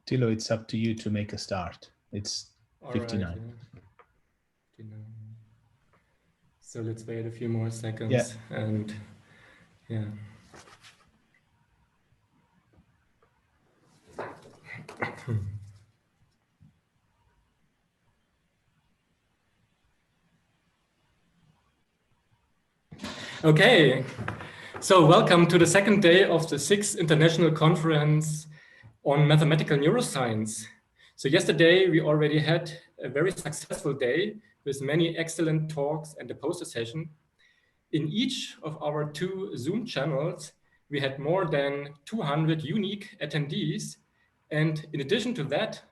Tilo, it's up to you to make a start. It's 59. All right, yeah. 59. So let's wait a few more seconds. Yeah. And yeah. Okay, so welcome to the second day of the 6th International Conference on Mathematical Neuroscience. So yesterday we already had a very successful day with many excellent talks and a poster session. In each of our 2 Zoom channels, we had more than 200 unique attendees. And in addition to that,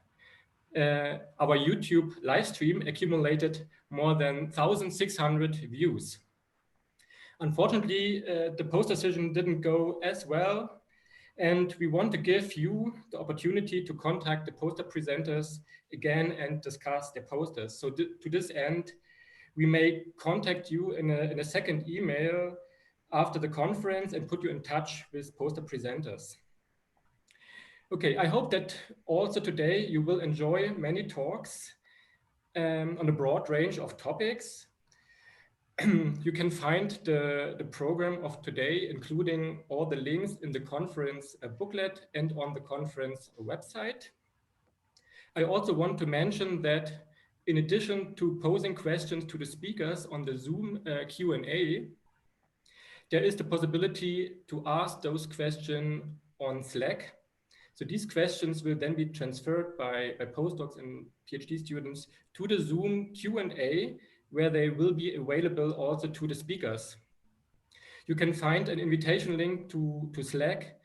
our YouTube live stream accumulated more than 1,600 views. Unfortunately, the poster session didn't go as well, and we want to give you the opportunity to contact the poster presenters again and discuss their posters. So to this end, we may contact you in a second email after the conference and put you in touch with poster presenters. Okay, I hope that also today you will enjoy many talks on a broad range of topics. You can find the program of today, including all the links in the conference booklet and on the conference website. I also want to mention that in addition to posing questions to the speakers on the Zoom Q&A, there is the possibility to ask those questions on Slack. So these questions will then be transferred by postdocs and PhD students to the Zoom Q&A, where they will be available also to the speakers. You can find an invitation link to Slack,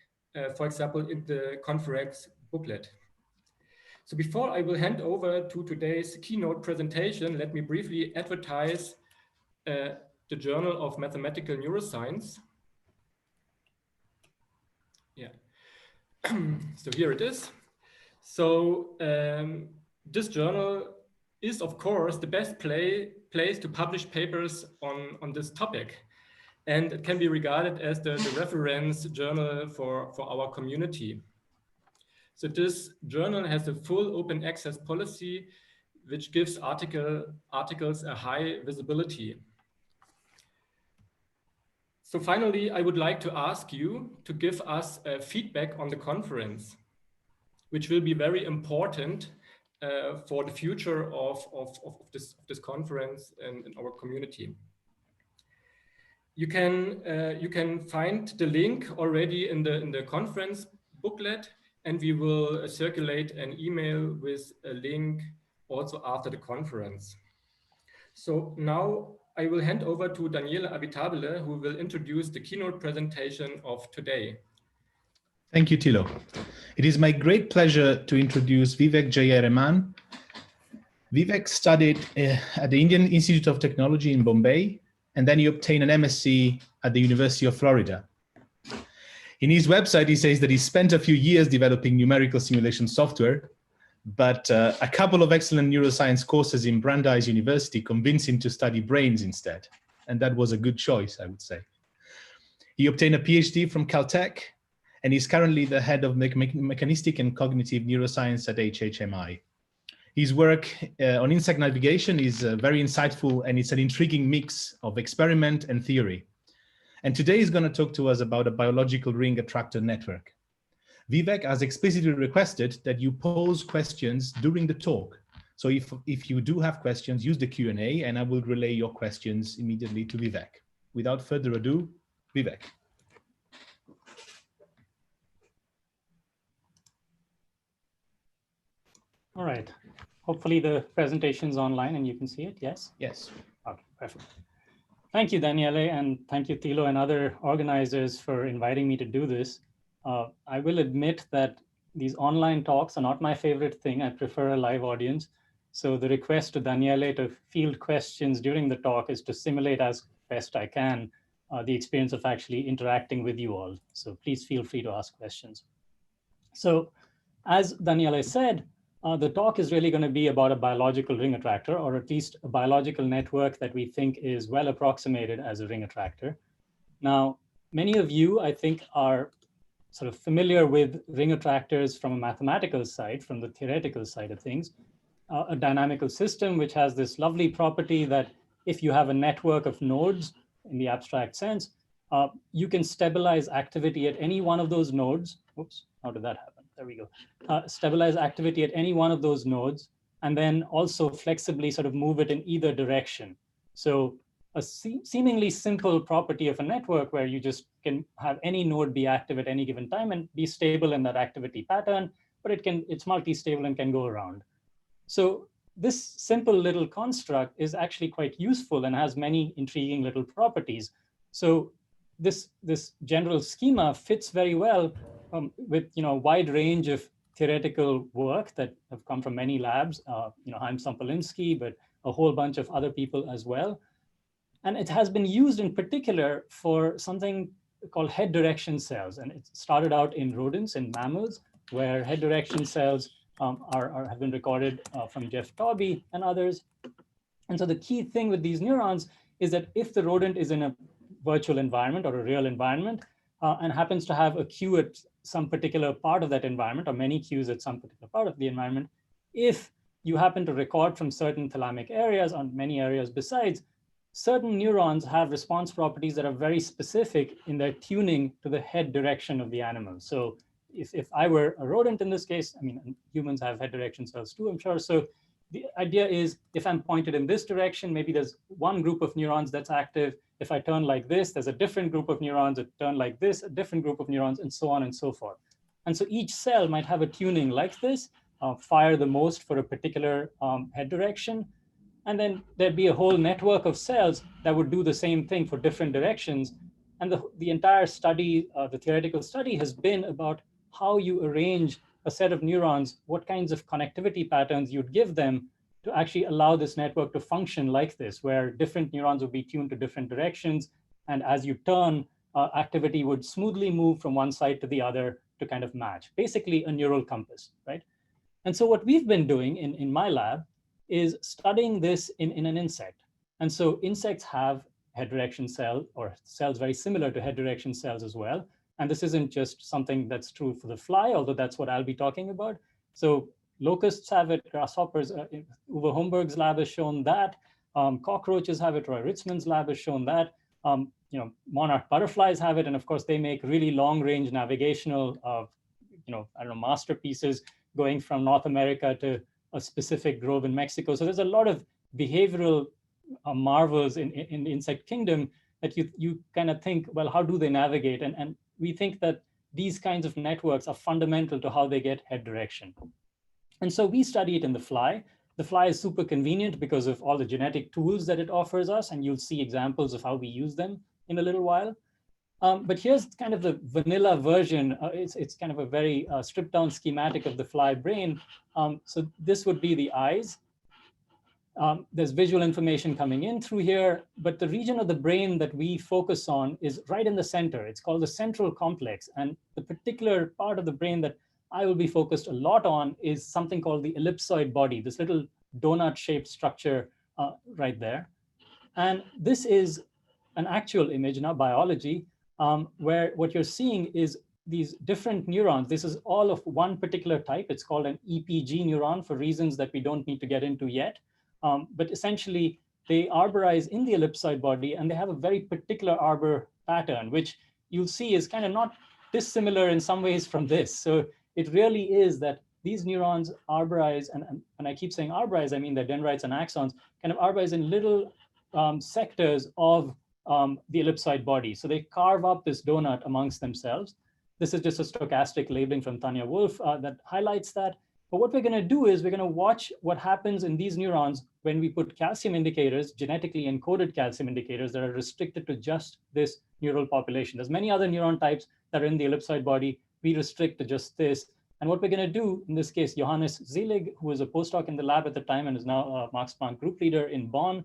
for example, in the conference booklet. So before I will hand over to today's keynote presentation, let me briefly advertise the Journal of Mathematical Neuroscience. Yeah. So here it is. So this journal is, of course, the best place to publish papers on this topic. And it can be regarded as the reference journal for our community. So this journal has a full open access policy, which gives articles a high visibility. So finally, I would like to ask you to give us feedback on the conference, which will be very important for the future of this conference and in our community. You can find the link already in the conference booklet, and we will circulate an email with a link also after the conference. So now I will hand over to Daniele Abitabile, who will introduce the keynote presentation of today. Thank you, Tilo. It is my great pleasure to introduce Vivek Jayaraman. Vivek studied at the Indian Institute of Technology in Bombay, and then he obtained an MSc at the University of Florida. In his website, he says that he spent a few years developing numerical simulation software, but a couple of excellent neuroscience courses in Brandeis University convinced him to study brains instead. And that was a good choice, I would say. He obtained a PhD from Caltech, and he's currently the head of mechanistic and cognitive neuroscience at HHMI. His work on insect navigation is very insightful, and it's an intriguing mix of experiment and theory. And today he's going to talk to us about a biological ring attractor network. Vivek has explicitly requested that you pose questions during the talk. So if you do have questions, use the Q&A, and I will relay your questions immediately to Vivek. Without further ado, Vivek. All right. Hopefully the presentation's online and you can see it, yes? Yes. Okay, perfect. Thank you, Daniele, and thank you, Tilo, and other organizers for inviting me to do this. I will admit that these online talks are not my favorite thing. I prefer a live audience. So the request to Daniele to field questions during the talk is to simulate as best I can the experience of actually interacting with you all. So please feel free to ask questions. So as Daniele said, The talk is really going to be about a biological ring attractor, or at least a biological network that we think is well approximated as a ring attractor. Now, many of you, I think, are sort of familiar with ring attractors from a mathematical side, from the theoretical side of things. A dynamical system which has this lovely property that if you have a network of nodes in the abstract sense, you can stabilize activity at any one of those nodes. Oops, how did that happen? There we go. Stabilize activity at any one of those nodes, and then also flexibly sort of move it in either direction. So a seemingly simple property of a network where you just can have any node be active at any given time and be stable in that activity pattern, but it's multi-stable and can go around. So this simple little construct is actually quite useful and has many intriguing little properties. So this general schema fits very well with a wide range of theoretical work that have come from many labs, Chaim Sampolinsky, but a whole bunch of other people as well. And it has been used in particular for something called head direction cells. And it started out in rodents and mammals, where head direction cells have been recorded from Jeff Tauby and others. And so the key thing with these neurons is that if the rodent is in a virtual environment or a real environment and happens to have a cue at some particular part of that environment, or many cues at some particular part of the environment, if you happen to record from certain thalamic areas on many areas besides, certain neurons have response properties that are very specific in their tuning to the head direction of the animal. So if I were a rodent in this case, I mean, humans have head direction cells too, I'm sure. So the idea is if I'm pointed in this direction, maybe there's one group of neurons that's active. If I turn like this, there's a different group of neurons that turn like this, a different group of neurons, and so on and so forth. And so each cell might have a tuning like this, fire the most for a particular head direction. And then there'd be a whole network of cells that would do the same thing for different directions. And the entire study, the theoretical study, has been about how you arrange a set of neurons, what kinds of connectivity patterns you'd give them to actually allow this network to function like this, where different neurons would be tuned to different directions. And as you turn, activity would smoothly move from one side to the other to kind of match, basically a neural compass, right? And so what we've been doing in my lab is studying this in an insect. And so insects have head direction cells, or cells very similar to head direction cells as well. And this isn't just something that's true for the fly, although that's what I'll be talking about. So locusts have it, grasshoppers, Uwe Homburg's lab has shown that. Cockroaches have it, Roy Ritzman's lab has shown that. Monarch butterflies have it. And of course, they make really long-range navigational, masterpieces going from North America to a specific grove in Mexico. So there's a lot of behavioral marvels in the insect kingdom that you kind of think, well, how do they navigate? And we think that these kinds of networks are fundamental to how they get head direction. And so we study it in the fly. The fly is super convenient because of all the genetic tools that it offers us, and you'll see examples of how we use them in a little while. But here's kind of the vanilla version. It's kind of a very stripped down schematic of the fly brain. So this would be the eyes. There's visual information coming in through here, but the region of the brain that we focus on is right in the center. It's called the central complex. And the particular part of the brain that I will be focused a lot on is something called the ellipsoid body, this little donut-shaped structure right there. And this is an actual image in our biology where what you're seeing is these different neurons. This is all of one particular type. It's called an EPG neuron for reasons that we don't need to get into yet. But essentially, they arborize in the ellipsoid body, and they have a very particular arbor pattern, which you'll see is kind of not dissimilar in some ways from this. So it really is that these neurons arborize, and when I keep saying arborize, I mean they're dendrites and axons, kind of arborize in little sectors of the ellipsoid body. So they carve up this donut amongst themselves. This is just a stochastic labeling from Tanya Wolf that highlights that. But what we're going to do is we're going to watch what happens in these neurons when we put calcium indicators, genetically encoded calcium indicators that are restricted to just this neural population. There's many other neuron types that are in the ellipsoid body. We restrict to just this. And what we're going to do, in this case, Johannes Selig, who was a postdoc in the lab at the time and is now a Max Planck group leader in Bonn,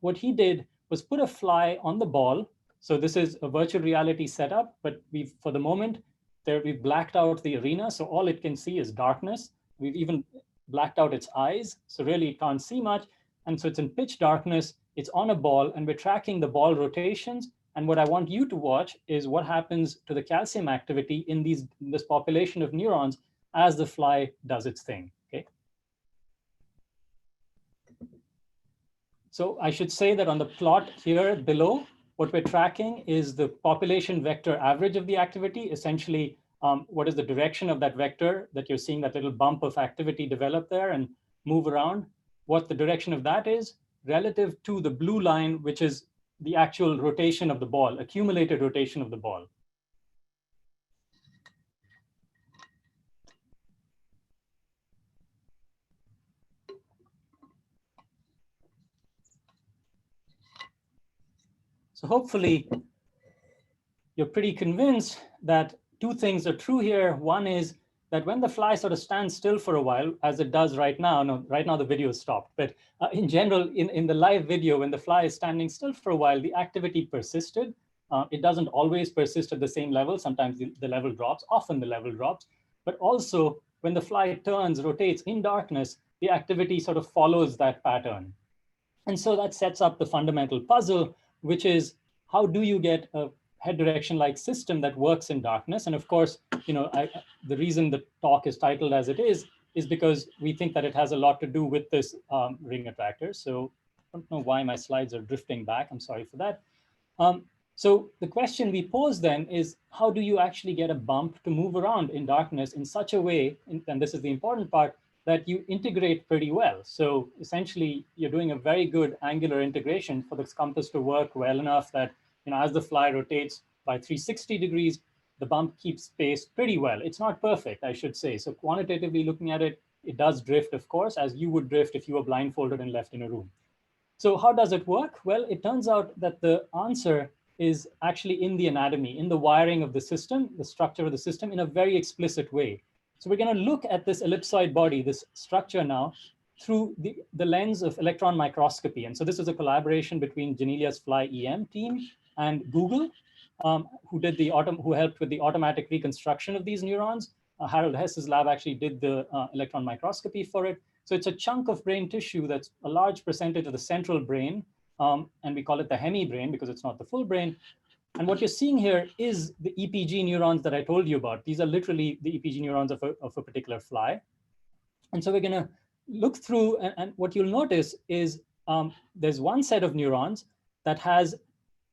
what he did was put a fly on the ball. So this is a virtual reality setup, but for the moment, we've blacked out the arena. So all it can see is darkness. We've even blacked out its eyes. So really it can't see much. And so it's in pitch darkness, it's on a ball, and we're tracking the ball rotations. And what I want you to watch is what happens to the calcium activity in this population of neurons as the fly does its thing, okay? So I should say that on the plot here below, what we're tracking is the population vector average of the activity, essentially what is the direction of that vector that you're seeing that little bump of activity develop there and move around, what the direction of that is relative to the blue line, which is the actual rotation of the ball, accumulated rotation of the ball. So hopefully you're pretty convinced that two things are true here. One is that when the fly sort of stands still for a while, as it does right now, no, right now the video is stopped, but in general, in the live video, when the fly is standing still for a while, the activity persisted. It doesn't always persist at the same level. Sometimes the level drops, often the level drops, but also when the fly turns, rotates in darkness, the activity sort of follows that pattern. And so that sets up the fundamental puzzle, which is how do you get a head direction-like system that works in darkness? And of course, the reason the talk is titled as it is because we think that it has a lot to do with this ring attractor. So I don't know why my slides are drifting back. I'm sorry for that. So the question we pose then is, how do you actually get a bump to move around in darkness in such a way, and this is the important part, that you integrate pretty well? So essentially, you're doing a very good angular integration for this compass to work well enough that as the fly rotates by 360 degrees, the bump keeps space pretty well. It's not perfect, I should say. So quantitatively looking at it, it does drift, of course, as you would drift if you were blindfolded and left in a room. So how does it work? Well, it turns out that the answer is actually in the anatomy, in the wiring of the system, the structure of the system in a very explicit way. So we're going to look at this ellipsoid body, this structure now, through the lens of electron microscopy. And so this is a collaboration between Janelia's Fly EM team and Google, who helped with the automatic reconstruction of these neurons. Harold Hess's lab actually did the electron microscopy for it. So it's a chunk of brain tissue that's a large percentage of the central brain, and we call it the hemibrain because it's not the full brain. And what you're seeing here is the EPG neurons that I told you about. These are literally the EPG neurons of a particular fly. And so we're going to look through, and what you'll notice is there's one set of neurons that has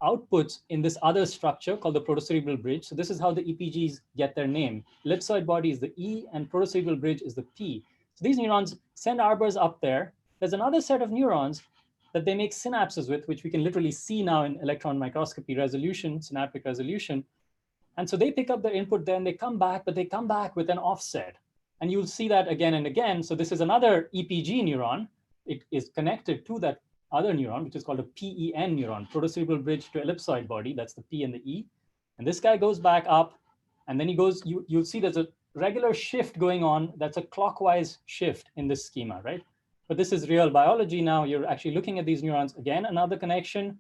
outputs in this other structure called the protocerebral bridge. So this is how the EPGs get their name. Ellipsoid body is the E, and protocerebral bridge is the P. So these neurons send arbors up there. There's another set of neurons that they make synapses with, which we can literally see now in electron microscopy resolution, synaptic resolution. And so they pick up their input, then they come back, but they come back with an offset. And you'll see that again and again. So this is another EPG neuron. It is connected to that other neuron, which is called a PEN neuron, protocerebral bridge to ellipsoid body. That's the P and the E. And this guy goes back up, and then he goes, you'll see there's a regular shift going on. That's a clockwise shift in this schema, right? But this is real biology now. You're actually looking at these neurons. Again, another connection.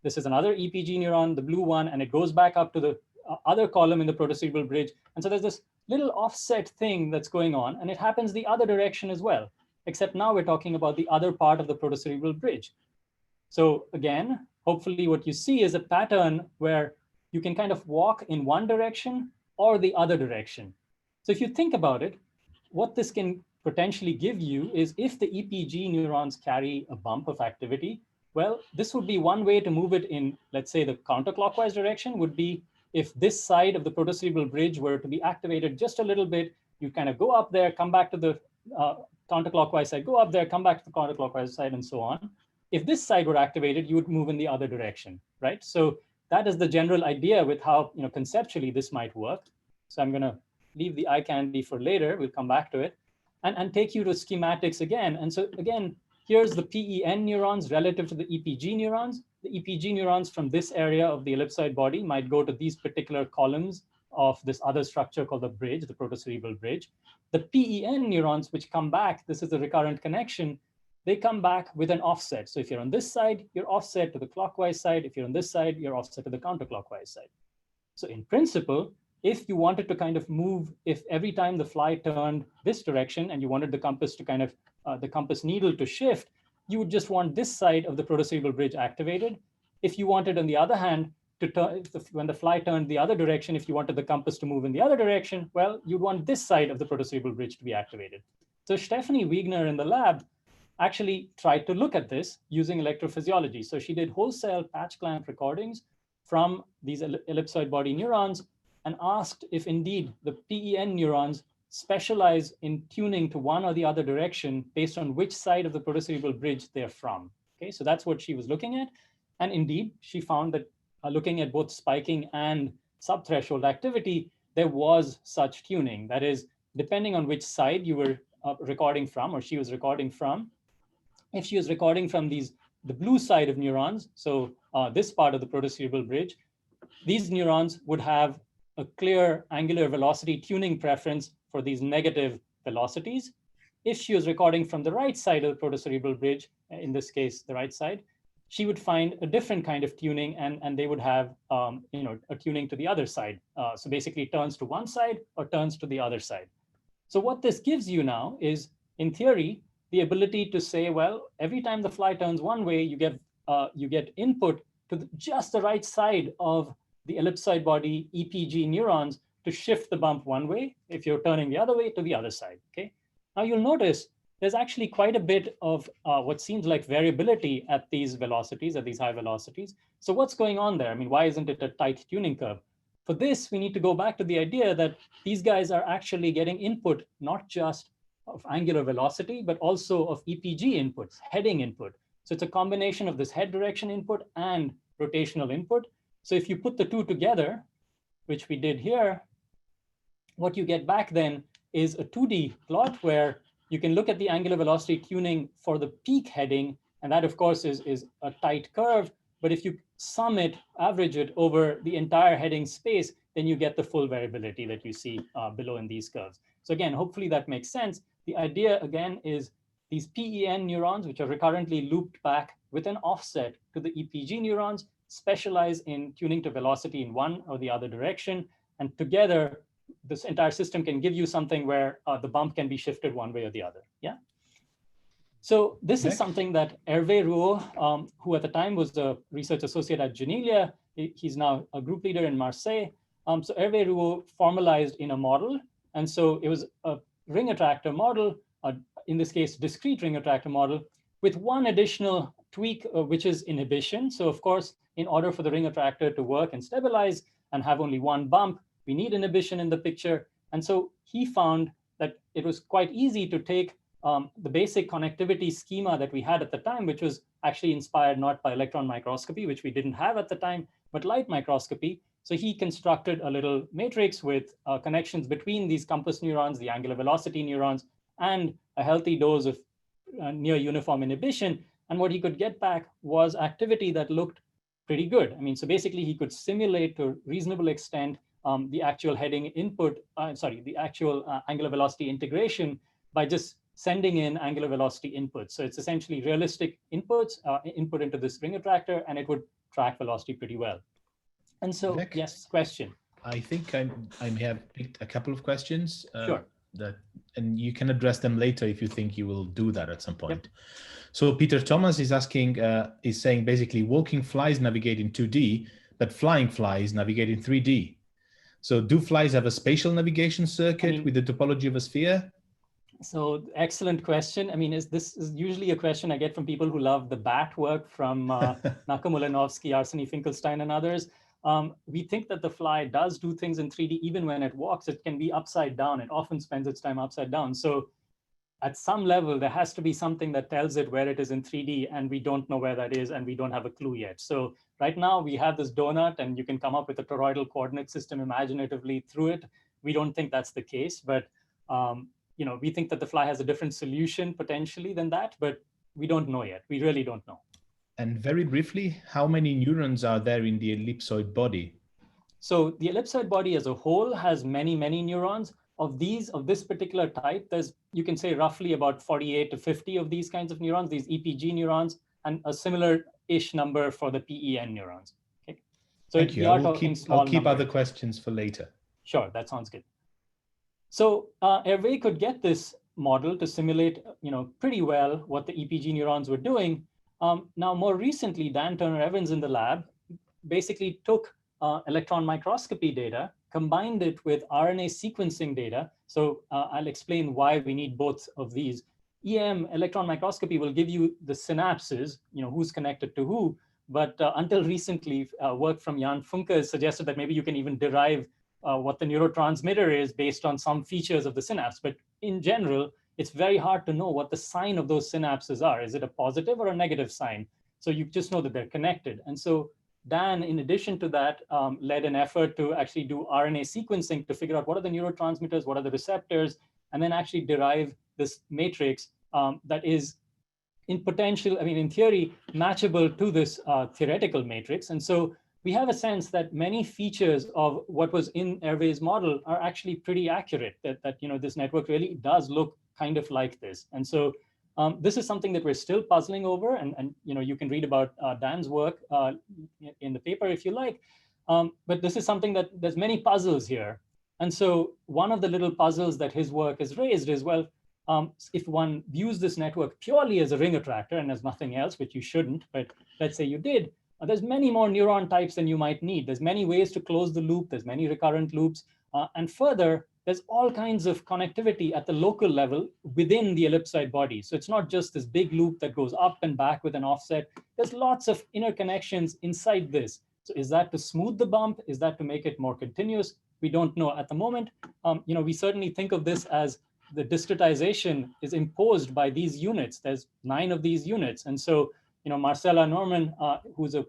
This is another EPG neuron, the blue one, and it goes back up to the other column in the protocerebral bridge. And so there's this little offset thing that's going on, and it happens the other direction as well, except now we're talking about the other part of the protocerebral bridge. So again, hopefully what you see is a pattern where you can kind of walk in one direction or the other direction. So if you think about it, what this can potentially give you is if the EPG neurons carry a bump of activity, well, this would be one way to move it in, let's say the counterclockwise direction would be if this side of the protocerebral bridge were to be activated just a little bit, you kind of go up there, come back to the counterclockwise side, go up there, come back to the counterclockwise side, and so on. If this side were activated, you would move in the other direction, right? So that is the general idea with how, conceptually this might work. So I'm going to leave the eye candy for later. We'll come back to it. And take you to schematics again. And so again, here's the PEN neurons relative to the EPG neurons. The EPG neurons from this area of the ellipsoid body might go to these particular columns of this other structure called the bridge, the protocerebral bridge. The PEN neurons, which come back, this is the recurrent connection, they come back with an offset. So if you're on this side, you're offset to the clockwise side. If you're on this side, you're offset to the counterclockwise side. So in principle, if you wanted to kind of move, if every time the fly turned this direction and you wanted the compass to kind of, the compass needle to shift, you would just want this side of the protocerebral bridge activated. If you wanted, on the other hand, to turn, when the fly turned the other direction, if you wanted the compass to move in the other direction, well, you'd want this side of the protocerebral bridge to be activated. So Stephanie Wiegner in the lab actually tried to look at this using electrophysiology. So she did wholesale patch clamp recordings from these ellipsoid body neurons and asked if indeed the PEN neurons specialize in tuning to one or the other direction based on which side of the protocerebral bridge they're from. Okay, so that's what she was looking at. And indeed, she found that looking at both spiking and subthreshold activity, there was such tuning. That is, depending on which side you were recording from, or she was recording from, if she was recording from the blue side of neurons, so this part of the protocerebral bridge, these neurons would have a clear angular velocity tuning preference for these negative velocities. If she was recording from the right side of the protocerebral bridge, in this case, the right side, she would find a different kind of tuning, and they would have a tuning to the other side. So basically it turns to one side or turns to the other side. So what this gives you now is, in theory, the ability to say, well, every time the fly turns one way, you get input to just the right side of the ellipsoid body EPG neurons to shift the bump one way. If you're turning the other way, to the other side. Okay. Now you'll notice there's actually quite a bit of what seems like variability at these velocities, at these high velocities. So what's going on there? I mean, why isn't it a tight tuning curve? For this, we need to go back to the idea that these guys are actually getting input, not just of angular velocity, but also of EPG inputs, heading input. So it's a combination of this head direction input and rotational input. So if you put the two together, which we did here, what you get back then is a 2D plot where you can look at the angular velocity tuning for the peak heading. And that, of course, is a tight curve. But if you sum it, average it over the entire heading space, then you get the full variability that you see below in these curves. So again, hopefully that makes sense. The idea, again, is these PEN neurons, which are recurrently looped back with an offset to the EPG neurons, specialize in tuning to velocity in one or the other direction. And together, this entire system can give you something where the bump can be shifted one way or the other. Yeah. So this is something that Hervé Rouault, who at the time was the research associate at Janelia, he's now a group leader in Marseille. So Hervé Rouault formalized in a model. And so it was a ring attractor model, in this case, discrete ring attractor model, with one additional tweak, which is inhibition. So of course, in order for the ring attractor to work and stabilize and have only one bump, we need inhibition in the picture. And so he found that it was quite easy to take the basic connectivity schema that we had at the time, which was actually inspired not by electron microscopy, which we didn't have at the time, but light microscopy. So he constructed a little matrix with connections between these compass neurons, the angular velocity neurons, and a healthy dose of near uniform inhibition. And what he could get back was activity that looked pretty good. I mean, so basically he could simulate to a reasonable extent the actual heading input, the actual angular velocity integration by just sending in angular velocity inputs. So it's essentially realistic inputs, input into this ring attractor, and it would track velocity pretty well. And so, Nick, yes, question. I think I have picked a couple of questions. Sure. And you can address them later if you think you will do that at some point. Yep. So Peter Thomas is asking, is saying basically walking flies navigate in 2D, but flying flies navigate in 3D. So do flies have a spatial navigation circuit with the topology of a sphere? So excellent question. I mean, this is usually a question I get from people who love the BAT work from Nakamulanovsky, Arseny Finkelstein, and others. We think that the fly does do things in 3D. Even when it walks, it can be upside down. It often spends its time upside down. So at some level, there has to be something that tells it where it is in 3D, and we don't know where that is, and we don't have a clue yet. So right now, we have this donut, and you can come up with a toroidal coordinate system imaginatively through it. We don't think that's the case, but we think that the fly has a different solution potentially than that, but we don't know yet. We really don't know. And very briefly, how many neurons are there in the ellipsoid body? So the ellipsoid body as a whole has many, many neurons. Of this particular type, there's, you can say, roughly about 48 to 50 of these kinds of neurons, these EPG neurons, and a similar-ish number for the PEN neurons. Okay. So Thank you. I'll keep other questions for later. Sure, that sounds good. So Hervé could get this model to simulate, pretty well what the EPG neurons were doing. Now, more recently, Dan Turner-Evans in the lab basically took electron microscopy data, combined it with RNA sequencing data. So I'll explain why we need both of these. EM, electron microscopy, will give you the synapses, who's connected to who. But until recently, work from Jan Funke has suggested that maybe you can even derive what the neurotransmitter is based on some features of the synapse. But in general, it's very hard to know what the sign of those synapses are. Is it a positive or a negative sign? So you just know that they're connected. And so Dan, in addition to that, led an effort to actually do RNA sequencing to figure out what are the neurotransmitters, what are the receptors, and then actually derive this matrix that is in theory, matchable to this theoretical matrix. And so we have a sense that many features of what was in Hervé's model are actually pretty accurate, that this network really does look kind of like this. And so this is something that we're still puzzling over, and you can read about Dan's work in the paper if you like. But this is something that there's many puzzles here. And so one of the little puzzles that his work has raised is, well, if one views this network purely as a ring attractor and as nothing else, which you shouldn't, but let's say you did, there's many more neuron types than you might need. There's many ways to close the loop. There's many recurrent loops. And further, there's all kinds of connectivity at the local level within the ellipsoid body. So it's not just this big loop that goes up and back with an offset. There's lots of interconnections inside this. So is that to smooth the bump? Is that to make it more continuous? We don't know at the moment. We certainly think of this as the discretization is imposed by these units. There's 9 of these units. And so, Marcella Norman, who's a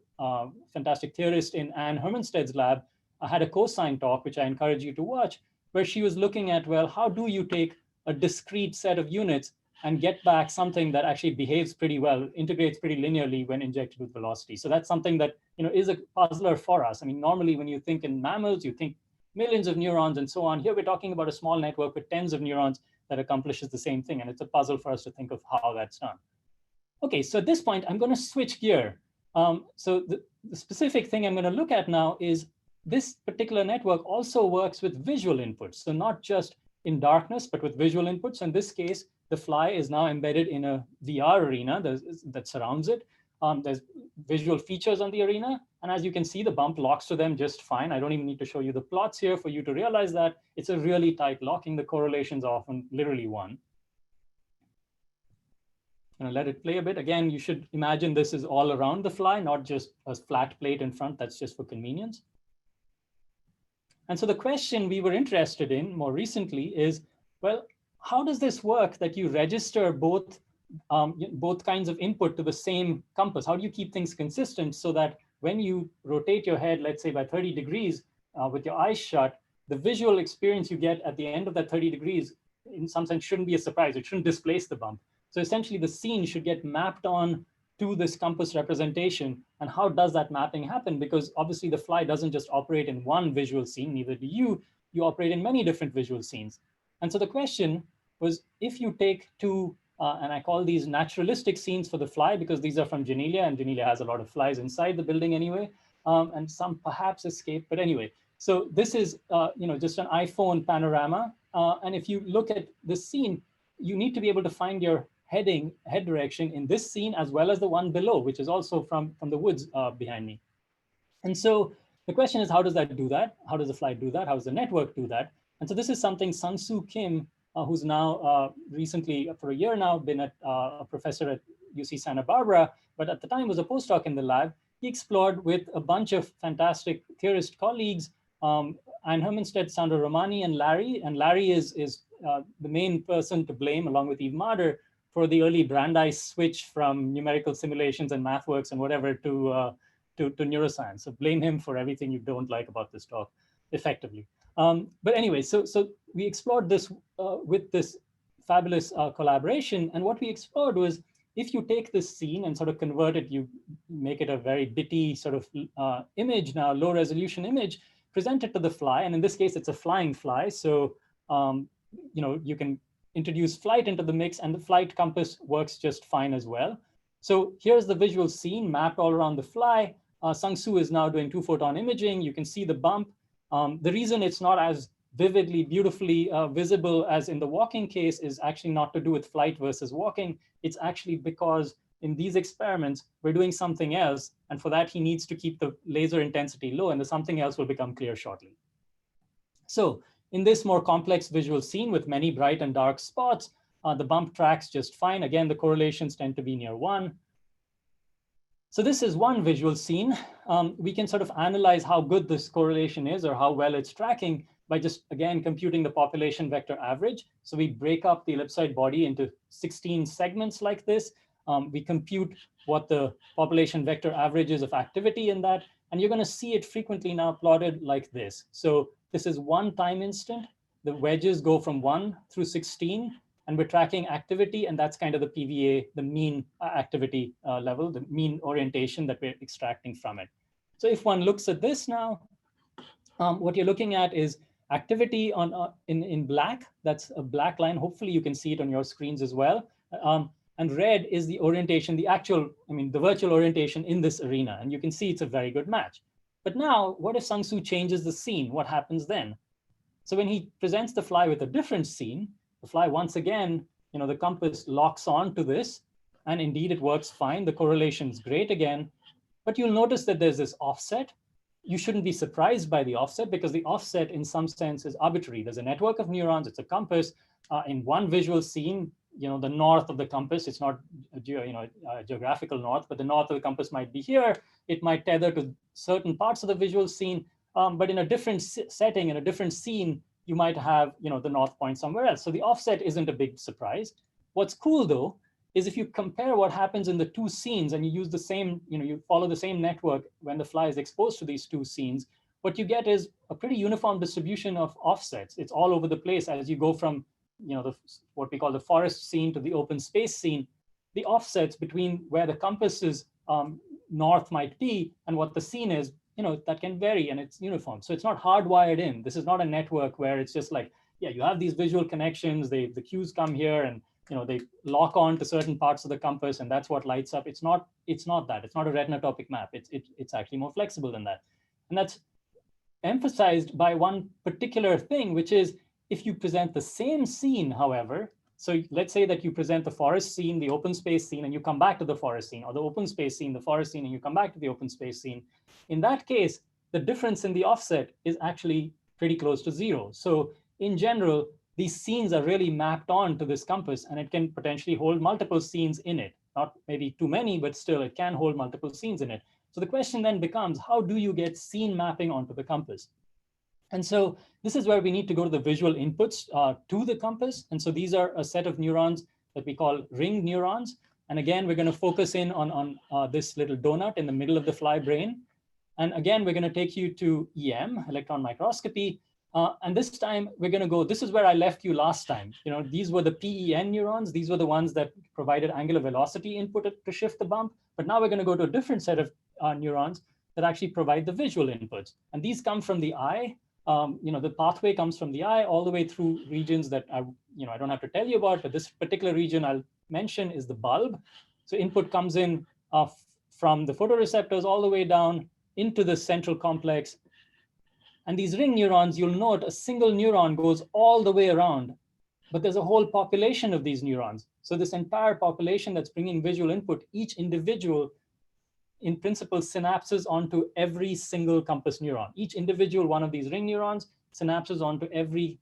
fantastic theorist in Anne Hermansted's lab, had a cosine talk, which I encourage you to watch, where she was looking at, well, how do you take a discrete set of units and get back something that actually behaves pretty well, integrates pretty linearly when injected with velocity. So that's something that is a puzzler for us. I mean, normally when you think in mammals, you think millions of neurons and so on. Here we're talking about a small network with tens of neurons that accomplishes the same thing. And it's a puzzle for us to think of how that's done. Okay, so at this point, I'm going to switch gear. So the specific thing I'm going to look at now is this particular network also works with visual inputs. So not just in darkness, but with visual inputs. In this case, the fly is now embedded in a VR arena that surrounds it. There's visual features on the arena. And as you can see, the bump locks to them just fine. I don't even need to show you the plots here for you to realize that it's a really tight locking. The correlation's often literally 1. I'm going to let it play a bit. Again, you should imagine this is all around the fly, not just a flat plate in front. That's just for convenience. And so the question we were interested in more recently is, well, how does this work that you register both kinds of input to the same compass? How do you keep things consistent so that when you rotate your head, let's say by 30 degrees with your eyes shut, the visual experience you get at the end of that 30 degrees, in some sense, shouldn't be a surprise. It shouldn't displace the bump. So essentially, the scene should get mapped on to this compass representation. And how does that mapping happen? Because obviously, the fly doesn't just operate in one visual scene, neither do you. You operate in many different visual scenes. And so the question was, if you take 2, and I call these naturalistic scenes for the fly, because these are from Genelia, and Genelia has a lot of flies inside the building anyway, and some perhaps escape. But anyway, so this is just an iPhone panorama. And if you look at this scene, you need to be able to find your head direction in this scene as well as the one below, which is also from the woods behind me. And so the question is, how does that do that? How does the fly do that? How does the network do that? And so this is something Sung-Soo Kim, who's now recently, for a year now, been a professor at UC Santa Barbara, but at the time was a postdoc in the lab. He explored with a bunch of fantastic theorist colleagues, Anne Hermanstedt, Sandro Romani, and Larry. And Larry is the main person to blame, along with Yves Marder, for the early Brandeis switch from numerical simulations and MathWorks and whatever to neuroscience. So blame him for everything you don't like about this talk, effectively. But anyway, so we explored this with this fabulous collaboration. And what we explored was, if you take this scene and sort of convert it, you make it a very bitty sort of image now, low resolution image, present it to the fly. And in this case, it's a flying fly. So, you can introduce flight into the mix, and the flight compass works just fine as well. So here's the visual scene mapped all around the fly. Sung-Soo is now doing 2-photon imaging. You can see the bump. The reason it's not as vividly, beautifully visible as in the walking case is actually not to do with flight versus walking. It's actually because in these experiments, we're doing something else. And for that, he needs to keep the laser intensity low, and the something else will become clear shortly. So in this more complex visual scene with many bright and dark spots, the bump tracks just fine. Again, the correlations tend to be near 1. So this is one visual scene. We can sort of analyze how good this correlation is or how well it's tracking by just, again, computing the population vector average. So we break up the ellipsoid body into 16 segments like this. We compute what the population vector average is of activity in that. And you're going to see it frequently now plotted like this. So this is one time instant. The wedges go from 1 through 16. And we're tracking activity, and that's kind of the PVA, the mean activity level, the mean orientation that we're extracting from it. So if one looks at this now, what you're looking at is activity on in black. That's a black line. Hopefully you can see it on your screens as well. And red is the orientation, the actual, the virtual orientation in this arena. And you can see it's a very good match. But now, what if Sang-Soo changes the scene? What happens then? So when he presents the fly with a different scene, the fly, once again, the compass locks on to this, and indeed it works fine. The correlation's great again, but you'll notice that there's this offset. You shouldn't be surprised by the offset because the offset in some sense is arbitrary. There's a network of neurons, it's a compass. In one visual scene, the north of the compass, it's not geographical north, but the north of the compass might be here. It might tether to certain parts of the visual scene, but in a different setting, in a different scene, you might have the north point somewhere else. So the offset isn't a big surprise. What's cool though, is if you compare what happens in the two scenes and you use the same, you follow the same network when the fly is exposed to these two scenes, what you get is a pretty uniform distribution of offsets. It's all over the place as you go from what we call the forest scene to the open space scene. The offsets between where the compass's north might be and what the scene is, that can vary and it's uniform. So it's not hardwired in. This is not a network where it's just like, yeah, you have these visual connections, the cues come here and they lock on to certain parts of the compass and that's what lights up. It's not that. It's not a retinotopic map. It's actually more flexible than that. And that's emphasized by one particular thing, which is if you present the same scene, however, so let's say that you present the forest scene, the open space scene, and you come back to the forest scene, or the open space scene, the forest scene, and you come back to the open space scene. In that case, the difference in the offset is actually pretty close to 0. So in general, these scenes are really mapped on to this compass, and it can potentially hold multiple scenes in it. Not maybe too many, but still it can hold multiple scenes in it. So the question then becomes, how do you get scene mapping onto the compass? And so this is where we need to go to the visual inputs to the compass. And so these are a set of neurons that we call ring neurons. And again, we're going to focus in on this little donut in the middle of the fly brain. And again, we're going to take you to EM, electron microscopy. And this time we're going to go, this is where I left you last time. These were the PEN neurons. These were the ones that provided angular velocity input to shift the bump. But now we're going to go to a different set of neurons that actually provide the visual inputs. And these come from the eye. The pathway comes from the eye all the way through regions that I don't have to tell you about, but this particular region I'll mention is the bulb. So input comes in from the photoreceptors all the way down into the central complex. And these ring neurons, you'll note a single neuron goes all the way around, but there's a whole population of these neurons. So this entire population that's bringing visual input, each individual in principle synapses onto every single compass neuron. Each individual one of these ring neurons synapses onto every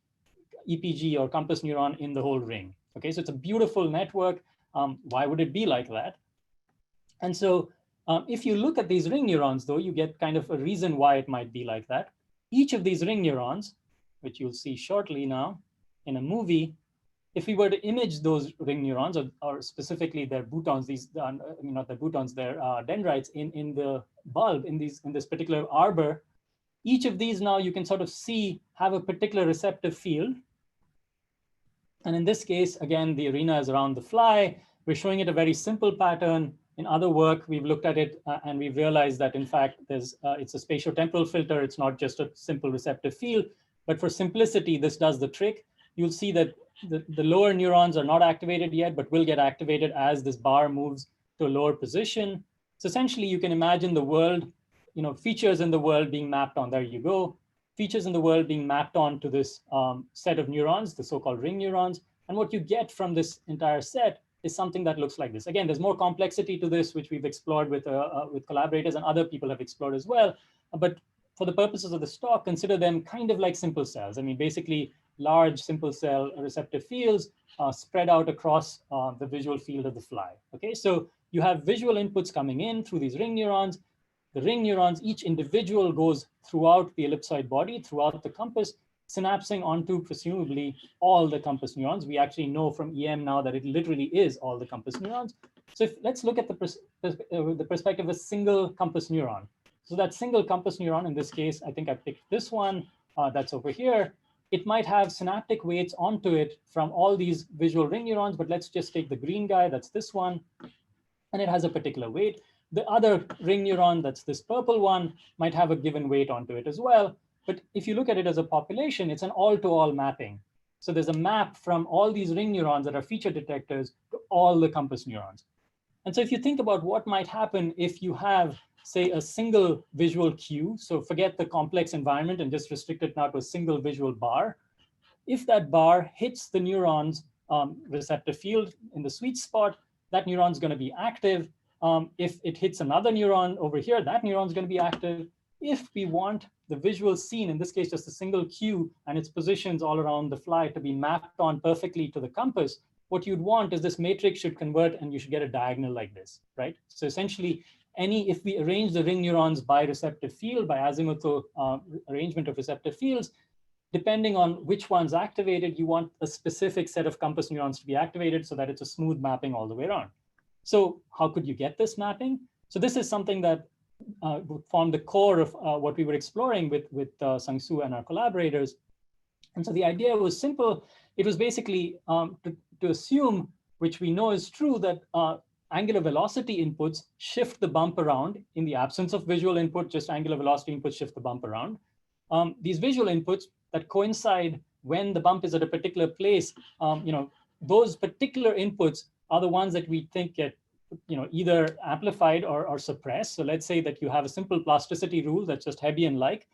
EPG or compass neuron in the whole ring. Okay, so it's a beautiful network. Why would it be like that? And so if you look at these ring neurons, though, you get kind of a reason why it might be like that. Each of these ring neurons, which you'll see shortly now in a movie, if we were to image those ring neurons, or specifically their boutons, not their boutons, their dendrites in the bulb, in this particular arbor, each of these now you can sort of see have a particular receptive field. And in this case, again, the arena is around the fly. We're showing it a very simple pattern. In other work, we've looked at it and we've realized that in fact, it's a spatiotemporal filter. It's not just a simple receptive field, but for simplicity, this does the trick. You'll see that the lower neurons are not activated yet, but will get activated as this bar moves to a lower position. So essentially, you can imagine the world, features in the world being mapped on. There you go. features in the world being mapped onto this set of neurons, the so-called ring neurons. And what you get from this entire set is something that looks like this. Again, there's more complexity to this, which we've explored with collaborators, and other people have explored as well. But for the purposes of this talk, consider them kind of like simple cells. I mean, basically large simple cell receptive fields spread out across the visual field of the fly. Okay, so you have visual inputs coming in through these ring neurons. The ring neurons, each individual goes throughout the ellipsoid body, throughout the compass, synapsing onto presumably all the compass neurons. We actually know from EM now that it literally is all the compass neurons. So let's look at the perspective of a single compass neuron. So that single compass neuron, in this case, I think I picked this one that's over here. It might have synaptic weights onto it from all these visual ring neurons, but let's just take the green guy, that's this one, and it has a particular weight. The other ring neuron, that's this purple one, might have a given weight onto it as well. But if you look at it as a population, it's an all-to-all mapping. So there's a map from all these ring neurons that are feature detectors to all the compass neurons. And so if you think about what might happen if you have, say, a single visual cue, so forget the complex environment and just restrict it now to a single visual bar. If that bar hits the neuron's receptor field in the sweet spot, that neuron's going to be active. If it hits another neuron over here, that neuron's going to be active. If we want the visual scene, in this case, just a single cue and its positions all around the fly to be mapped on perfectly to the compass, what you'd want is this matrix should convert and you should get a diagonal like this, right? So essentially, if we arrange the ring neurons by receptive field, by azimuthal arrangement of receptive fields, depending on which one's activated, you want a specific set of compass neurons to be activated so that it's a smooth mapping all the way around. So how could you get this mapping? So this is something that formed the core of what we were exploring with Sang-Soo and our collaborators. And so the idea was simple. It was basically to assume, which we know is true, that angular velocity inputs shift the bump around. In the absence of visual input, just angular velocity inputs shift the bump around. These visual inputs that coincide when the bump is at a particular place, those particular inputs are the ones that we think get either amplified or suppressed. So let's say that you have a simple plasticity rule that's just Hebbian-like.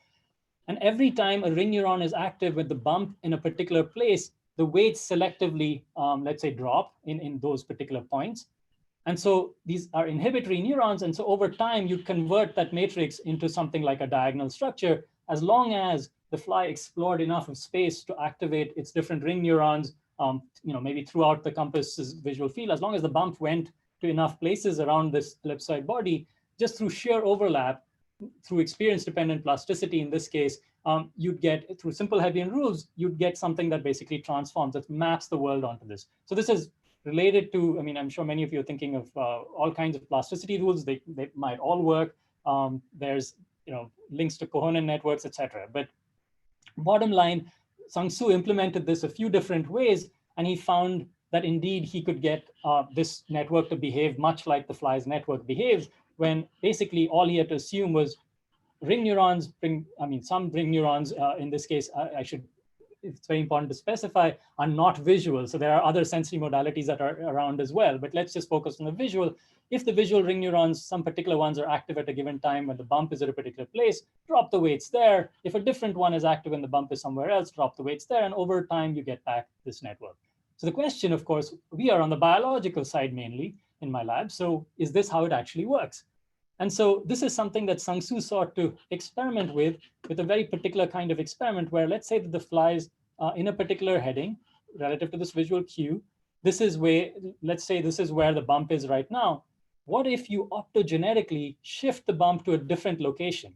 And every time a ring neuron is active with the bump in a particular place, the weights selectively, let's say, drop in those particular points. And so these are inhibitory neurons. And so over time, you convert that matrix into something like a diagonal structure, as long as the fly explored enough of space to activate its different ring neurons, maybe throughout the compass's visual field, as long as the bump went to enough places around this ellipsoid body, just through sheer overlap, through experience-dependent plasticity in this case, you'd get, through simple Hebbian rules, you'd get something that basically transforms, that maps the world onto this. So this is related to, I'm sure many of you are thinking of all kinds of plasticity rules. They might all work. There's links to coherent networks, etc. But bottom line, Sang-Soo implemented this a few different ways, and he found that indeed he could get this network to behave much like the fly's network behaves, when basically all he had to assume was ring neurons some ring neurons, in this case, it's very important to specify, are not visual. So there are other sensory modalities that are around as well, but let's just focus on the visual. If the visual ring neurons, some particular ones are active at a given time when the bump is at a particular place, drop the weights there. If a different one is active when the bump is somewhere else, drop the weights there. And over time, you get back this network. So the question, of course, we are on the biological side mainly in my lab. So is this how it actually works? And so this is something that Sang-Soo sought to experiment with a very particular kind of experiment where, let's say that the flies in a particular heading relative to this visual cue, let's say this is where the bump is right now. What if you optogenetically shift the bump to a different location?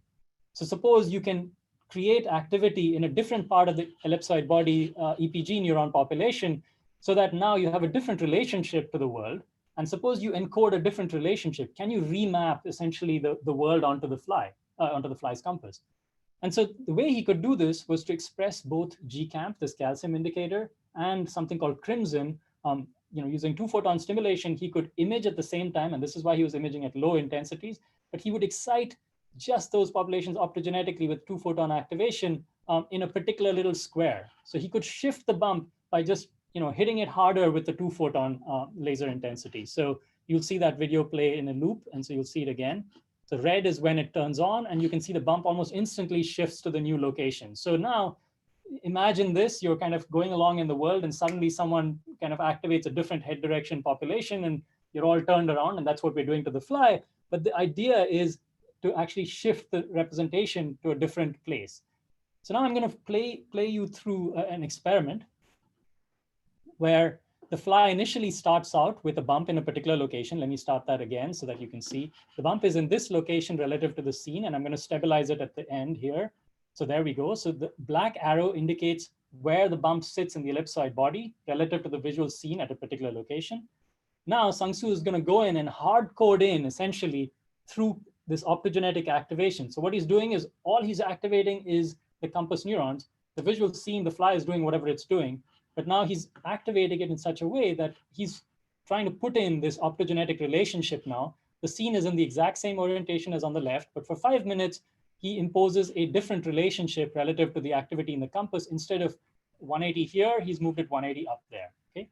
So suppose you can create activity in a different part of the ellipsoid body EPG neuron population, so that now you have a different relationship to the world. And suppose you encode a different relationship. Can you remap essentially the world onto the fly, onto the fly's compass? And so the way he could do this was to express both GCAMP, this calcium indicator, and something called crimson. Using 2-photon stimulation, he could image at the same time, and this is why he was imaging at low intensities, but he would excite just those populations optogenetically with 2-photon activation in a particular little square. So he could shift the bump by just hitting it harder with the 2-photon laser intensity. So you'll see that video play in a loop, and so you'll see it again. So red is when it turns on, and you can see the bump almost instantly shifts to the new location. So now imagine this, you're kind of going along in the world and suddenly someone kind of activates a different head direction population and you're all turned around, and that's what we're doing to the fly. But the idea is to actually shift the representation to a different place. So now I'm going to play you through an experiment where the fly initially starts out with a bump in a particular location. Let me start that again so that you can see. The bump is in this location relative to the scene, and I'm going to stabilize it at the end here. So there we go. So the black arrow indicates where the bump sits in the ellipsoid body relative to the visual scene at a particular location. Now Sang-Soo is going to go in and hard code in essentially through this optogenetic activation. So what he's doing is all he's activating is the compass neurons. The visual scene, the fly is doing whatever it's doing. But now he's activating it in such a way that he's trying to put in this optogenetic relationship now. The scene is in the exact same orientation as on the left, but for 5 minutes, he imposes a different relationship relative to the activity in the compass. Instead of 180 here, he's moved it 180 up there, okay?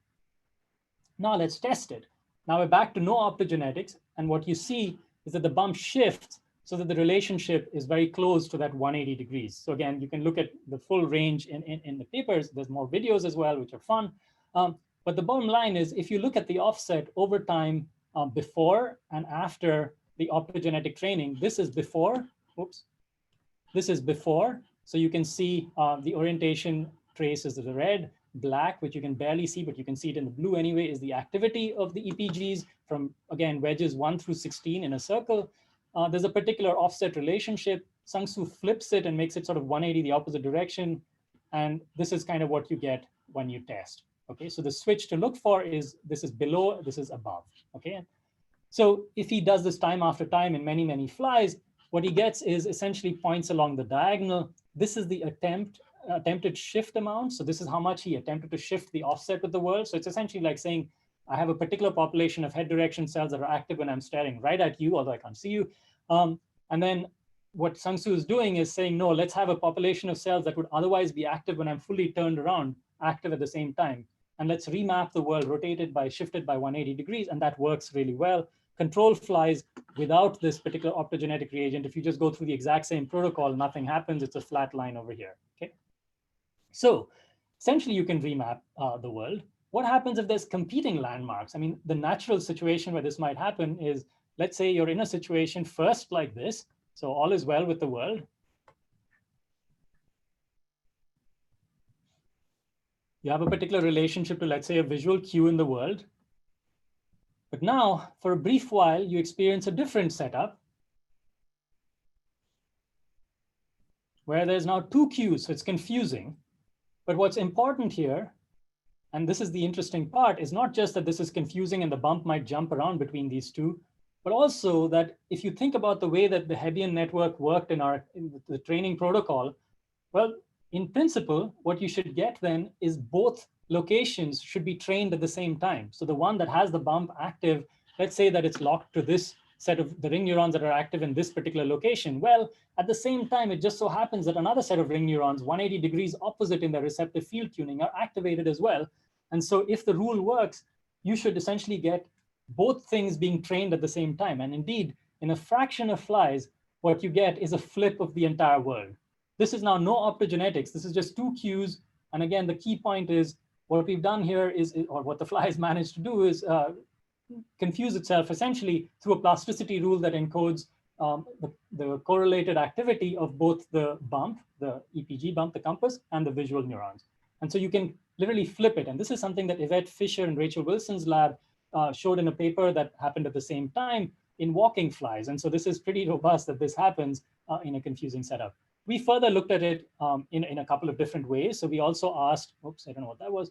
Now let's test it. Now we're back to no optogenetics, and what you see is that the bump shifts so that the relationship is very close to that 180 degrees. So again, you can look at the full range in the papers. There's more videos as well, which are fun. But the bottom line is, if you look at the offset over time before and after the optogenetic training, this is before, oops, this is before. So you can see the orientation trace is the red, black, which you can barely see, but you can see it in the blue anyway, is the activity of the EPGs from, again, wedges 1 through 16 in a circle. There's a particular offset relationship. Sang-Soo flips it and makes it sort of 180 the opposite direction. And this is kind of what you get when you test. Okay, so the switch to look for is this is below, this is above. Okay, so if he does this time after time in many, many flies, what he gets is essentially points along the diagonal. This is the attempted shift amount. So this is how much he attempted to shift the offset with the world. So it's essentially like saying, I have a particular population of head direction cells that are active when I'm staring right at you, although I can't see you. And then what Sang-Soo is doing is saying, no, let's have a population of cells that would otherwise be active when I'm fully turned around, active at the same time. And let's remap the world, shifted by 180 degrees, and that works really well. Control flies without this particular optogenetic reagent. If you just go through the exact same protocol, nothing happens. It's a flat line over here, okay? So essentially you can remap the world. What happens if there's competing landmarks? I mean, the natural situation where this might happen is, let's say you're in a situation first like this. So all is well with the world. You have a particular relationship to, let's say, a visual cue in the world. But now, for a brief while, you experience a different setup where there's now two cues, so it's confusing. But what's important here, and this is the interesting part, is not just that this is confusing and the bump might jump around between these two, but also that if you think about the way that the Hebbian network worked in the training protocol, well, in principle, what you should get then is both locations should be trained at the same time. So the one that has the bump active, let's say that it's locked to this set of the ring neurons that are active in this particular location. Well, at the same time, it just so happens that another set of ring neurons, 180 degrees opposite in their receptive field tuning, are activated as well. And so if the rule works, you should essentially get both things being trained at the same time. And indeed, in a fraction of flies, what you get is a flip of the entire world. This is now no optogenetics. This is just two cues. And again, the key point is what we've done here is, or what the fly has managed to do is confuse itself essentially through a plasticity rule that encodes the correlated activity of both the bump, the EPG bump, the compass, and the visual neurons. And so you can literally flip it. And this is something that Yvette Fisher and Rachel Wilson's lab showed in a paper that happened at the same time in walking flies. And so this is pretty robust that this happens in a confusing setup. We further looked at it in a couple of different ways. So we also asked, oops, I don't know what that was.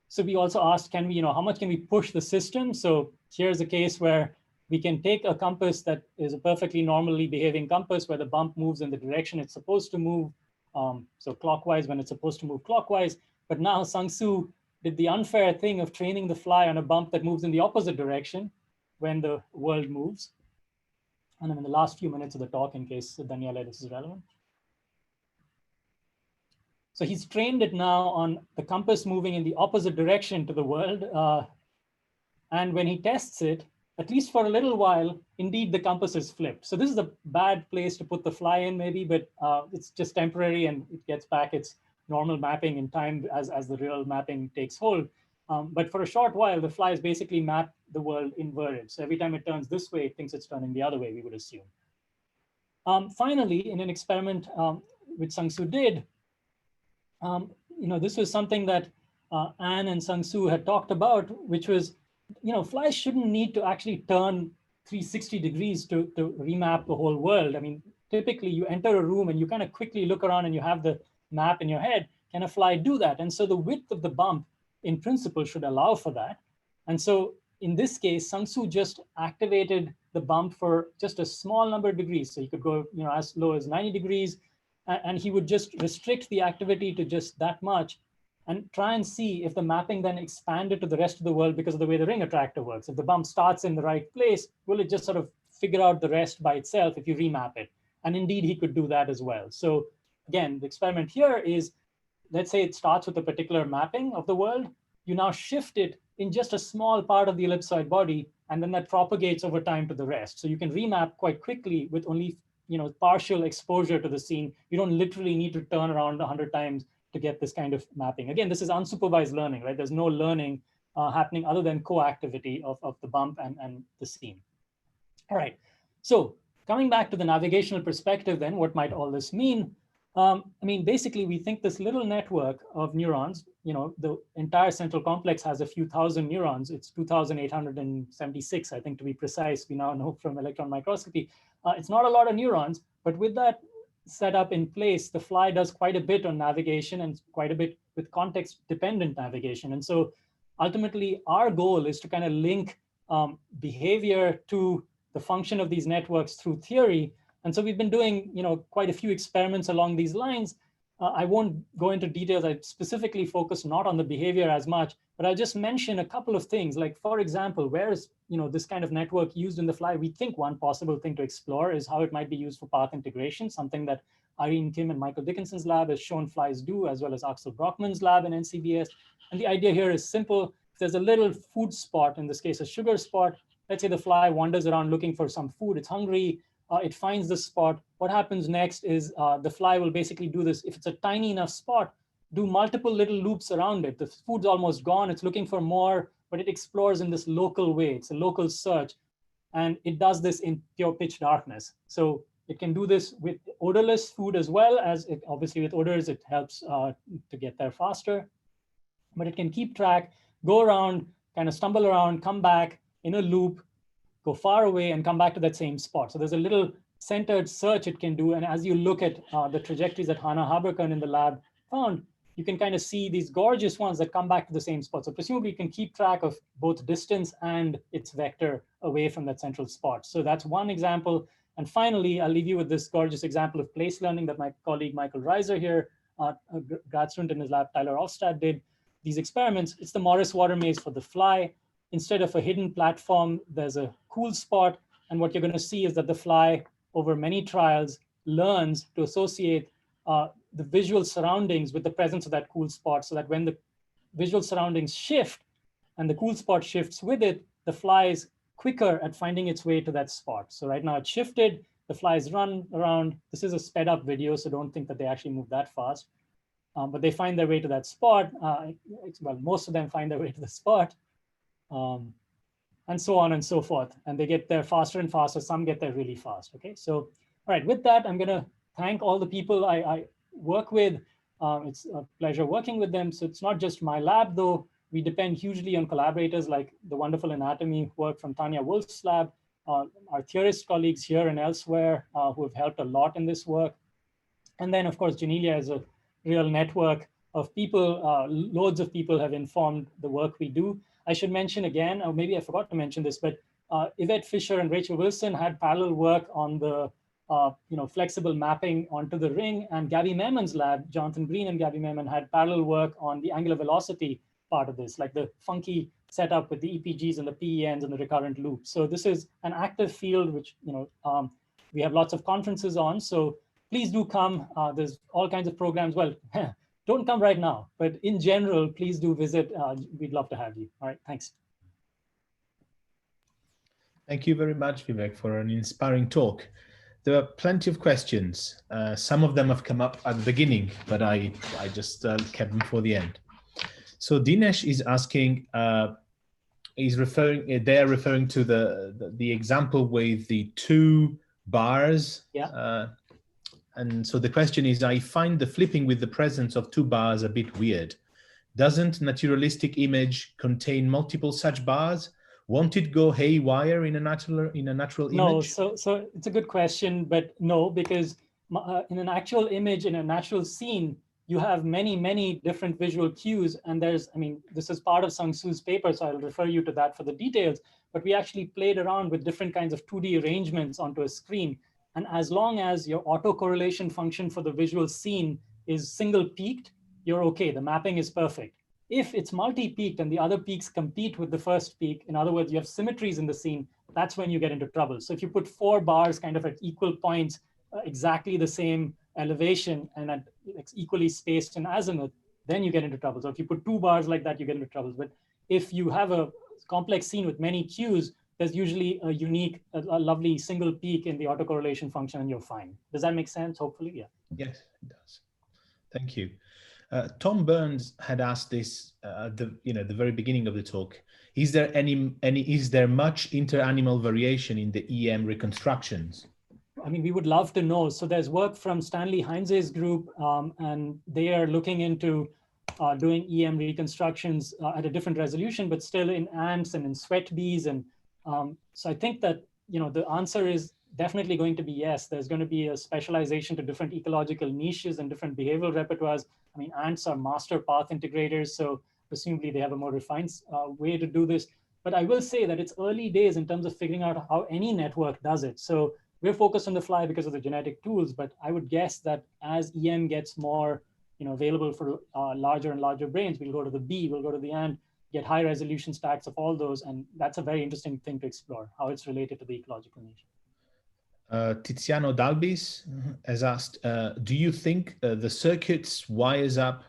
So we also asked, can we, how much can we push the system? So here's a case where we can take a compass that is a perfectly normally behaving compass where the bump moves in the direction it's supposed to move. So clockwise when it's supposed to move clockwise. But now Sang-Soo did the unfair thing of training the fly on a bump that moves in the opposite direction when the world moves. And I'm in the last few minutes of the talk in case, Daniela, this is relevant. So he's trained it now on the compass moving in the opposite direction to the world. And when he tests it, at least for a little while, indeed the compass is flipped. So this is a bad place to put the fly in maybe, but it's just temporary and it gets back its normal mapping in time as the real mapping takes hold. But for a short while, the fly is basically mapped the world inverted. So every time it turns this way, it thinks it's turning the other way, we would assume. Finally, in an experiment which Sang-Soo did, this was something that Anne and Sang-Soo had talked about, which was, flies shouldn't need to actually turn 360 degrees to remap the whole world. I mean, typically you enter a room and you kind of quickly look around and you have the map in your head. Can a fly do that? And so the width of the bump in principle should allow for that. And so in this case, Sang-Soo just activated the bump for just a small number of degrees. So you could go as low as 90 degrees, and he would just restrict the activity to just that much and try and see if the mapping then expanded to the rest of the world because of the way the ring attractor works. If the bump starts in the right place, will it just sort of figure out the rest by itself if you remap it? And indeed, he could do that as well. So again, the experiment here is, let's say it starts with a particular mapping of the world. You now shift it in just a small part of the ellipsoid body, and then that propagates over time to the rest. So you can remap quite quickly with only partial exposure to the scene. You don't literally need to turn around 100 times to get this kind of mapping. Again, this is unsupervised learning, right? There's no learning happening other than co-activity of the bump and the scene. All right, so coming back to the navigational perspective then, what might all this mean? I mean, basically, we think this little network of neurons, the entire central complex has a few thousand neurons. It's 2,876, I think, to be precise. We now know from electron microscopy. It's not a lot of neurons, but with that setup in place, the fly does quite a bit on navigation and quite a bit with context-dependent navigation. And so ultimately, our goal is to kind of link behavior to the function of these networks through theory. And so we've been doing quite a few experiments along these lines. I won't go into details. I specifically focus not on the behavior as much, but I'll just mention a couple of things. Like, for example, where is this kind of network used in the fly? We think one possible thing to explore is how it might be used for path integration, something that Irene Kim and Michael Dickinson's lab has shown flies do, as well as Axel Brockman's lab in NCBS. And the idea here is simple. If there's a little food spot, in this case, a sugar spot, let's say the fly wanders around looking for some food, it's hungry, it finds this spot. What happens next is the fly will basically do this. If it's a tiny enough spot, do multiple little loops around it. The food's almost gone, it's looking for more, but it explores in this local way. It's a local search. And it does this in pure pitch darkness. So it can do this with odorless food as well as it, obviously with odors, it helps to get there faster. But it can keep track, go around, kind of stumble around, come back in a loop, go far away and come back to that same spot. So there's a little centered search it can do. And as you look at the trajectories that Hannah Haberkern in the lab found, you can kind of see these gorgeous ones that come back to the same spot. So presumably you can keep track of both distance and its vector away from that central spot. So that's one example. And finally, I'll leave you with this gorgeous example of place learning that my colleague Michael Reiser here, a grad student in his lab, Tyler Ofstad, did these experiments. It's the Morris water maze for the fly. Instead of a hidden platform, there's a cool spot. And what you're going to see is that the fly, over many trials, learns to associate the visual surroundings with the presence of that cool spot, so that when the visual surroundings shift and the cool spot shifts with it, the fly is quicker at finding its way to that spot. So right now it's shifted, the flies run around. This is a sped up video, so don't think that they actually move that fast. But they find their way to that spot. Well, most of them find their way to the spot. And so on and so forth. And they get there faster and faster. Some get there really fast. Okay, so all right, with that, I'm going to thank all the people I work with. It's a pleasure working with them. So it's not just my lab, though. We depend hugely on collaborators like the wonderful anatomy work from Tanya Wolf's lab, our theorist colleagues here and elsewhere who have helped a lot in this work. And then, of course, Genelia is a real network of people. Loads of people have informed the work we do. I should mention again, or maybe I forgot to mention this, but Yvette Fisher and Rachel Wilson had parallel work on the flexible mapping onto the ring, and Gabby Mehman's lab, Jonathan Green and Gabby Mehman, had parallel work on the angular velocity part of this, like the funky setup with the EPGs and the PENs and the recurrent loops. So this is an active field, which we have lots of conferences on. So please do come. There's all kinds of programs. Well, don't come right now, but in general, please do visit. We'd love to have you. All right, thanks. Thank you very much, Vivek, for an inspiring talk. There are plenty of questions. Some of them have come up at the beginning, but I just kept them for the end. So Dinesh is asking, they're referring to the example with the 2 bars. Yeah. And so the question is, I find the flipping with the presence of 2 bars a bit weird. Doesn't naturalistic image contain multiple such bars? Won't it go haywire in a natural image? No, so it's a good question, but no, because in an actual image, in a natural scene, you have many different visual cues. And there's, I mean, this is part of Sung Soo's paper, so I'll refer you to that for the details. But we actually played around with different kinds of 2D arrangements onto a screen. And as long as your autocorrelation function for the visual scene is single peaked, you're okay. The mapping is perfect. If it's multi-peaked and the other peaks compete with the first peak, in other words, you have symmetries in the scene, that's when you get into trouble. So if you put 4 bars kind of at equal points, exactly the same elevation and at equally spaced in azimuth, then you get into trouble. So if you put 2 bars like that, you get into trouble. But if you have a complex scene with many cues, there's usually a unique, a lovely single peak in the autocorrelation function and you're fine. Does that make sense? Hopefully, yeah. Yes, it does. Thank you. Tom Burns had asked this at the very beginning of the talk. Is there much inter-animal variation in the EM reconstructions? I mean, we would love to know. So there's work from Stanley Heinze's group, and they are looking into doing EM reconstructions at a different resolution, but still in ants and in sweat bees. And so I think that the answer is definitely going to be yes. There's going to be a specialization to different ecological niches and different behavioral repertoires. I mean, ants are master path integrators, so presumably they have a more refined way to do this. But I will say that it's early days in terms of figuring out how any network does it. So we're focused on the fly because of the genetic tools, but I would guess that as EM gets more available for larger and larger brains, we'll go to the bee, we'll go to the ant, get high resolution stacks of all those. And that's a very interesting thing to explore, how it's related to the ecological nature. Tiziano Dalbis has asked, do you think the circuits wires up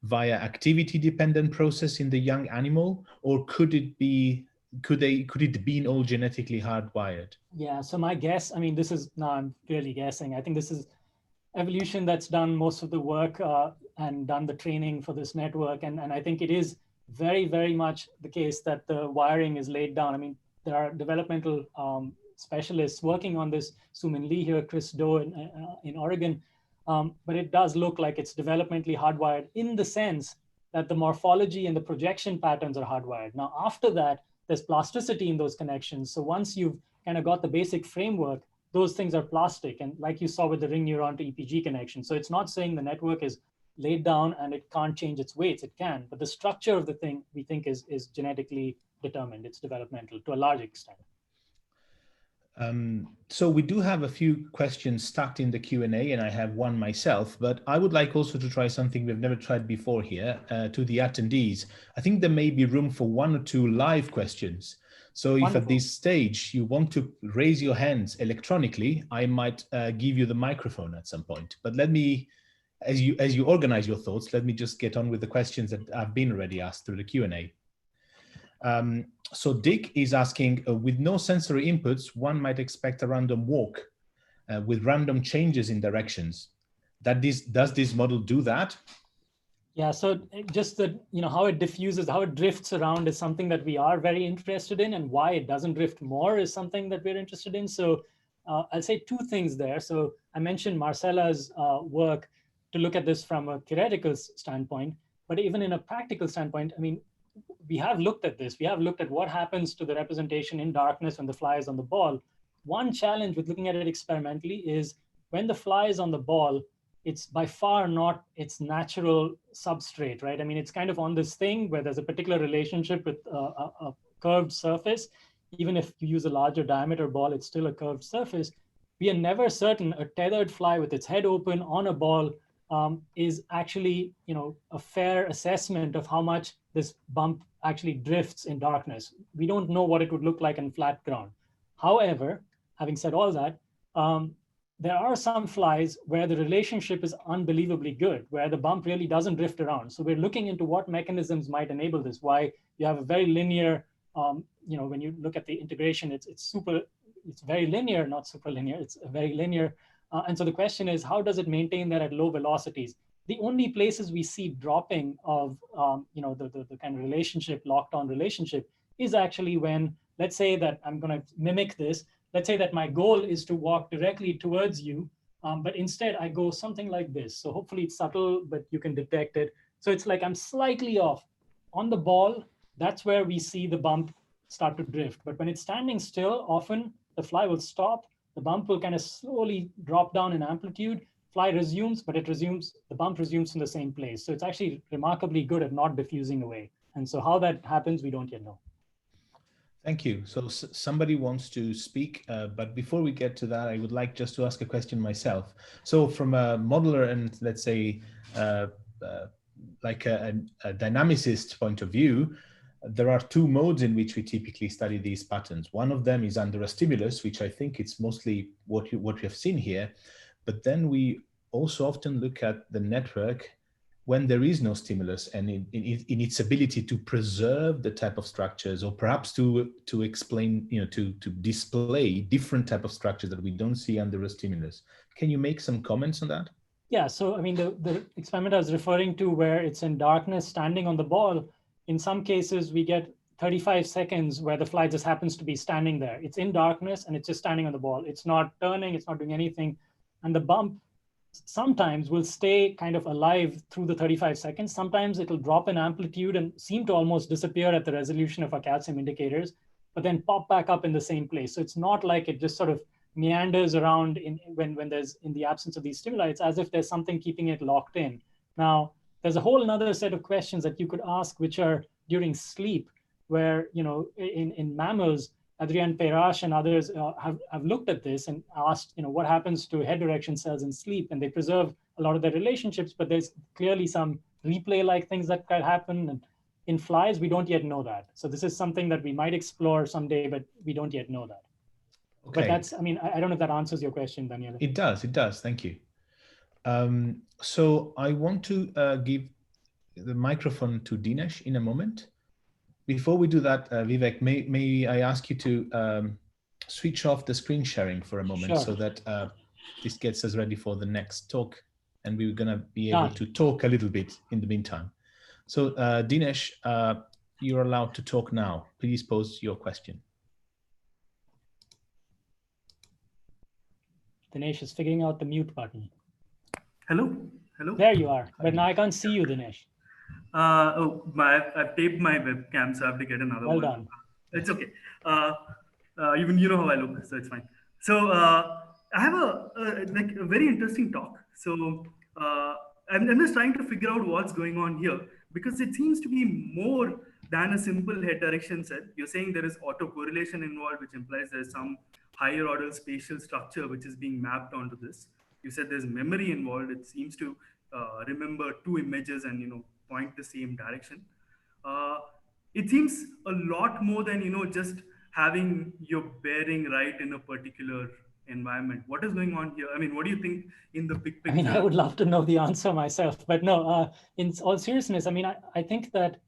via activity-dependent process in the young animal, or could it be all genetically hardwired? Yeah, so my guess, I mean, I'm clearly guessing. I think this is evolution that's done most of the work and done the training for this network. And I think it is very much the case that the wiring is laid down. I mean, there are developmental specialists working on this, Sumin Lee here, Chris Doe in Oregon. But it does look like it's developmentally hardwired in the sense that the morphology and the projection patterns are hardwired. Now, after that, there's plasticity in those connections. So once you've kind of got the basic framework, those things are plastic. And like you saw with the ring neuron to EPG connection. So it's not saying the network is laid down and it can't change its weights. It can, but the structure of the thing we think is genetically determined. It's developmental to a large extent. So we do have a few questions stacked in the Q&A, and I have one myself, but I would like also to try something we've never tried before here to the attendees. I think there may be room for 1 or 2 live questions. So if Wonderful. At this stage you want to raise your hands electronically, I might give you the microphone at some point. But let me, as you organize your thoughts, let me just get on with the questions that have been already asked through the Q&A. So Dick is asking, with no sensory inputs, one might expect a random walk with random changes in directions. Does this model do that? Yeah, so just the, how it diffuses, how it drifts around is something that we are very interested in, and why it doesn't drift more is something that we're interested in. So I'll say 2 things there. So I mentioned Marcella's work to look at this from a theoretical standpoint, but even in a practical standpoint, I mean, we have looked at this. We have looked at what happens to the representation in darkness when the fly is on the ball. One challenge with looking at it experimentally is when the fly is on the ball, it's by far not its natural substrate, right? I mean, it's kind of on this thing where there's a particular relationship with a curved surface. Even if you use a larger diameter ball, it's still a curved surface. We are never certain a tethered fly with its head open on a ball is actually, a fair assessment of how much this bump actually drifts in darkness. We don't know what it would look like in flat ground. However, having said all that, there are some flies where the relationship is unbelievably good, where the bump really doesn't drift around. So we're looking into what mechanisms might enable this, why you have a very linear when you look at the integration, it's very linear, not super linear. It's very linear. And so the question is, how does it maintain that at low velocities? The only places we see dropping of the kind of relationship, locked on relationship, is actually when, let's say that I'm going to mimic this. Let's say that my goal is to walk directly towards you, but instead I go something like this. So hopefully it's subtle, but you can detect it. So it's like I'm slightly off. On the ball, that's where we see the bump start to drift. But when it's standing still, often the fly will stop. The bump will kind of slowly drop down in amplitude. Fly resumes, but the bump resumes in the same place. So it's actually remarkably good at not diffusing away. And so how that happens, we don't yet know. Thank you. So somebody wants to speak, but before we get to that, I would like just to ask a question myself. So from a modeler and let's say like a dynamicist point of view, there are two modes in which we typically study these patterns. One of them is under a stimulus, which I think it's mostly what we have seen here. But then we also often look at the network when there is no stimulus and in its ability to preserve the type of structures, or perhaps to explain, to display different type of structures that we don't see under a stimulus. Can you make some comments on that? Yeah, so I mean, the experiment I was referring to where it's in darkness standing on the ball, in some cases we get 35 seconds where the fly just happens to be standing there. It's in darkness and it's just standing on the ball. It's not turning, it's not doing anything. And the bump sometimes will stay kind of alive through the 35 seconds. Sometimes it'll drop in amplitude and seem to almost disappear at the resolution of our calcium indicators, but then pop back up in the same place. So it's not like it just sort of meanders around when there's in the absence of these stimuli. It's as if there's something keeping it locked in. Now, there's a whole another set of questions that you could ask, which are during sleep, where, in mammals, Adrian Perrache and others have looked at this and asked, what happens to head direction cells in sleep, and they preserve a lot of their relationships, but there's clearly some replay-like things that can happen. And in flies, we don't yet know that. So this is something that we might explore someday, but we don't yet know that. Okay. But that's, I don't know if that answers your question, Daniele. It does, thank you. So I want to give the microphone to Dinesh in a moment. Before we do that, Vivek, may I ask you to switch off the screen sharing for a moment. Sure. So that this gets us ready for the next talk, and we're going to be able to talk a little bit in the meantime. So Dinesh, you're allowed to talk now. Please pose your question. Dinesh is figuring out the mute button. Hello. There you are. But now I can't see you, Dinesh. I've taped my webcam, so I have to get another one. Well done. It's okay. Even you know how I look, so it's fine. So I have a very interesting talk. So I'm just trying to figure out what's going on here, because it seems to be more than a simple head direction cell. You're saying there is autocorrelation involved, which implies there's some higher order spatial structure which is being mapped onto this. You said there's memory involved. It seems to remember two images and point the same direction. It seems a lot more than just having your bearing right in a particular environment. What is going on here? What do you think in the big picture? I would love to know the answer myself, but no. In all seriousness, I think that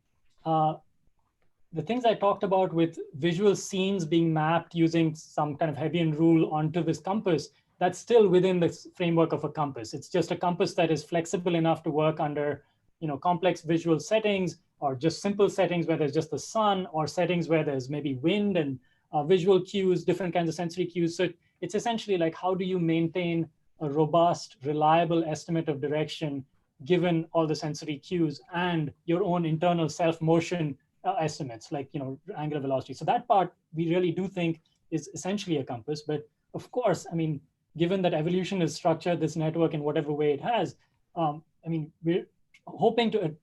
the things I talked about with visual scenes being mapped using some kind of Hebbian rule onto this compass, that's still within the framework of a compass. It's just a compass that is flexible enough to work under complex visual settings, or just simple settings where there's just the sun, or settings where there's maybe wind and visual cues, different kinds of sensory cues. So it's essentially like, how do you maintain a robust, reliable estimate of direction given all the sensory cues and your own internal self-motion estimates, like angular velocity. So that part we really do think is essentially a compass. But of course, given that evolution has structured this network in whatever way it has, we're hoping to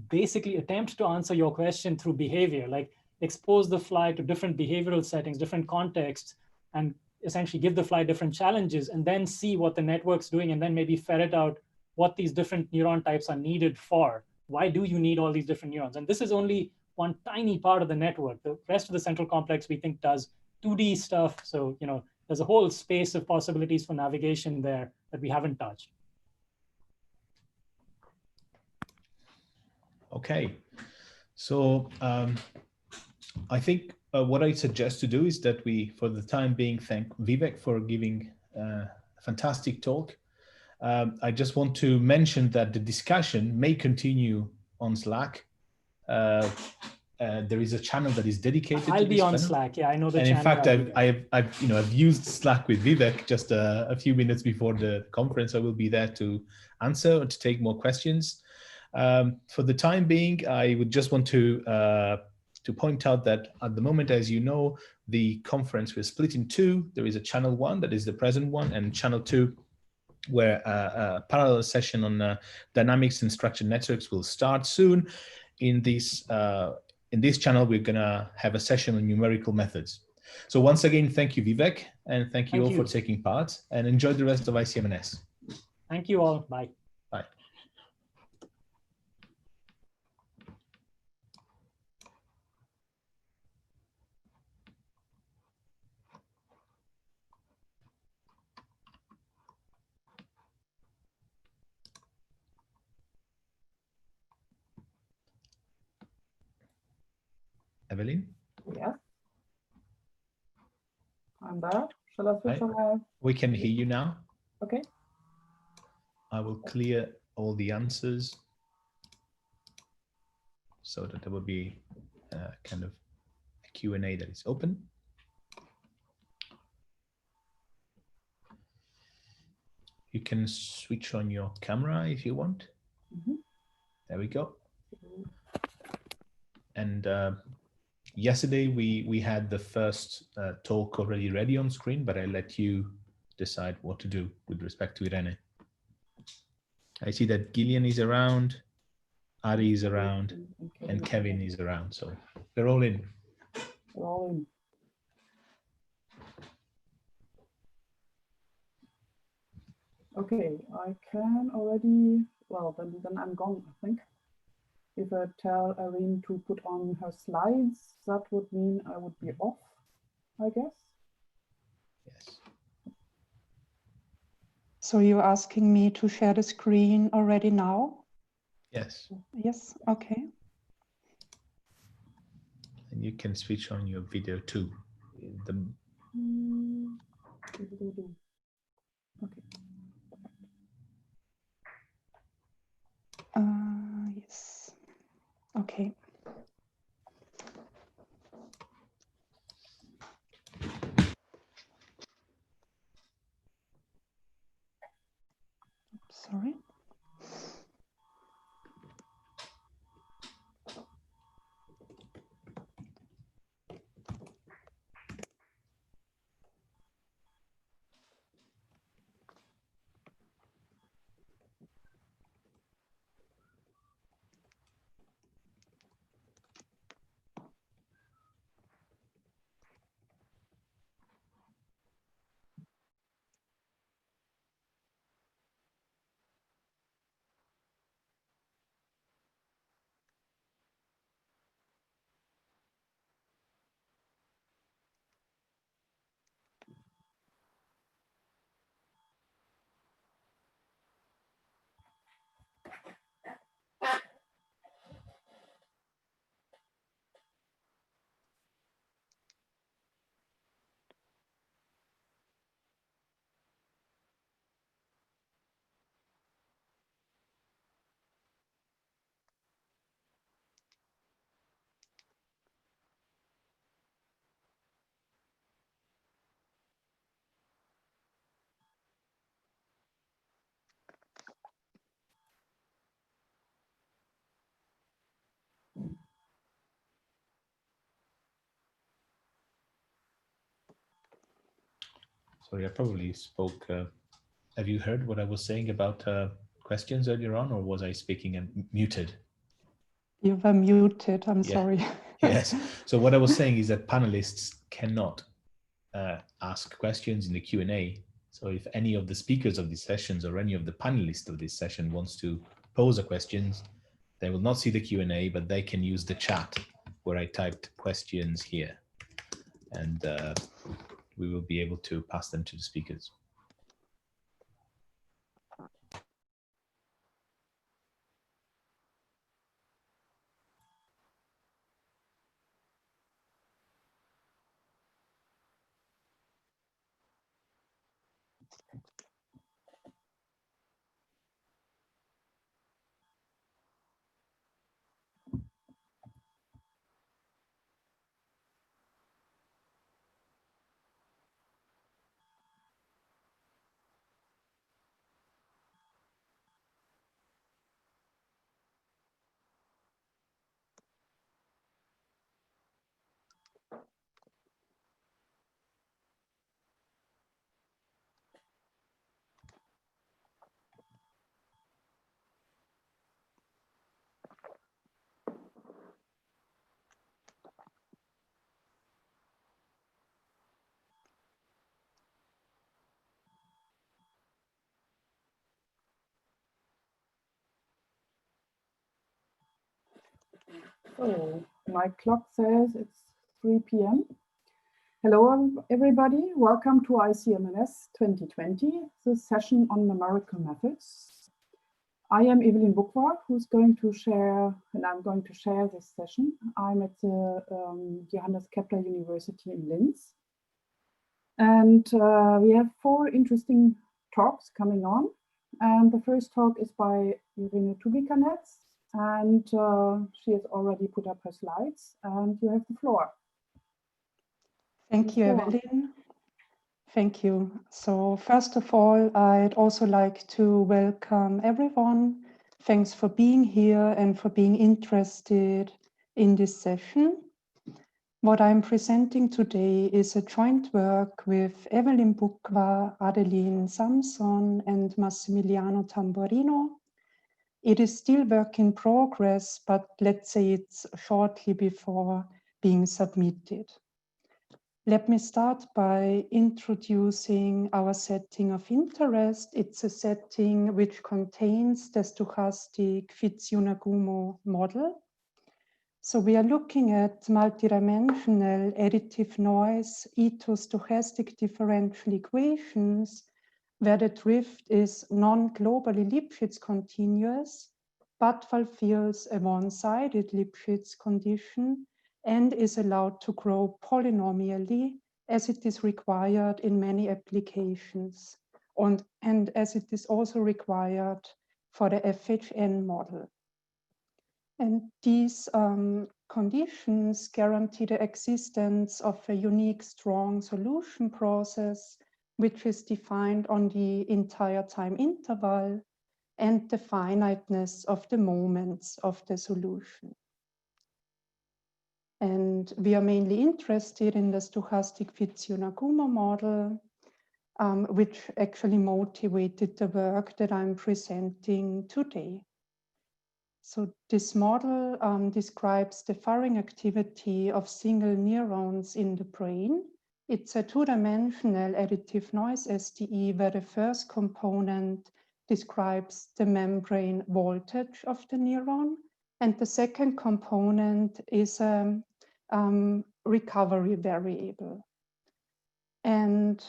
basically attempt to answer your question through behavior, like expose the fly to different behavioral settings, different contexts, and essentially give the fly different challenges, and then see what the network's doing, and then maybe ferret out what these different neuron types are needed for. Why do you need all these different neurons? And this is only one tiny part of the network. The rest of the central complex we think does 2D stuff. So, there's a whole space of possibilities for navigation there that we haven't touched. Okay. So I think what I suggest to do is that we, for the time being, thank Vivek for giving a fantastic talk. I just want to mention that the discussion may continue on Slack. There is a channel that is dedicated I'll to be this on panel. Slack. Yeah, I know the And channel. in fact, I've used Slack with Vivek just a few minutes before the conference. I will be there to answer or to take more questions. For the time being, I would just want to point out that at the moment, as you know, the conference was split in two. There is a channel 1 that is the present one, and channel 2 where a parallel session on dynamics and structured networks will start soon. In this channel, we're gonna have a session on numerical methods. So once again, thank you, Vivek, and thank you all for taking part, and enjoy the rest of ICMNS. Thank you all. Bye. Bye. Evelyn? Yes. I'm there. Shall I switch on? We can hear you now. Okay. I will clear all the answers so that there will be kind of a Q&A that is open. You can switch on your camera if you want. Mm-hmm. There we go. And yesterday we had the first talk already ready on screen, but I let you decide what to do with respect to Irene. I see that Gillian is around, Ari is around, and Kevin is around. So they're all in. They're all in. Okay, I can already, well, then I'm gone, I think. If I tell Irene to put on her slides, that would mean I would be off, I guess. Yes. So you're asking me to share the screen already now? Yes. Yes, okay. And you can switch on your video too. Okay. Yes. Okay. Sorry. Sorry, I probably spoke. Have you heard what I was saying about questions earlier on, or was I speaking and muted? You were muted, I'm sorry. Yes. So what I was saying is that panelists cannot ask questions in the Q&A. So if any of the speakers of these sessions or any of the panelists of this session wants to pose a question, they will not see the Q&A, but they can use the chat where I typed questions here. And we will be able to pass them to the speakers. So my clock says it's 3 p.m. Hello, everybody. Welcome to ICMNS 2020, the session on numerical methods. I am Evelyn Buchwar, who's going to share, and I'm going to share this session. I'm at the Johannes Kepler University in Linz. And we have 4 interesting talks coming on. And the first talk is by Irene Tubikanets, and she has already put up her slides, and you have the floor. Thank you, Evelyn. Thank you. So first of all, I'd also like to welcome everyone. Thanks for being here and for being interested in this session. What I'm presenting today is a joint work with Evelyn Buchwar, Adeline Samson, and Massimiliano Tamburino. It is still work in progress, but let's say it's shortly before being submitted. Let me start by introducing our setting of interest. It's a setting which contains the stochastic Fitz-Unagumo model. So we are looking at multidimensional additive noise stochastic differential equations where the drift is non-globally Lipschitz continuous, but fulfills a one-sided Lipschitz condition and is allowed to grow polynomially as it is required in many applications, and as it is also required for the FHN model. And these conditions guarantee the existence of a unique strong solution process, which is defined on the entire time interval and the finiteness of the moments of the solution. And we are mainly interested in the stochastic Fitz-Unagumo model, which actually motivated the work that I'm presenting today. So this model describes the firing activity of single neurons in the brain. It's a 2-dimensional additive noise SDE where the first component describes the membrane voltage of the neuron, and the second component is a recovery variable. And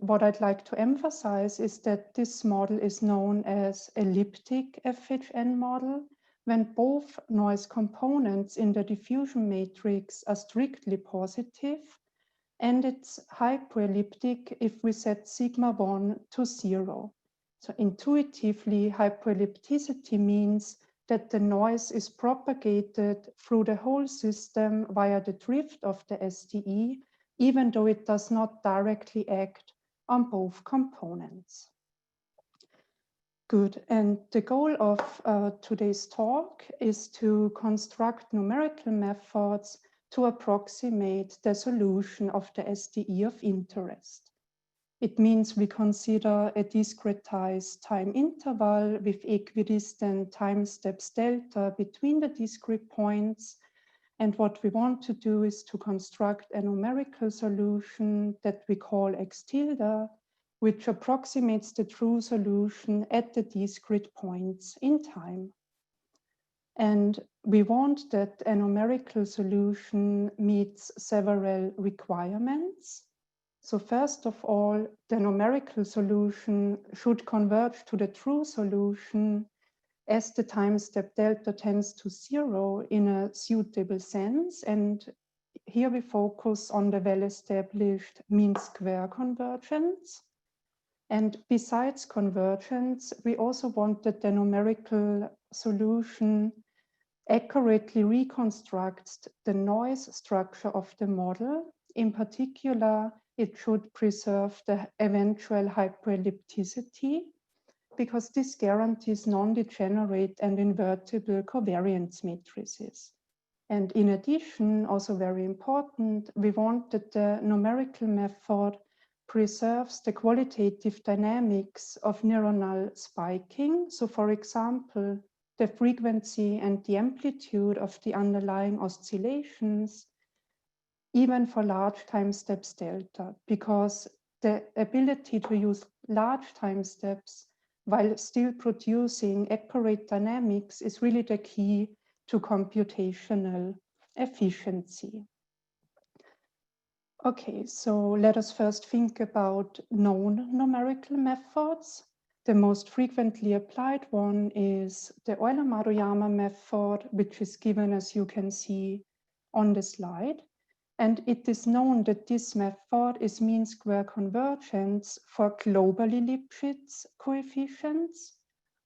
what I'd like to emphasize is that this model is known as elliptic FHN model when both noise components in the diffusion matrix are strictly positive, and it's hyperelliptic if we set sigma 1 to 0. So intuitively, hyperellipticity means that the noise is propagated through the whole system via the drift of the SDE, even though it does not directly act on both components. Good, and the goal of today's talk is to construct numerical methods to approximate the solution of the SDE of interest. It means we consider a discretized time interval with equidistant time steps delta between the discrete points. And what we want to do is to construct a numerical solution that we call X tilde, which approximates the true solution at the discrete points in time. And we want that a numerical solution meets several requirements. So first of all, the numerical solution should converge to the true solution as the time step delta tends to 0 in a suitable sense. And here we focus on the well-established mean square convergence. And besides convergence, we also want that the numerical solution accurately reconstructs the noise structure of the model. In particular, it should preserve the eventual hyperellipticity, because this guarantees non-degenerate and invertible covariance matrices. And in addition, also very important, we want that the numerical method preserves the qualitative dynamics of neuronal spiking. So for example, the frequency and the amplitude of the underlying oscillations, even for large time steps delta, because the ability to use large time steps while still producing accurate dynamics is really the key to computational efficiency. Okay, so let us first think about known numerical methods. The most frequently applied one is the Euler-Maruyama method, which is given, as you can see on the slide. And it is known that this method is mean square convergence for globally Lipschitz coefficients,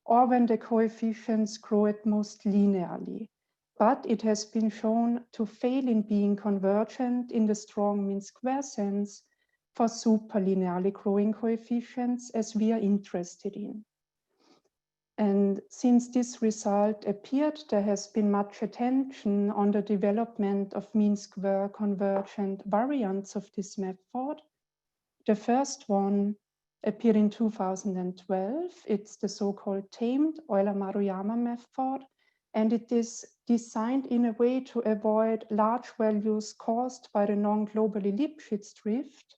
or when the coefficients grow at most linearly. But it has been shown to fail in being convergent in the strong mean square sense for superlinearly growing coefficients, as we are interested in. And since this result appeared, there has been much attention on the development of mean square convergent variants of this method. The first one appeared in 2012. It's the so-called tamed Euler-Maruyama method, and it is designed in a way to avoid large values caused by the non-globally Lipschitz drift,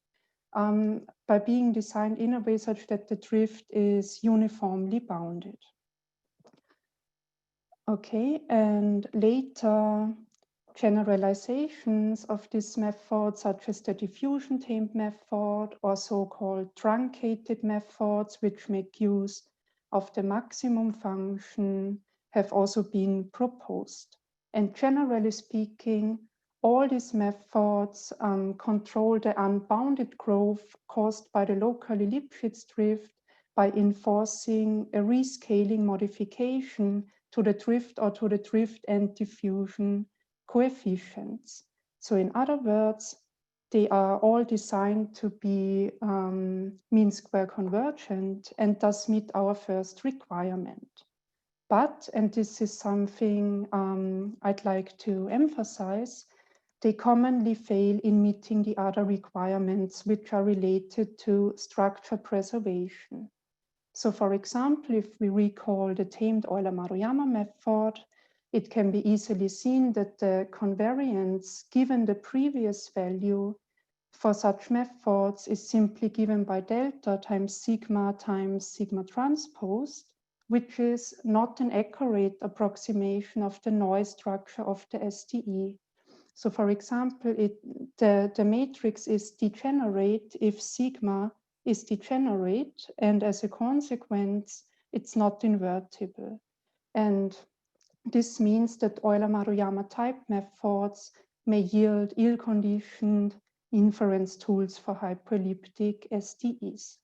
by being designed in a way such that the drift is uniformly bounded. Okay, and later generalizations of this method, such as the diffusion tamed method or so-called truncated methods, which make use of the maximum function, have also been proposed. And generally speaking, all these methods control the unbounded growth caused by the locally Lipschitz drift by enforcing a rescaling modification to the drift or to the drift and diffusion coefficients. So in other words, they are all designed to be mean square convergent and thus meet our first requirement. But, and this is something I'd like to emphasize, they commonly fail in meeting the other requirements which are related to structure preservation. So for example, if we recall the tamed Euler-Maruyama method, it can be easily seen that the convariance given the previous value for such methods is simply given by delta times sigma transposed, which is not an accurate approximation of the noise structure of the SDE. So for example, the matrix is degenerate if sigma is degenerate, and as a consequence, it's not invertible. And this means that Euler-Maruyama type methods may yield ill-conditioned inference tools for hyperelliptic SDEs.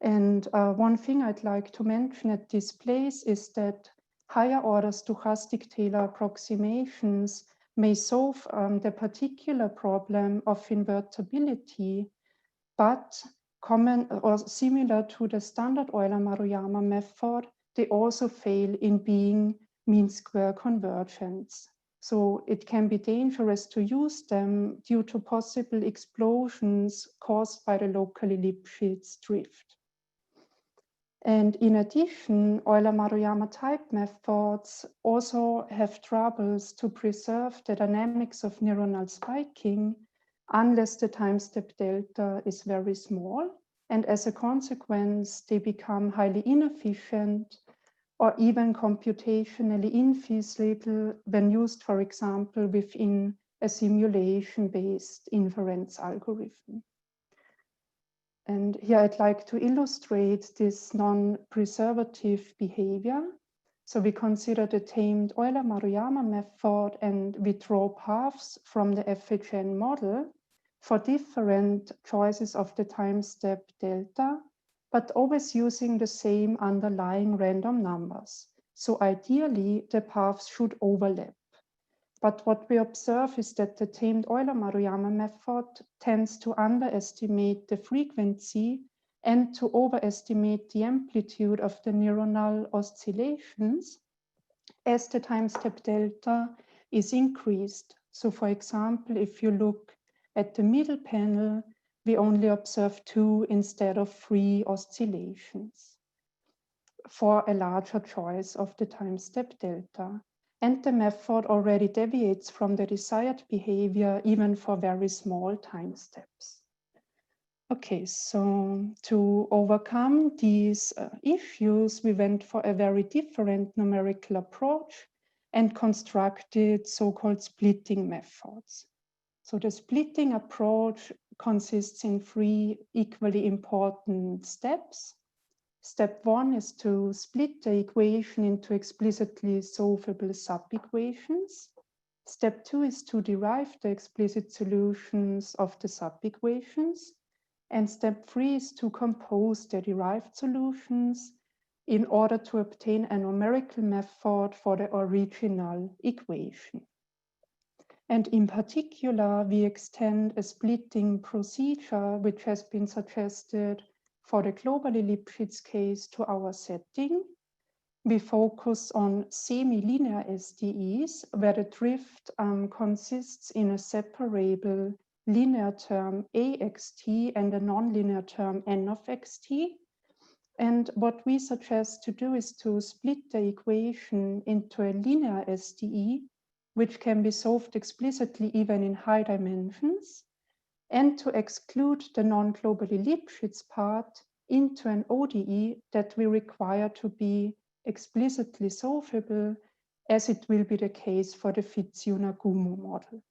And one thing I'd like to mention at this place is that higher order stochastic Taylor approximations may solve the particular problem of invertibility, but common or similar to the standard Euler-Maruyama method, they also fail in being mean square convergence. So it can be dangerous to use them due to possible explosions caused by the locally Lipschitz drift. And in addition, Euler-Maruyama type methods also have troubles to preserve the dynamics of neuronal spiking unless the time step delta is very small. And as a consequence, they become highly inefficient or even computationally infeasible when used, for example, within a simulation-based inference algorithm. And here I'd like to illustrate this non-preservative behavior. So we consider the tamed Euler-Maruyama method and we draw paths from the FHN model for different choices of the time step delta, but always using the same underlying random numbers. So ideally, the paths should overlap. But what we observe is that the tamed Euler-Maruyama method tends to underestimate the frequency and to overestimate the amplitude of the neuronal oscillations as the time step delta is increased. So for example, if you look at the middle panel, we only observe 2 instead of 3 oscillations for a larger choice of the time step delta. And the method already deviates from the desired behavior even for very small time steps. Okay, so to overcome these issues, we went for a very different numerical approach. and constructed so-called splitting methods. So the splitting approach consists in 3 equally important steps. Step 1 is to split the equation into explicitly solvable sub-equations. Step 2 is to derive the explicit solutions of the sub-equations. And step 3 is to compose the derived solutions in order to obtain a numerical method for the original equation. And in particular, we extend a splitting procedure which has been suggested for the globally Lipschitz case to our setting. We focus on semi-linear SDEs, where the drift consists in a separable linear term axt and a nonlinear term n of xt. And what we suggest to do is to split the equation into a linear SDE, which can be solved explicitly even in high dimensions, and to exclude the non-globally Lipschitz part into an ODE that we require to be explicitly solvable, as it will be the case for the Fitzhugh-Nagumo model.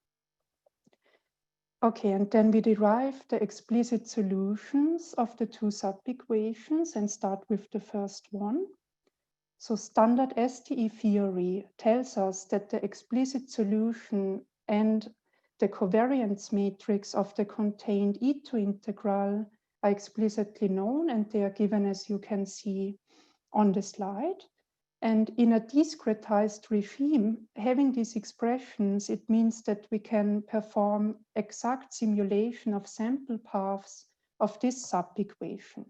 Okay, and then we derive the explicit solutions of the 2 sub-equations and start with the first one. So standard SDE theory tells us that the explicit solution and the covariance matrix of the contained E2 integral are explicitly known, and they are given, as you can see on the slide. And in a discretized regime, having these expressions, it means that we can perform exact simulation of sample paths of this sub-equation.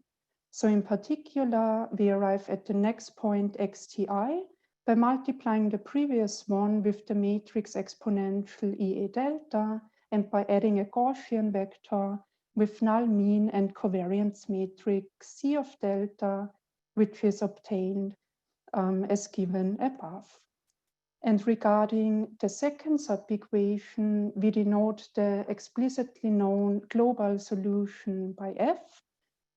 So in particular, we arrive at the next point xti by multiplying the previous one with the matrix exponential EA delta and by adding a Gaussian vector with null mean and covariance matrix C of delta, which is obtained as given above. And regarding the second sub-equation, we denote the explicitly known global solution by F.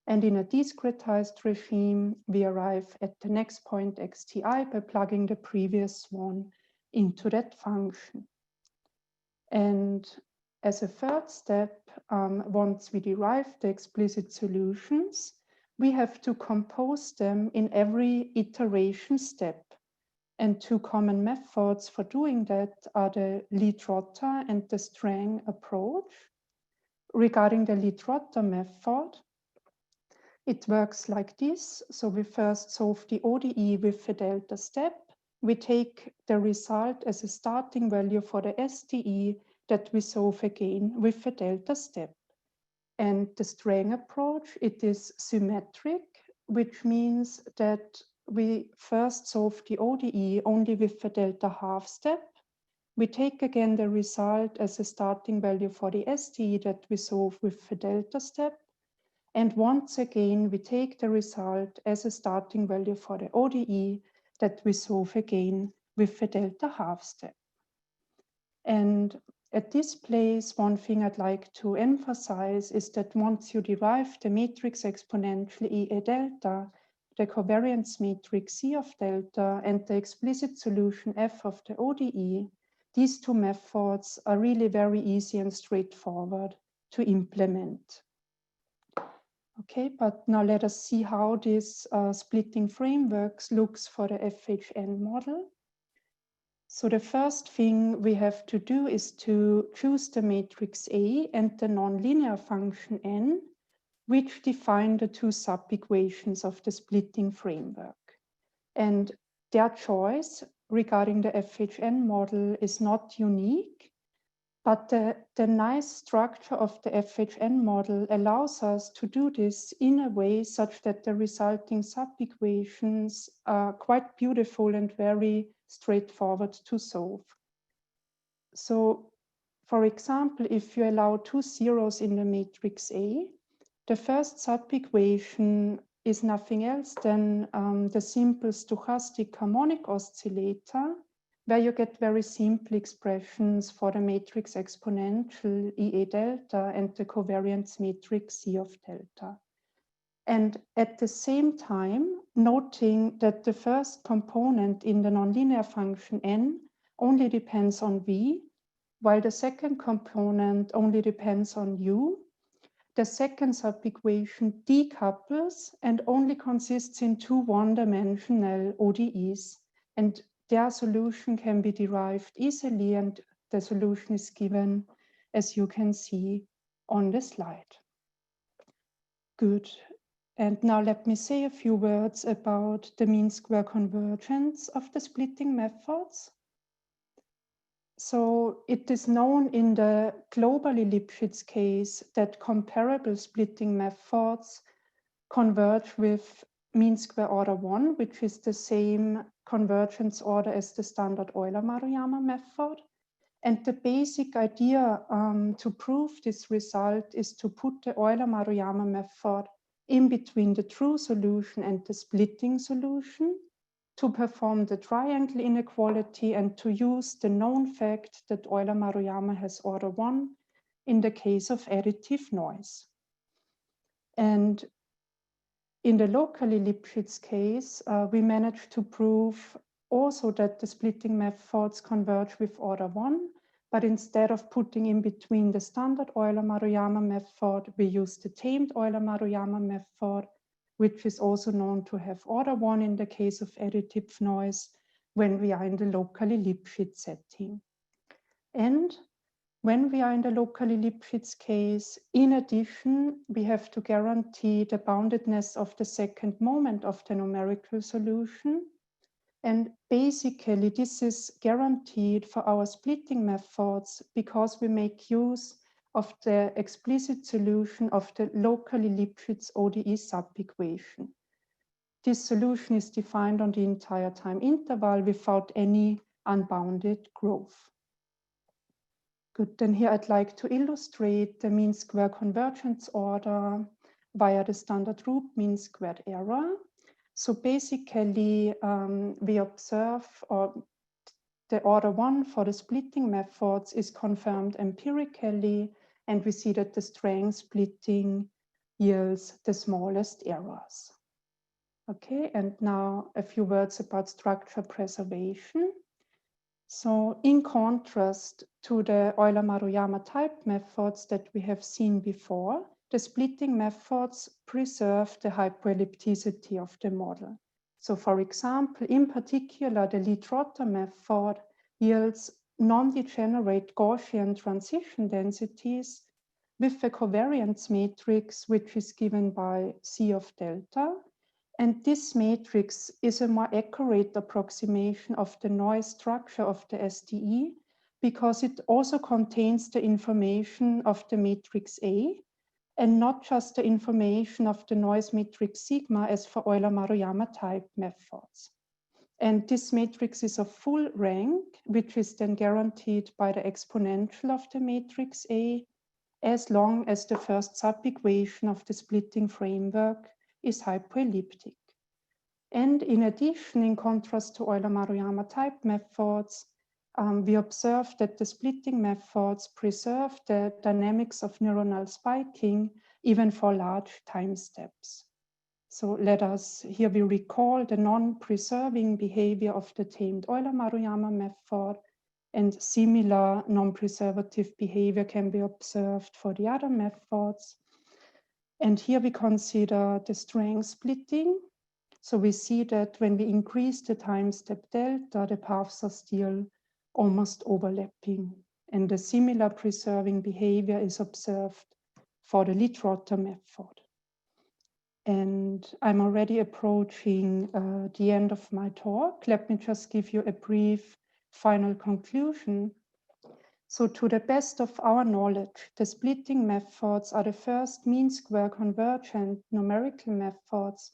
And in a discretized regime, we arrive at the next point xti by plugging the previous one into that function. And as a third step, once we derive the explicit solutions, we have to compose them in every iteration step. And 2 common methods for doing that are the Lee-Trotter and the Strang approach. Regarding the Lee-Trotter method, it works like this. So we first solve the ODE with a delta step. We take the result as a starting value for the SDE that we solve again with a delta step. And the Strang approach, it is symmetric, which means that we first solve the ODE only with a delta half step. We take again the result as a starting value for the SDE that we solve with a delta step. And once again, we take the result as a starting value for the ODE that we solve again with a delta half step. And at this place, one thing I'd like to emphasize is that once you derive the matrix exponential EA delta, the covariance matrix C of delta, and the explicit solution F of the ODE, these 2 methods are really very easy and straightforward to implement. Okay, but now let us see how this splitting frameworks looks for the FHN model. So the first thing we have to do is to choose the matrix A and the nonlinear function n, which define the 2 sub-equations of the splitting framework. And their choice regarding the FHN model is not unique, but the nice structure of the FHN model allows us to do this in a way such that the resulting sub-equations are quite beautiful and very straightforward to solve. So, for example, if you allow 2 zeros in the matrix A, the first sub-equation is nothing else than the simple stochastic harmonic oscillator, where you get very simple expressions for the matrix exponential EA delta and the covariance matrix C of delta. And at the same time, noting that the first component in the nonlinear function n only depends on V, while the second component only depends on U. The second sub-equation decouples and only consists in two one-dimensional ODEs, and their solution can be derived easily, and the solution is given as you can see on the slide. Good. And now let me say a few words about the mean square convergence of the splitting methods. So it is known in the globally Lipschitz case that comparable splitting methods converge with mean square order 1, which is the same convergence order as the standard Euler-Maruyama method. And the basic idea to prove this result is to put the Euler-Maruyama method in between the true solution and the splitting solution, to perform the triangle inequality and to use the known fact that Euler-Maruyama has order 1 in the case of additive noise. And in the locally Lipschitz case, we managed to prove also that the splitting methods converge with order 1, but instead of putting in between the standard Euler-Maruyama method, we use the tamed Euler-Maruyama method, which is also known to have order 1 in the case of additive noise when we are in the locally Lipschitz setting. And when we are in the locally Lipschitz case, in addition, we have to guarantee the boundedness of the second moment of the numerical solution. And basically, this is guaranteed for our splitting methods because we make use of the explicit solution of the locally Lipschitz ODE sub-equation. This solution is defined on the entire time interval without any unbounded growth. Good, then here I'd like to illustrate the mean square convergence order via the standard root mean squared error. So basically, we observe the order 1 for the splitting methods is confirmed empirically, and we see that the strength splitting yields the smallest errors. Okay, and now a few words about structure preservation. So in contrast to the Euler-Maruyama type methods that we have seen before, the splitting methods preserve the hyperellipticity of the model. So for example, in particular, the Lee-Trotter method yields non-degenerate Gaussian transition densities with a covariance matrix, which is given by C of delta. And this matrix is a more accurate approximation of the noise structure of the SDE because it also contains the information of the matrix A and not just the information of the noise matrix sigma as for Euler-Maruyama type methods. And this matrix is of full rank, which is then guaranteed by the exponential of the matrix A, as long as the first sub-equation of the splitting framework is hyperelliptic. And in addition, in contrast to Euler-Maruyama type methods, we observe that the splitting methods preserve the dynamics of neuronal spiking even for large time steps. So let us, here we recall the non-preserving behavior of the tamed Euler-Maruyama method, and similar non-preservative behavior can be observed for the other methods. And here we consider the strength splitting. So we see that when we increase the time step delta, the paths are still almost overlapping. And the similar preserving behavior is observed for the Lee-Trotter method. And I'm already approaching the end of my talk. Let me just give you a brief final conclusion. So to the best of our knowledge, the splitting methods are the first mean square convergent numerical methods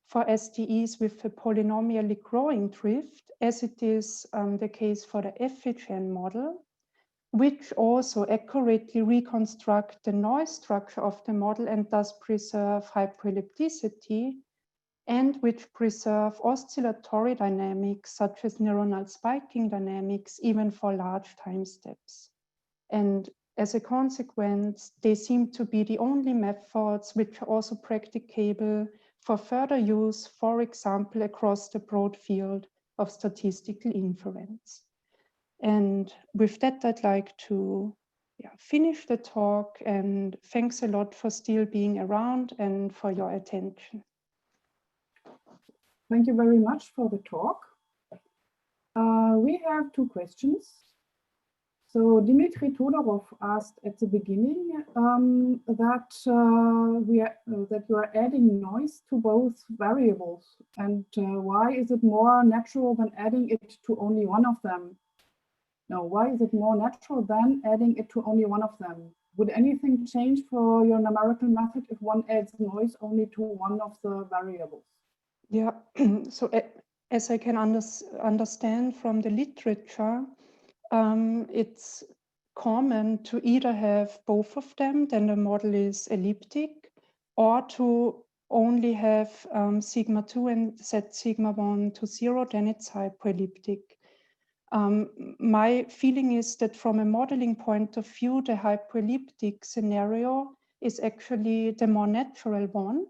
for SDEs with a polynomially growing drift, as it is the case for the FHN model, which also accurately reconstruct the noise structure of the model and thus preserve hyperellipticity, and which preserve oscillatory dynamics such as neuronal spiking dynamics even for large time steps. And as a consequence, they seem to be the only methods which are also practicable for further use, for example, across the broad field of statistical inference. And with that, I'd like to finish the talk, and thanks a lot for still being around and for your attention. Thank you very much for the talk. We have two questions. So Dmitry Todorov asked at the beginning that you are adding noise to both variables, and why is it more natural than adding it to only one of them? No, why is it more natural than adding it to only one of them? Would anything change for your numerical method if one adds noise only to one of the variables? Yeah, so as I can understand from the literature, it's common to either have both of them, then the model is elliptic, or to only have sigma 2 and set sigma 1 to 0, then it's hyperelliptic. My feeling is that from a modeling point of view, the hyperelliptic scenario is actually the more natural one,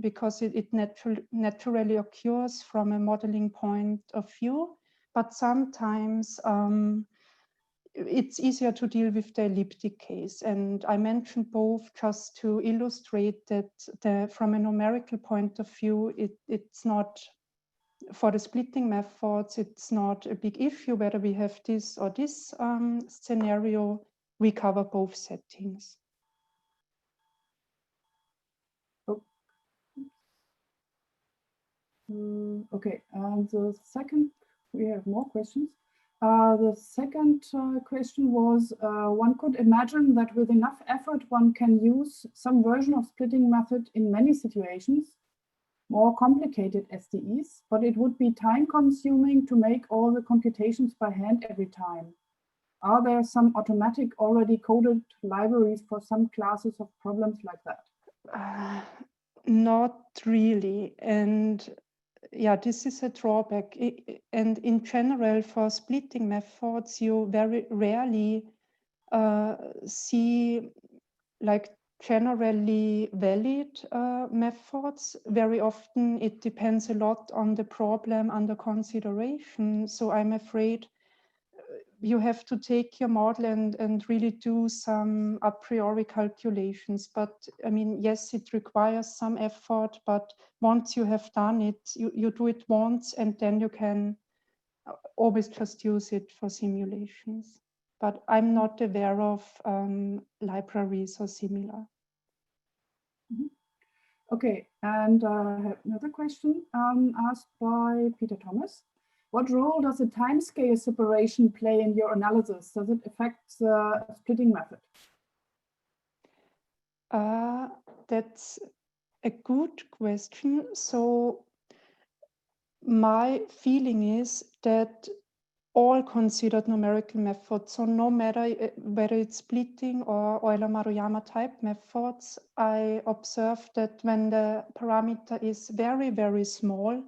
because it naturally occurs from a modeling point of view. But sometimes it's easier to deal with the elliptic case. And I mentioned both just to illustrate that from a numerical point of view, it's not, for the splitting methods, it's not a big issue whether we have this or this scenario. We cover both settings. Okay, and the second, we have more questions. The second question was, one could imagine that with enough effort, one can use some version of splitting method in many situations, more complicated SDEs, but it would be time consuming to make all the computations by hand every time. Are there some automatic already coded libraries for some classes of problems like that? Not really. And yeah, this is a drawback. And in general, for splitting methods, you very rarely see like generally valid methods. Very often it depends a lot on the problem under consideration. So I'm afraid you have to take your model and really do some a priori calculations. But I mean, yes, it requires some effort, but once you have done it, you do it once, and then you can always just use it for simulations. But I'm not aware of libraries or similar. Okay, and I have another question asked by Peter Thomas. What role does the timescale separation play in your analysis? Does it affect the splitting method? That's a good question. So my feeling is that all considered numerical methods, so no matter whether it's splitting or Euler-Maruyama type methods, I observe that when the parameter is very, very small,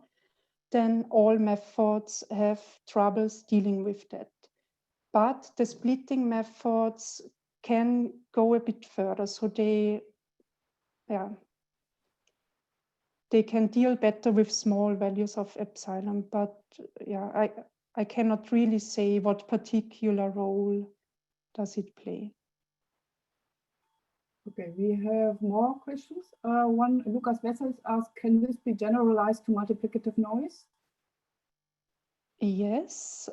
then all methods have troubles dealing with that. But the splitting methods can go a bit further, so they can deal better with small values of epsilon. But yeah, I cannot really say what particular role does it play. Okay, we have more questions. One, Lucas Wessels asked, can this be generalized to multiplicative noise? Yes,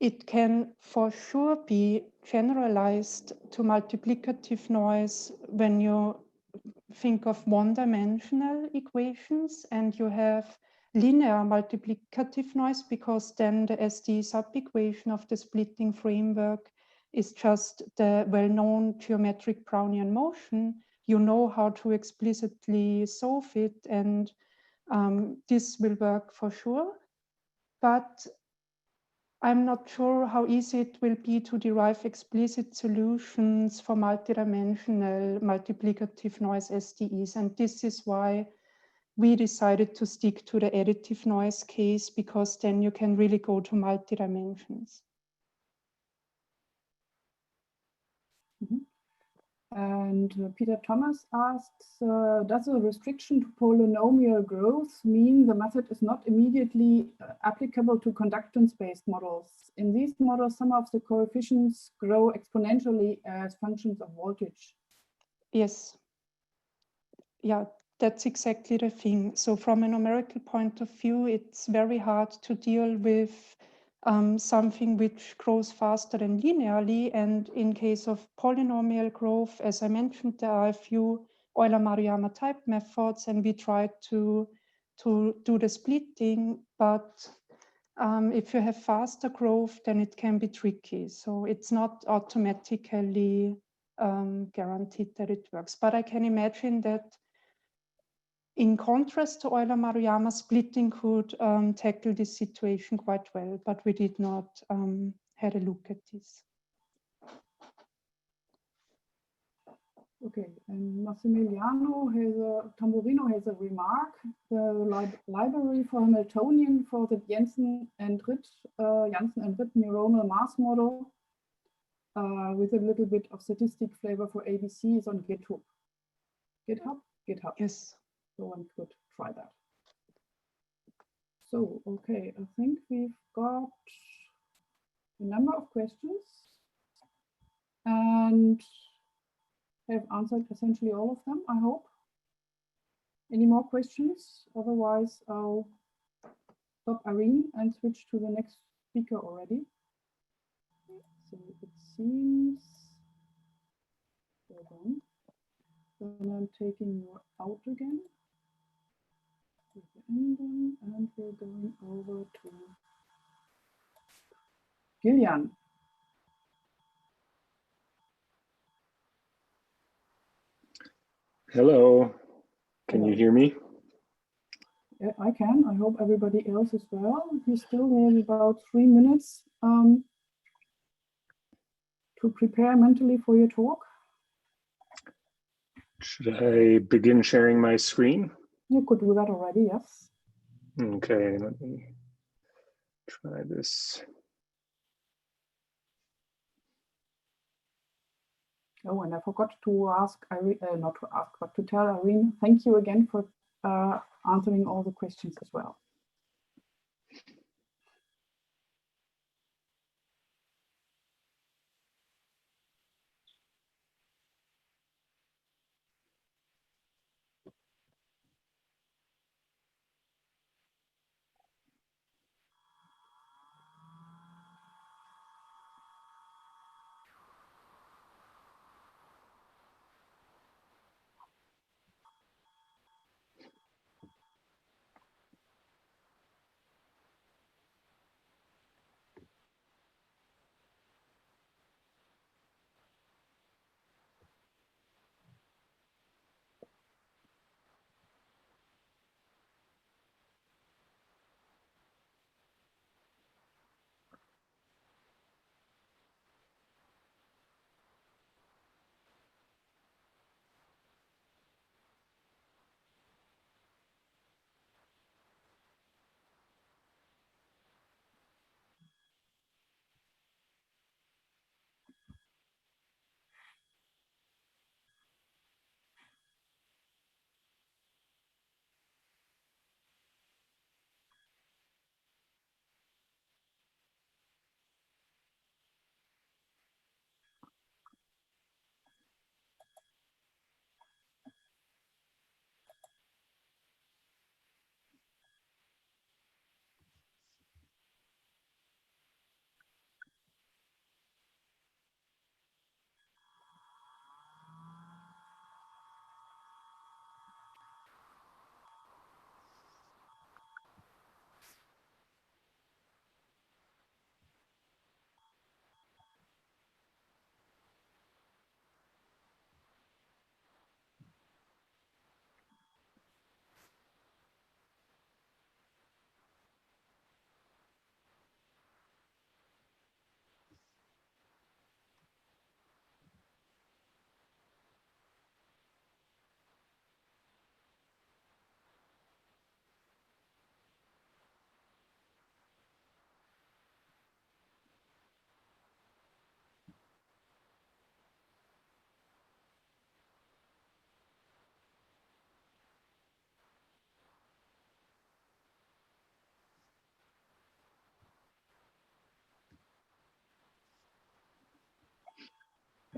it can for sure be generalized to multiplicative noise when you think of one-dimensional equations and you have linear multiplicative noise, because then the SDE sub-equation of the splitting framework is just the well-known geometric Brownian motion. You know how to explicitly solve it, and this will work for sure. But I'm not sure how easy it will be to derive explicit solutions for multidimensional multiplicative noise SDEs. And this is why we decided to stick to the additive noise case, because then you can really go to multi-dimensions. And Peter Thomas asks, does a restriction to polynomial growth mean the method is not immediately applicable to conductance-based models? In these models, some of the coefficients grow exponentially as functions of voltage. Yes. Yeah, that's exactly the thing. So from a numerical point of view, it's very hard to deal with something which grows faster than linearly. And in case of polynomial growth, as I mentioned, there are a few Euler-Maruyama type methods, and we try to do the splitting. But if you have faster growth, then it can be tricky. So it's not automatically guaranteed that it works. But I can imagine that in contrast to Euler-Maruyama, splitting could tackle this situation quite well, but we did not had a look at this. Okay, and Massimiliano Tamburino has a remark. The library for Hamiltonian for the Jensen and Ritt neuronal mass model with a little bit of statistic flavor for ABC is on GitHub. GitHub. Yes. So one could try that. So, okay, I think we've got a number of questions and have answered essentially all of them, I hope. Any more questions? Otherwise, I'll stop Irene and switch to the next speaker already. So it seems we're done. Then I'm taking you out again. And we're going over to Gillian. Hello, can you hear me? Yeah, I can. I hope everybody else as well. We still have about 3 minutes to prepare mentally for your talk. Should I begin sharing my screen? You could do that already, yes. Okay, let me try this. Oh, and I forgot to ask Irene, not to ask, but to tell Irene, thank you again for answering all the questions as well.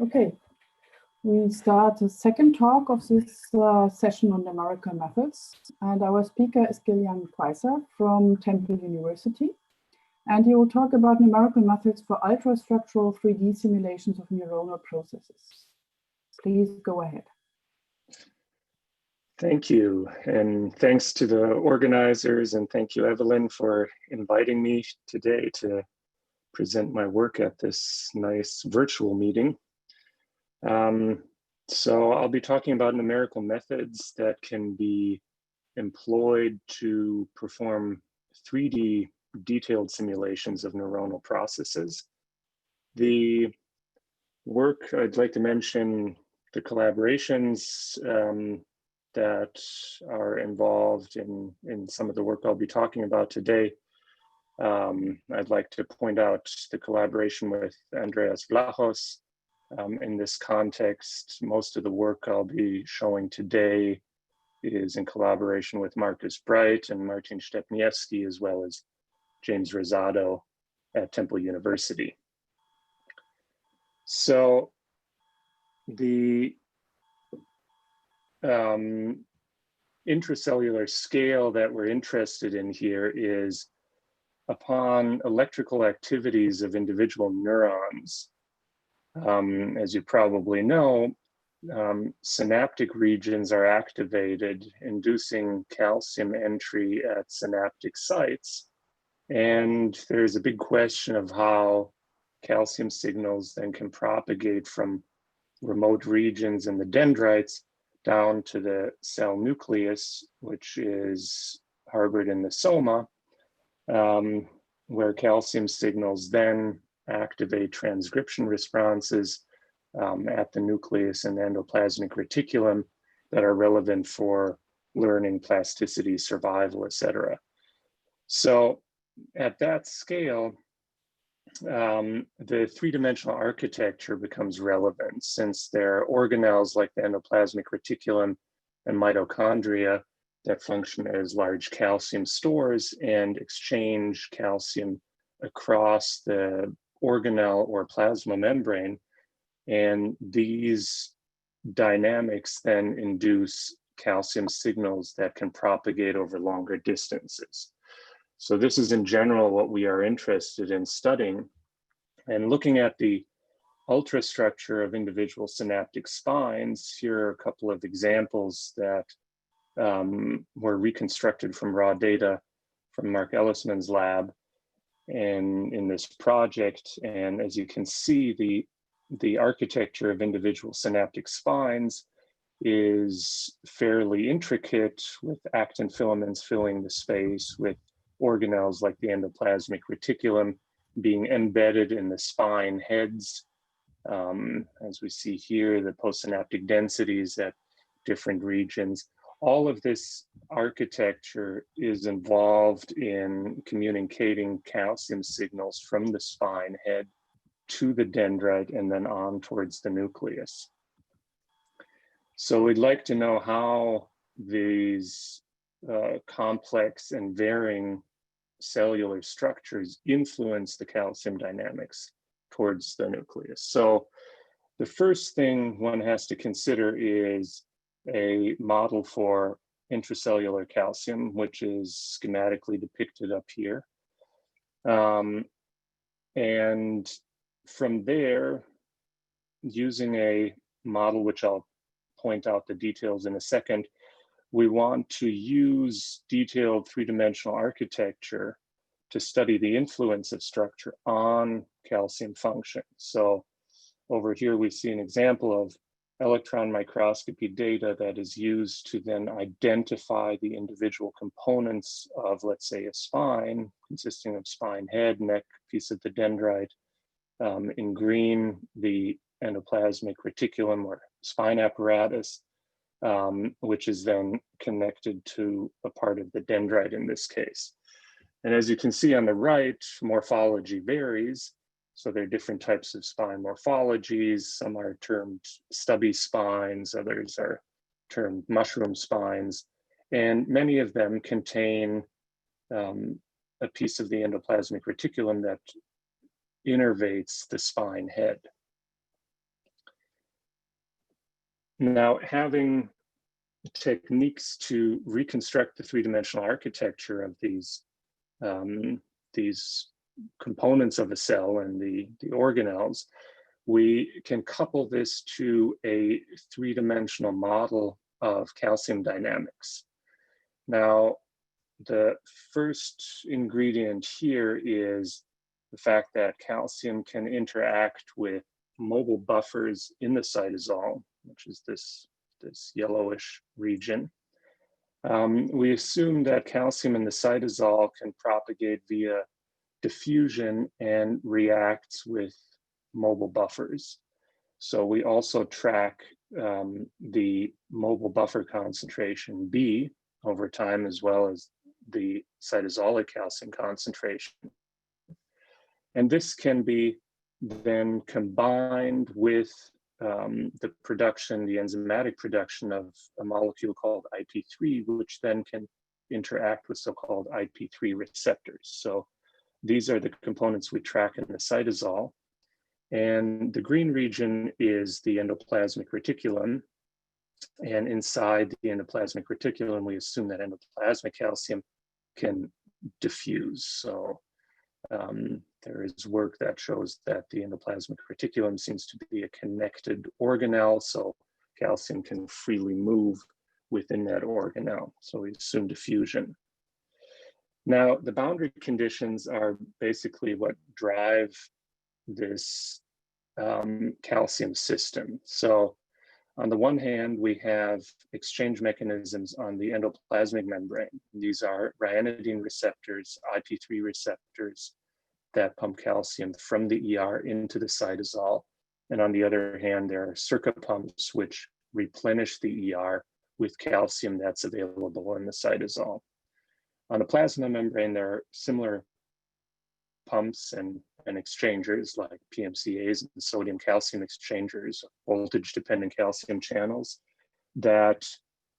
Okay, we start the second talk of this session on numerical methods. And our speaker is Gillian Preiser from Temple University. And he will talk about numerical methods for ultrastructural 3D simulations of neuronal processes. Please go ahead. Thank you, and thanks to the organizers, and thank you, Evelyn, for inviting me today to present my work at this nice virtual meeting. So I'll be talking about numerical methods that can be employed to perform 3D detailed simulations of neuronal processes. The work, I'd like to mention the collaborations that are involved in some of the work I'll be talking about today. I'd like to point out the collaboration with Andreas Vlachos. In this context, most of the work I'll be showing today is in collaboration with Marcus Bright and Martin Stepniewski, as well as James Rosado at Temple University. So the intracellular scale that we're interested in here is upon electrical activities of individual neurons. As you probably know, synaptic regions are activated, inducing calcium entry at synaptic sites. And there's a big question of how calcium signals then can propagate from remote regions in the dendrites down to the cell nucleus, which is harbored in the soma, where calcium signals then activate transcription responses at the nucleus and endoplasmic reticulum that are relevant for learning, plasticity, survival, etc. So at that scale, the three-dimensional architecture becomes relevant, since there are organelles like the endoplasmic reticulum and mitochondria that function as large calcium stores and exchange calcium across the organelle or plasma membrane. And these dynamics then induce calcium signals that can propagate over longer distances. So this is in general what we are interested in studying. And looking at the ultrastructure of individual synaptic spines, here are a couple of examples that were reconstructed from raw data from Mark Ellisman's lab and in this project. And as you can see, the architecture of individual synaptic spines is fairly intricate, with actin filaments filling the space, with organelles like the endoplasmic reticulum being embedded in the spine heads. As we see here, the postsynaptic densities at different regions. All of this architecture is involved in communicating calcium signals from the spine head to the dendrite and then on towards the nucleus. So we'd like to know how these complex and varying cellular structures influence the calcium dynamics towards the nucleus. So the first thing one has to consider is a model for intracellular calcium, which is schematically depicted up here. And from there, using a model, which I'll point out the details in a second, we want to use detailed three-dimensional architecture to study the influence of structure on calcium function. So over here, we see an example of electron microscopy data that is used to then identify the individual components of, let's say, a spine consisting of spine head, neck, piece of the dendrite. In green, the endoplasmic reticulum or spine apparatus, which is then connected to a part of the dendrite in this case. And as you can see on the right, morphology varies. So there are different types of spine morphologies. Some are termed stubby spines, others are termed mushroom spines, and many of them contain a piece of the endoplasmic reticulum that innervates the spine head. Now, having techniques to reconstruct the three-dimensional architecture of these components of a cell and the organelles, we can couple this to a three-dimensional model of calcium dynamics. Now, the first ingredient here is the fact that calcium can interact with mobile buffers in the cytosol, which is this yellowish region. We assume that calcium in the cytosol can propagate via diffusion and reacts with mobile buffers. So we also track the mobile buffer concentration B over time, as well as the cytosolic calcium concentration. And this can be then combined with the enzymatic production of a molecule called IP3, which then can interact with so-called IP3 receptors. So these are the components we track in the cytosol. And the green region is the endoplasmic reticulum. And inside the endoplasmic reticulum, we assume that endoplasmic calcium can diffuse. So there is work that shows that the endoplasmic reticulum seems to be a connected organelle, so calcium can freely move within that organelle. So we assume diffusion. Now, the boundary conditions are basically what drive this calcium system. So on the one hand, we have exchange mechanisms on the endoplasmic membrane. These are ryanodine receptors, IP3 receptors that pump calcium from the ER into the cytosol. And on the other hand, there are circuit pumps which replenish the ER with calcium that's available in the cytosol. On the plasma membrane, there are similar pumps and exchangers like PMCAs and sodium calcium exchangers, voltage-dependent calcium channels that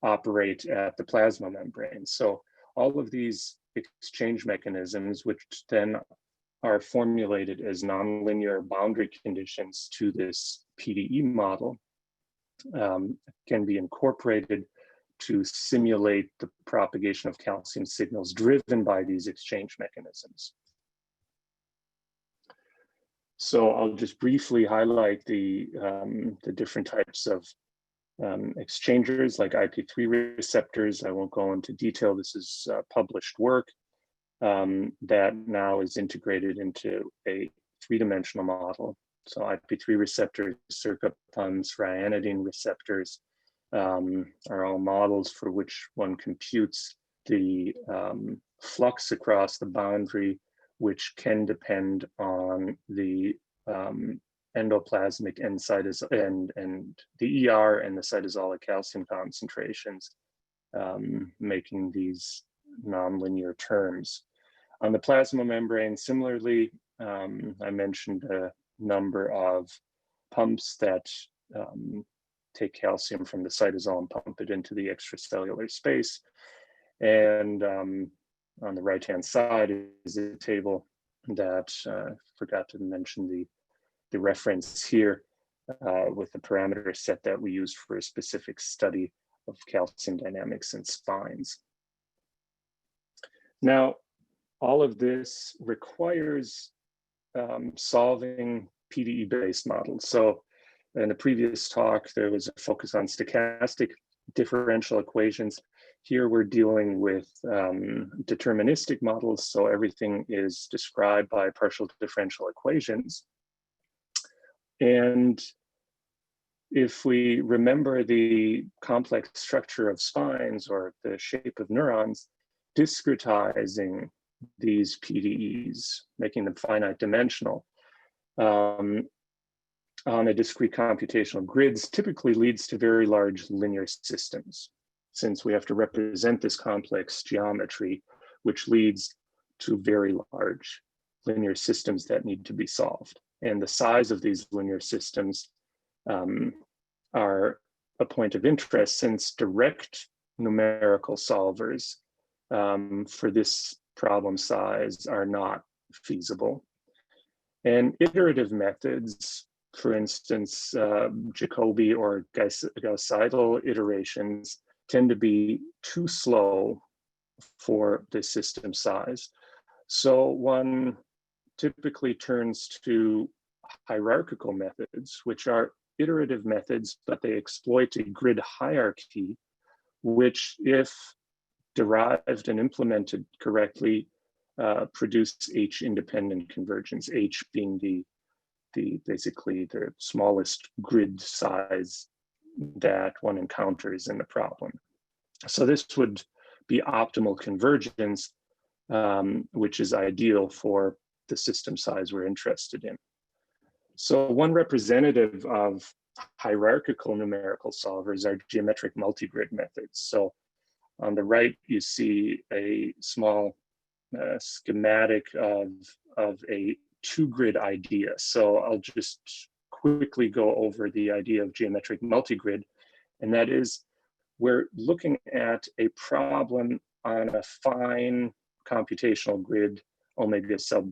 operate at the plasma membrane. So all of these exchange mechanisms, which then are formulated as nonlinear boundary conditions to this PDE model, can be incorporated to simulate the propagation of calcium signals driven by these exchange mechanisms. So I'll just briefly highlight the different types of exchangers like IP3 receptors. I won't go into detail. This is published work that now is integrated into a three-dimensional model. So IP3 receptors, circuit pumps, ryanodine receptors are all models for which one computes the flux across the boundary, which can depend on the endoplasmic and the ER and the cytosolic calcium concentrations, making these nonlinear terms. On the plasma membrane, similarly, I mentioned a number of pumps that take calcium from the cytosol and pump it into the extracellular space. And on the right-hand side is a table that forgot to mention the reference here with the parameter set that we used for a specific study of calcium dynamics in spines. Now, all of this requires solving PDE-based models. So in the previous talk, there was a focus on stochastic differential equations. Here we're dealing with deterministic models, so everything is described by partial differential equations. And if we remember the complex structure of spines or the shape of neurons, discretizing these PDEs, making them finite dimensional on a discrete computational grids typically leads to very large linear systems, since we have to represent this complex geometry, which leads to very large linear systems that need to be solved. And the size of these linear systems are a point of interest, since direct numerical solvers for this problem size are not feasible. And iterative methods for instance, Jacobi or Gauss-Seidel iterations tend to be too slow for the system size. So one typically turns to hierarchical methods, which are iterative methods, but they exploit a grid hierarchy, which, if derived and implemented correctly, produce H-independent convergence, H being basically the smallest grid size that one encounters in the problem. So this would be optimal convergence, which is ideal for the system size we're interested in. So one representative of hierarchical numerical solvers are geometric multigrid methods. So on the right, you see a small schematic of a two-grid idea. So I'll just quickly go over the idea of geometric multigrid, and that is we're looking at a problem on a fine computational grid, omega sub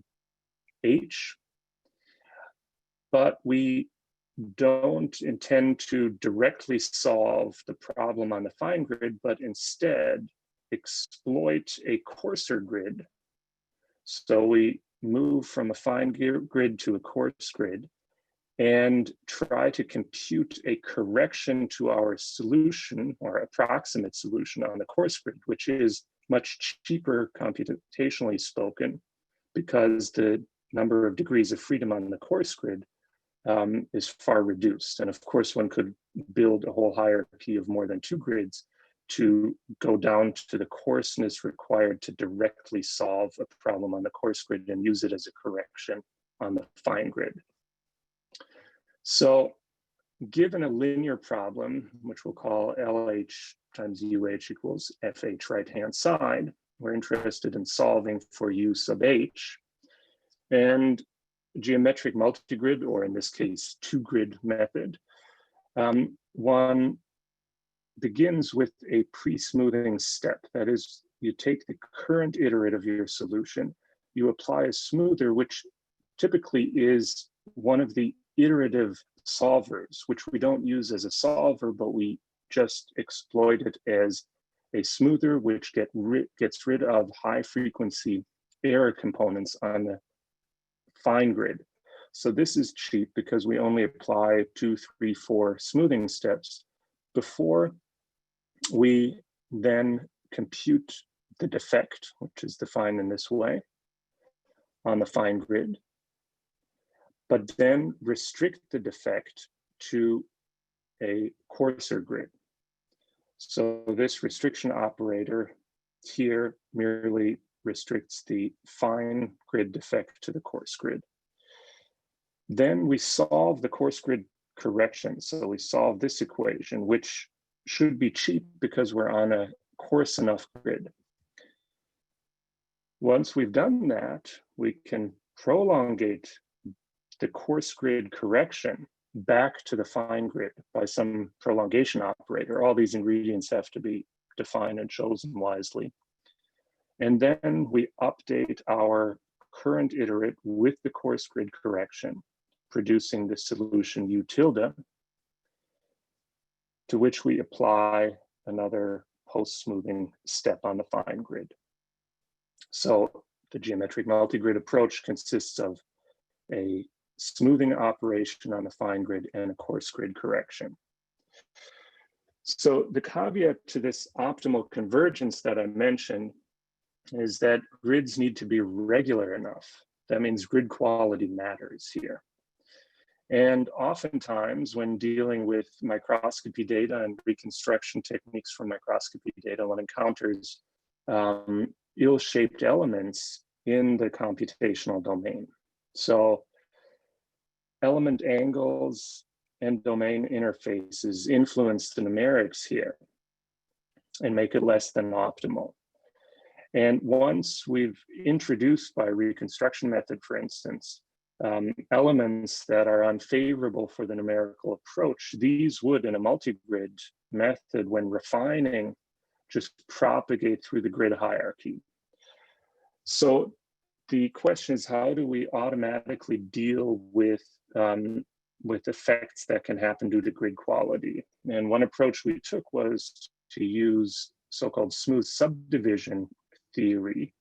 h, but we don't intend to directly solve the problem on the fine grid, but instead exploit a coarser grid. So we move from a fine grid to a coarse grid and try to compute a correction to our solution or approximate solution on the coarse grid, which is much cheaper computationally spoken because the number of degrees of freedom on the coarse grid is far reduced. And of course, one could build a whole hierarchy of more than two grids to go down to the coarseness required to directly solve a problem on the coarse grid and use it as a correction on the fine grid. So given a linear problem, which we'll call LH times UH equals FH right-hand side, we're interested in solving for U sub H. And geometric multigrid, or in this case, two-grid method, one begins with a pre-smoothing step. That is, you take the current iterate of your solution, you apply a smoother, which typically is one of the iterative solvers, which we don't use as a solver, but we just exploit it as a smoother, which gets rid of high-frequency error components on the fine grid. So this is cheap because we only apply 2, 3, 4 smoothing steps before we then compute the defect, which is defined in this way on the fine grid, but then restrict the defect to a coarser grid. So this restriction operator here merely restricts the fine grid defect to the coarse grid. Then we solve the coarse grid correction. So we solve this equation, which should be cheap because we're on a coarse enough grid. Once we've done that, we can prolongate the coarse grid correction back to the fine grid by some prolongation operator. All these ingredients have to be defined and chosen wisely. And then we update our current iterate with the coarse grid correction, producing the solution U tilde, to which we apply another post-smoothing step on the fine grid. So the geometric multigrid approach consists of a smoothing operation on the fine grid and a coarse grid correction. So the caveat to this optimal convergence that I mentioned is that grids need to be regular enough. That means grid quality matters here. And oftentimes when dealing with microscopy data and reconstruction techniques from microscopy data, one encounters ill-shaped elements in the computational domain. So element angles and domain interfaces influence the numerics here and make it less than optimal. And once we've introduced by reconstruction method, for instance, elements that are unfavorable for the numerical approach, these would, in a multi-grid method, when refining, just propagate through the grid hierarchy. So the question is, how do we automatically deal with with effects that can happen due to grid quality. And one approach we took was to use so-called smooth subdivision theory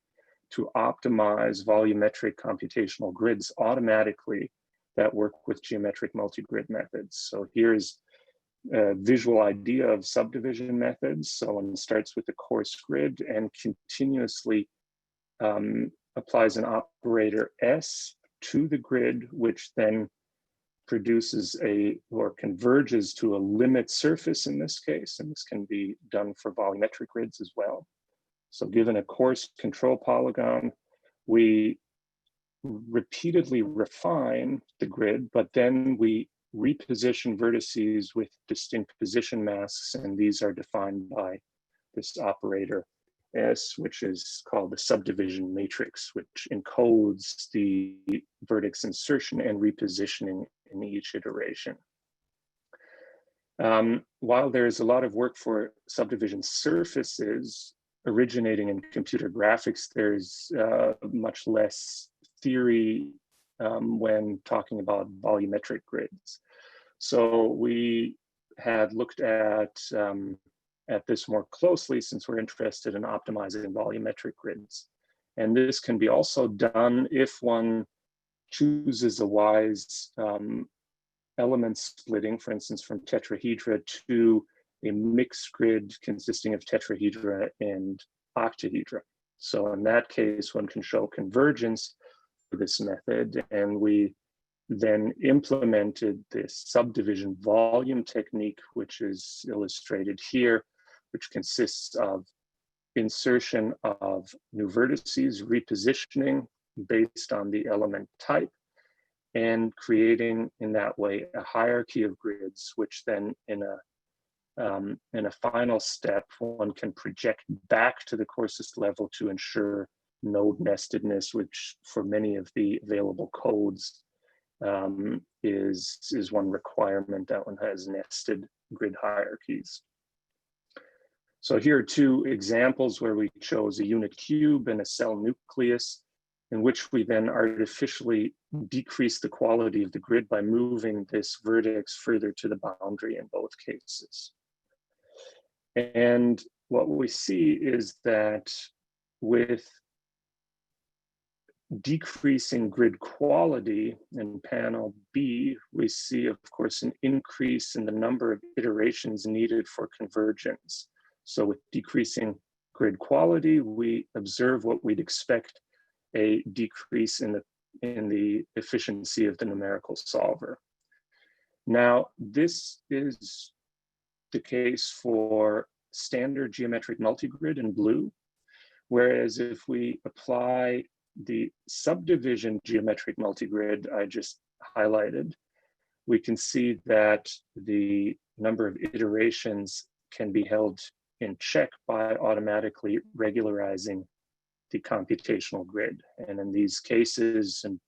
to optimize volumetric computational grids automatically that work with geometric multigrid methods. So here's a visual idea of subdivision methods. So one starts with a coarse grid and continuously applies an operator S to the grid, which then produces or converges to a limit surface in this case, and this can be done for volumetric grids as well. So given a coarse control polygon, we repeatedly refine the grid, but then we reposition vertices with distinct position masks, and these are defined by this operator S, which is called the subdivision matrix, which encodes the vertex insertion and repositioning in each iteration. While there's a lot of work for subdivision surfaces originating in computer graphics, there's much less theory when talking about volumetric grids. So we had looked at this more closely since we're interested in optimizing volumetric grids. And this can be also done if one chooses a wise element splitting, for instance, from tetrahedra to a mixed grid consisting of tetrahedra and octahedra. So in that case, one can show convergence for this method, and we then implemented this subdivision volume technique, which is illustrated here, which consists of insertion of new vertices, repositioning based on the element type, and creating in that way a hierarchy of grids, which then in a final step, one can project back to the coarsest level to ensure node nestedness, which for many of the available codes is one requirement that one has nested grid hierarchies. So here are two examples where we chose a unit cube and a cell nucleus, in which we then artificially decrease the quality of the grid by moving this vertex further to the boundary in both cases. And what we see is that with decreasing grid quality in panel B, we see, of course, an increase in the number of iterations needed for convergence. So with decreasing grid quality, we observe what we'd expect, a decrease in the efficiency of the numerical solver. Now, this is the case for standard geometric multigrid in blue, whereas if we apply the subdivision geometric multigrid I just highlighted, we can see that the number of iterations can be held in check by automatically regularizing the computational grid. And in these cases, and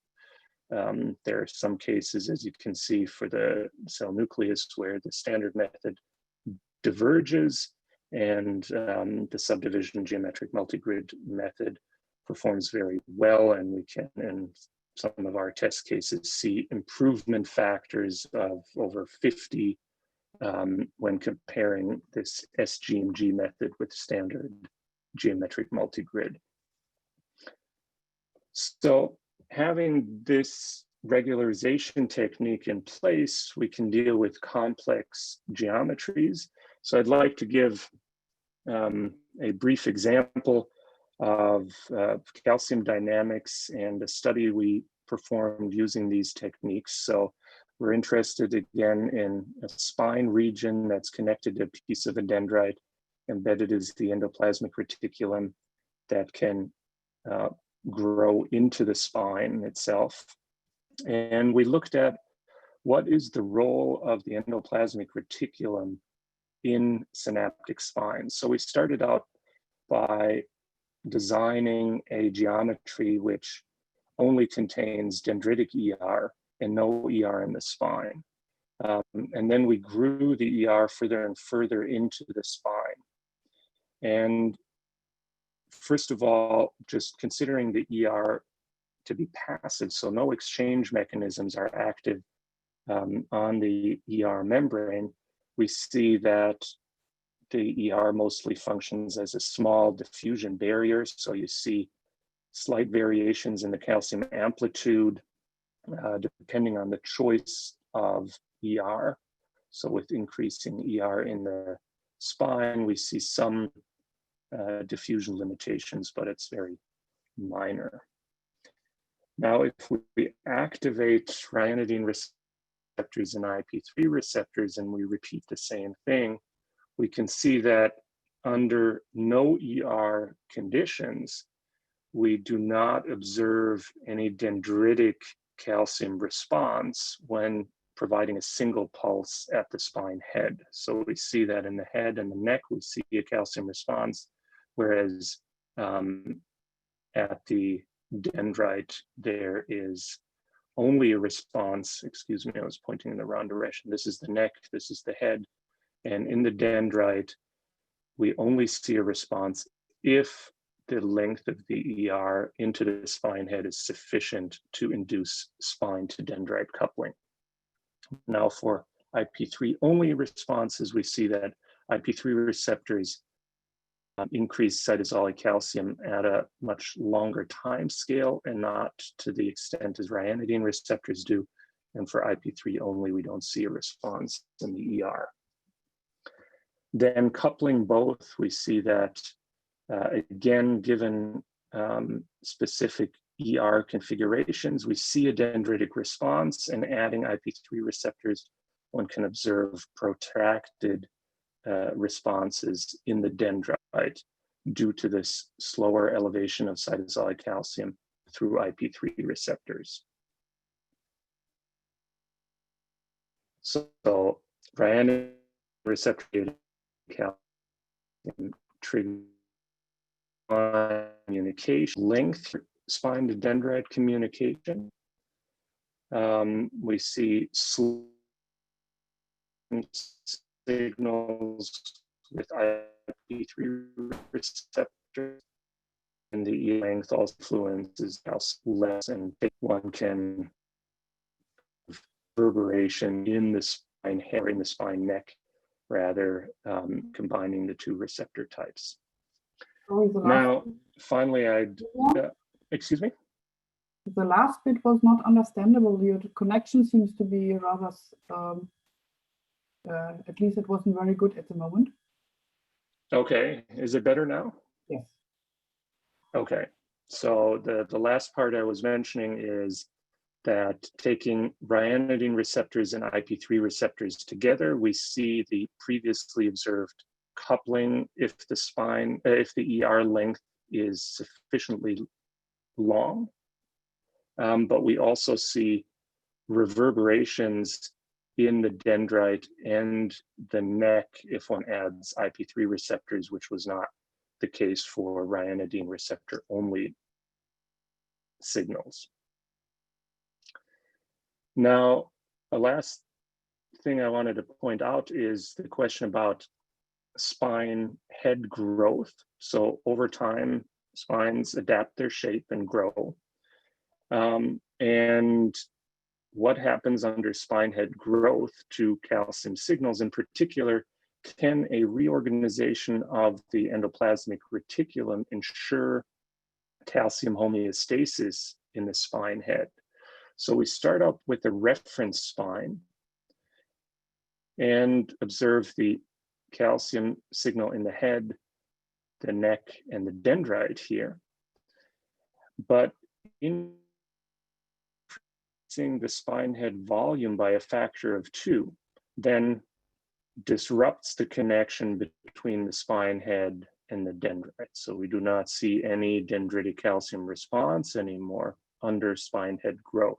there are some cases, as you can see, for the cell nucleus where the standard method diverges and the subdivision geometric multigrid method performs very well, and we can, in some of our test cases, see improvement factors of over 50 when comparing this SGMG method with standard geometric multigrid. So having this regularization technique in place, we can deal with complex geometries. So I'd like to give a brief example of calcium dynamics and a study we performed using these techniques. So we're interested again in a spine region that's connected to a piece of a dendrite. Embedded is the endoplasmic reticulum that can grow into the spine itself. And we looked at what is the role of the endoplasmic reticulum in synaptic spines. So we started out by designing a geometry which only contains dendritic ER and no ER in the spine. And then we grew the ER further and further into the spine. And first of all, just considering the ER to be passive, so no exchange mechanisms are active on the ER membrane, we see that the ER mostly functions as a small diffusion barrier. So you see slight variations in the calcium amplitude, depending on the choice of ER. So with increasing ER in the spine, we see some diffusion limitations, but it's very minor. Now, if we activate ryanodine receptors and IP3 receptors and we repeat the same thing, we can see that under no ER conditions, we do not observe any dendritic calcium response when providing a single pulse at the spine head. So we see that in the head and the neck, we see a calcium response, whereas at the dendrite, there is only a response. Excuse me, I was pointing in the wrong direction. This is the neck, this is the head. And in the dendrite, we only see a response if the length of the ER into the spine head is sufficient to induce spine to dendrite coupling. Now for IP3 only responses, we see that IP3 receptors increase cytosolic calcium at a much longer time scale and not to the extent as ryanodine receptors do. And for IP3 only, we don't see a response in the ER. Then coupling both, we see that again, given specific ER configurations, we see a dendritic response, and adding IP3 receptors, one can observe protracted responses in the dendrite due to this slower elevation of cytosolic calcium through IP3 receptors. So ryanodine receptor calcium trigger communication, length, spine to dendrite communication. We see signals with IP3 receptors, and the length also influences how less, and one can reverberation in the spine head or in the spine neck, rather combining the two receptor types. Now, finally, excuse me? The last bit was not understandable. Your connection seems to be rather, at least it wasn't very good at the moment. Okay, is it better now? Yes. Okay, so the last part I was mentioning is that taking ryanodine receptors and IP3 receptors together, we see the previously observed coupling if the spine, if the ER length is sufficiently long. But we also see reverberations in the dendrite and the neck if one adds IP3 receptors, which was not the case for ryanodine receptor only signals. Now, the last thing I wanted to point out is the question about spine head growth. So over time, spines adapt their shape and grow. And what happens under spine head growth to calcium signals? In particular, can a reorganization of the endoplasmic reticulum ensure calcium homeostasis in the spine head? So we start up with a reference spine and observe the calcium signal in the head, the neck, and the dendrite here. But increasing the spine head volume by a factor of 2 then disrupts the connection between the spine head and the dendrite. So we do not see any dendritic calcium response anymore under spine head growth.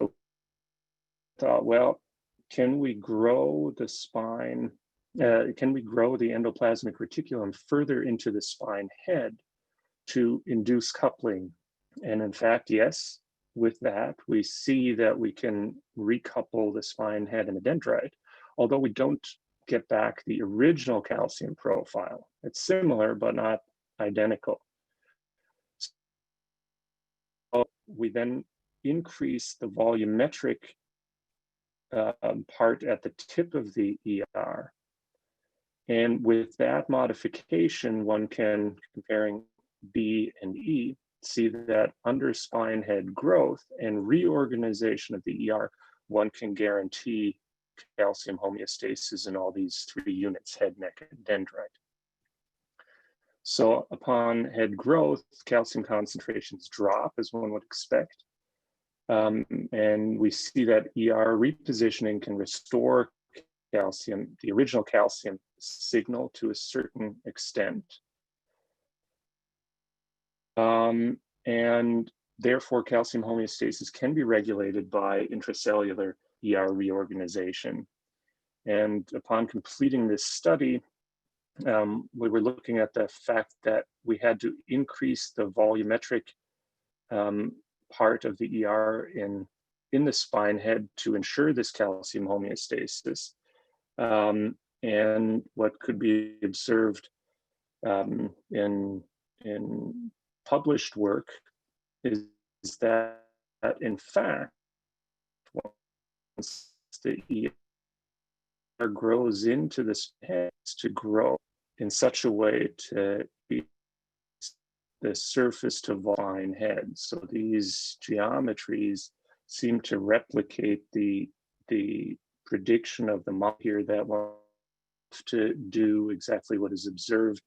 So I thought, well, can we grow the spine? Can we grow the endoplasmic reticulum further into the spine head to induce coupling? And in fact, yes, with that, we see that we can recouple the spine head and the dendrite, although we don't get back the original calcium profile. It's similar, but not identical. So we then increase the volumetric part at the tip of the ER. And with that modification, one can, comparing B and E, see that under spine head growth and reorganization of the ER, one can guarantee calcium homeostasis in all these 3 units, head, neck, and dendrite. So upon head growth, calcium concentrations drop, as one would expect. And we see that ER repositioning can restore calcium, the original calcium signal, to a certain extent. And therefore, calcium homeostasis can be regulated by intracellular ER reorganization. And upon completing this study, we were looking at the fact that we had to increase the volumetric part of the ER in the spine head to ensure this calcium homeostasis. And what could be observed in published work is that in fact, once the ER grows into this head, to grow in such a way to be the surface to spine head. So these geometries seem to replicate the prediction of the model here, that one has to do exactly what is observed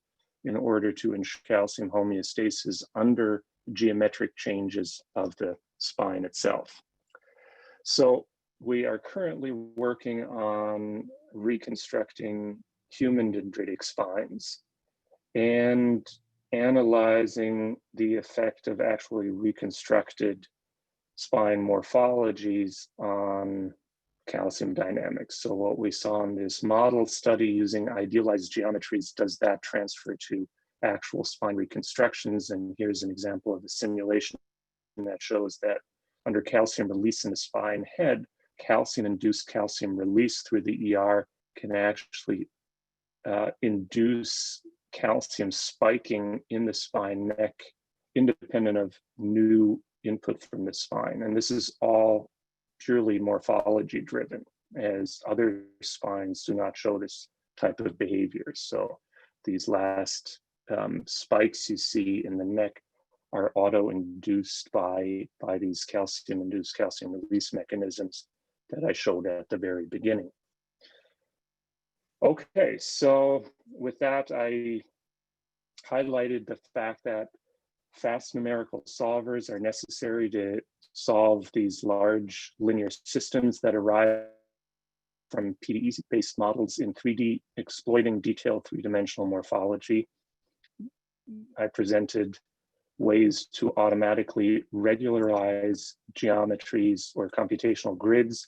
in order to ensure calcium homeostasis under geometric changes of the spine itself. So we are currently working on reconstructing human dendritic spines and analyzing the effect of actually reconstructed spine morphologies on calcium dynamics. So what we saw in this model study using idealized geometries, does that transfer to actual spine reconstructions? And here's an example of a simulation that shows that under calcium release in the spine head, calcium-induced calcium release through the ER can actually induce calcium spiking in the spine neck, independent of new input from the spine. And this is all purely morphology driven, as other spines do not show this type of behavior. So these last spikes you see in the neck are auto-induced by these calcium-induced calcium release mechanisms that I showed at the very beginning. Okay, so with that, I highlighted the fact that fast numerical solvers are necessary to solve these large linear systems that arise from PDE-based models in 3D, exploiting detailed 3-dimensional morphology. I presented ways to automatically regularize geometries or computational grids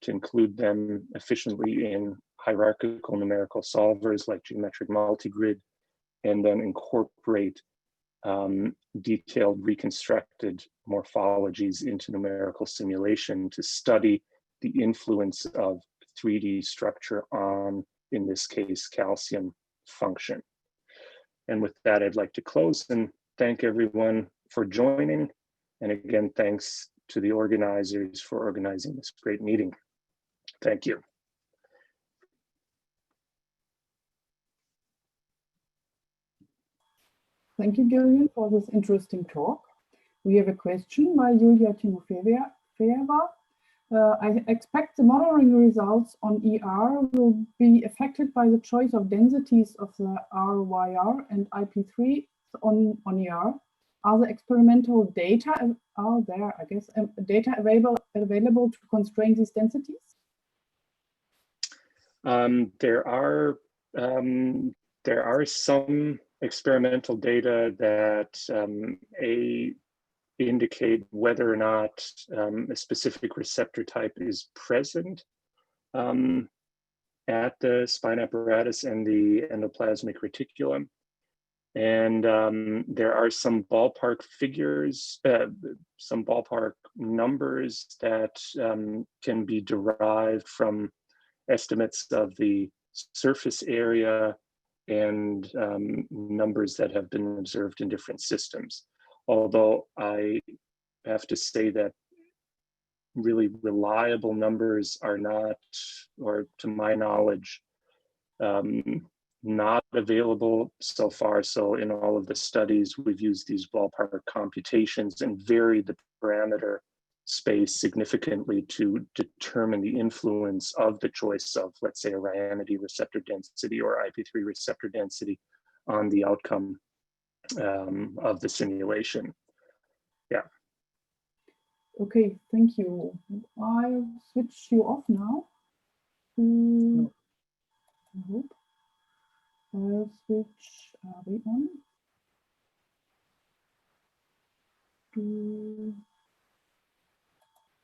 to include them efficiently in hierarchical numerical solvers like geometric multigrid, and then incorporate detailed reconstructed morphologies into numerical simulation to study the influence of 3D structure on, in this case, calcium function. And with that, I'd like to close and thank everyone for joining. And again, thanks to the organizers for organizing this great meeting. Thank you. Thank you, Gillian, for this interesting talk. We have a question by Julia Timofeeva. I expect the modeling results on ER will be affected by the choice of densities of the RYR and IP3 on ER. Are the experimental data data available to constrain these densities? There are some experimental data that indicate whether or not a specific receptor type is present at the spine apparatus and the endoplasmic reticulum. And there are some ballpark figures, some ballpark numbers that can be derived from estimates of the surface area and numbers that have been observed in different systems. Although I have to say that really reliable numbers are not, or to my knowledge, not available so far. So in all of the studies, we've used these ballpark computations and varied the parameter space significantly to determine the influence of the choice of, let's say, a ryanity receptor density or IP3 receptor density on the outcome of the simulation. Yeah. Okay, thank you. I'll switch you off now. I hope. I'll switch, are we on?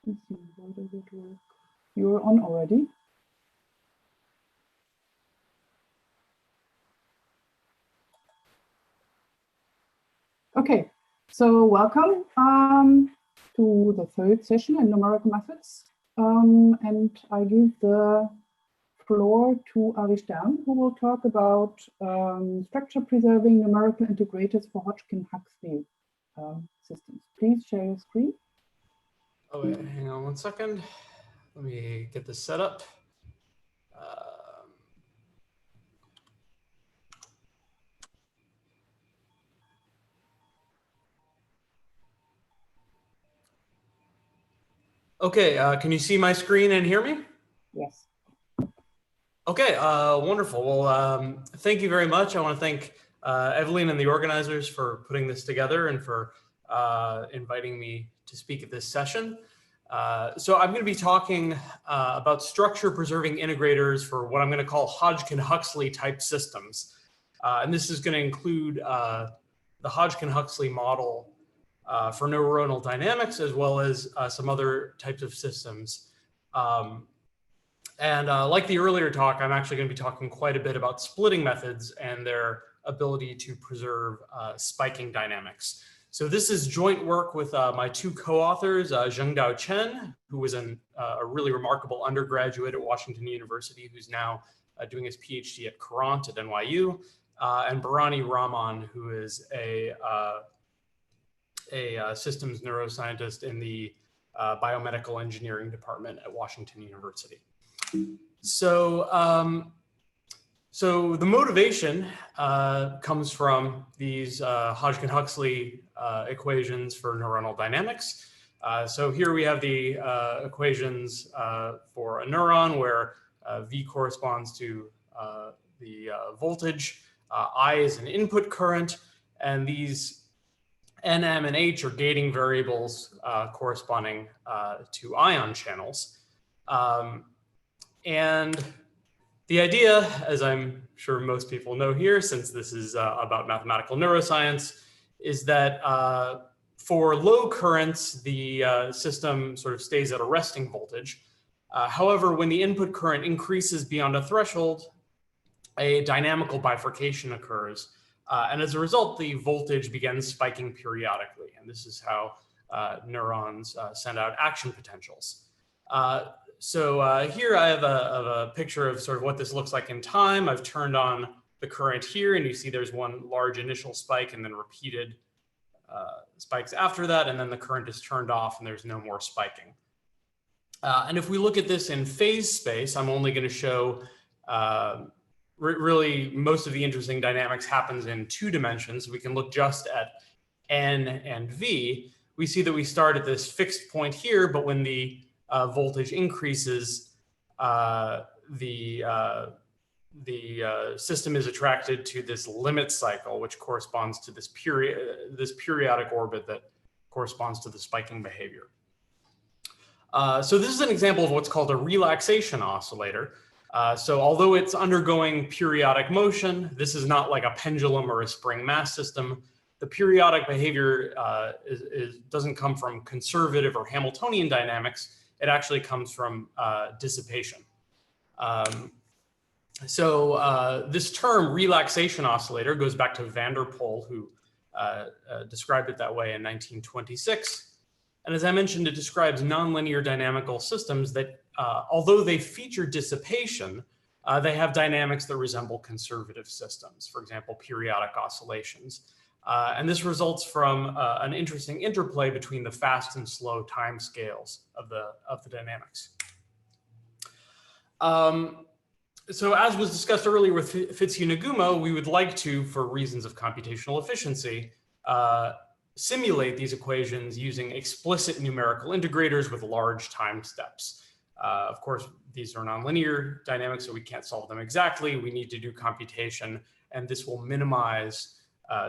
Let's see, why does it work? You're on already. Okay, so welcome to the third session in numerical methods. And I give the floor to Ari Stern, who will talk about structure preserving numerical integrators for Hodgkin-Huxley systems. Please share your screen. Oh, wait, hang on 1 second. Let me get this set up. Okay, can you see my screen and hear me? Yes. Okay, wonderful. Well, thank you very much. I want to thank Evelyn and the organizers for putting this together and for inviting me to speak at this session. So I'm going to be talking about structure preserving integrators for what I'm going to call Hodgkin-Huxley type systems. And this is going to include the Hodgkin-Huxley model for neuronal dynamics, as well as some other types of systems. And like the earlier talk, I'm actually going to be talking quite a bit about splitting methods and their ability to preserve spiking dynamics. So this is joint work with my two co-authors, Zhengdao Chen, who was a really remarkable undergraduate at Washington University, who's now doing his PhD at Courant at NYU, and Bharani Raman, who is a systems neuroscientist in the biomedical engineering department at Washington University. So, so the motivation comes from these Hodgkin-Huxley equations for neuronal dynamics. So here we have the equations for a neuron where V corresponds to the voltage, I is an input current, and these N, M, and H are gating variables corresponding to ion channels. And the idea, as I'm sure most people know here, since this is about mathematical neuroscience, is that for low currents, the system sort of stays at a resting voltage. However, when the input current increases beyond a threshold, a dynamical bifurcation occurs. And as a result, the voltage begins spiking periodically. And this is how neurons send out action potentials. So here I have a picture of sort of what this looks like in time. I've turned on the current here, and you see there's one large initial spike and then repeated spikes after that, and then the current is turned off and there's no more spiking. And if we look at this in phase space, I'm only going to show really most of the interesting dynamics happens in 2 dimensions. We can look just at N and V. We see that we start at this fixed point here, but when the voltage increases, the system is attracted to this limit cycle, which corresponds to this periodic orbit that corresponds to the spiking behavior. So this is an example of what's called a relaxation oscillator. So although it's undergoing periodic motion, this is not like a pendulum or a spring mass system. The periodic behavior doesn't come from conservative or Hamiltonian dynamics. It actually comes from dissipation. So this term relaxation oscillator goes back to van der Pol, who described it that way in 1926. And as I mentioned, it describes nonlinear dynamical systems that, although they feature dissipation, they have dynamics that resemble conservative systems, for example, periodic oscillations. And this results from an interesting interplay between the fast and slow time scales of the dynamics. So as was discussed earlier with Fitzhugh-Nagumo, we would like to, for reasons of computational efficiency, simulate these equations using explicit numerical integrators with large time steps. Of course, these are nonlinear dynamics, so we can't solve them exactly. We need to do computation, and this will minimize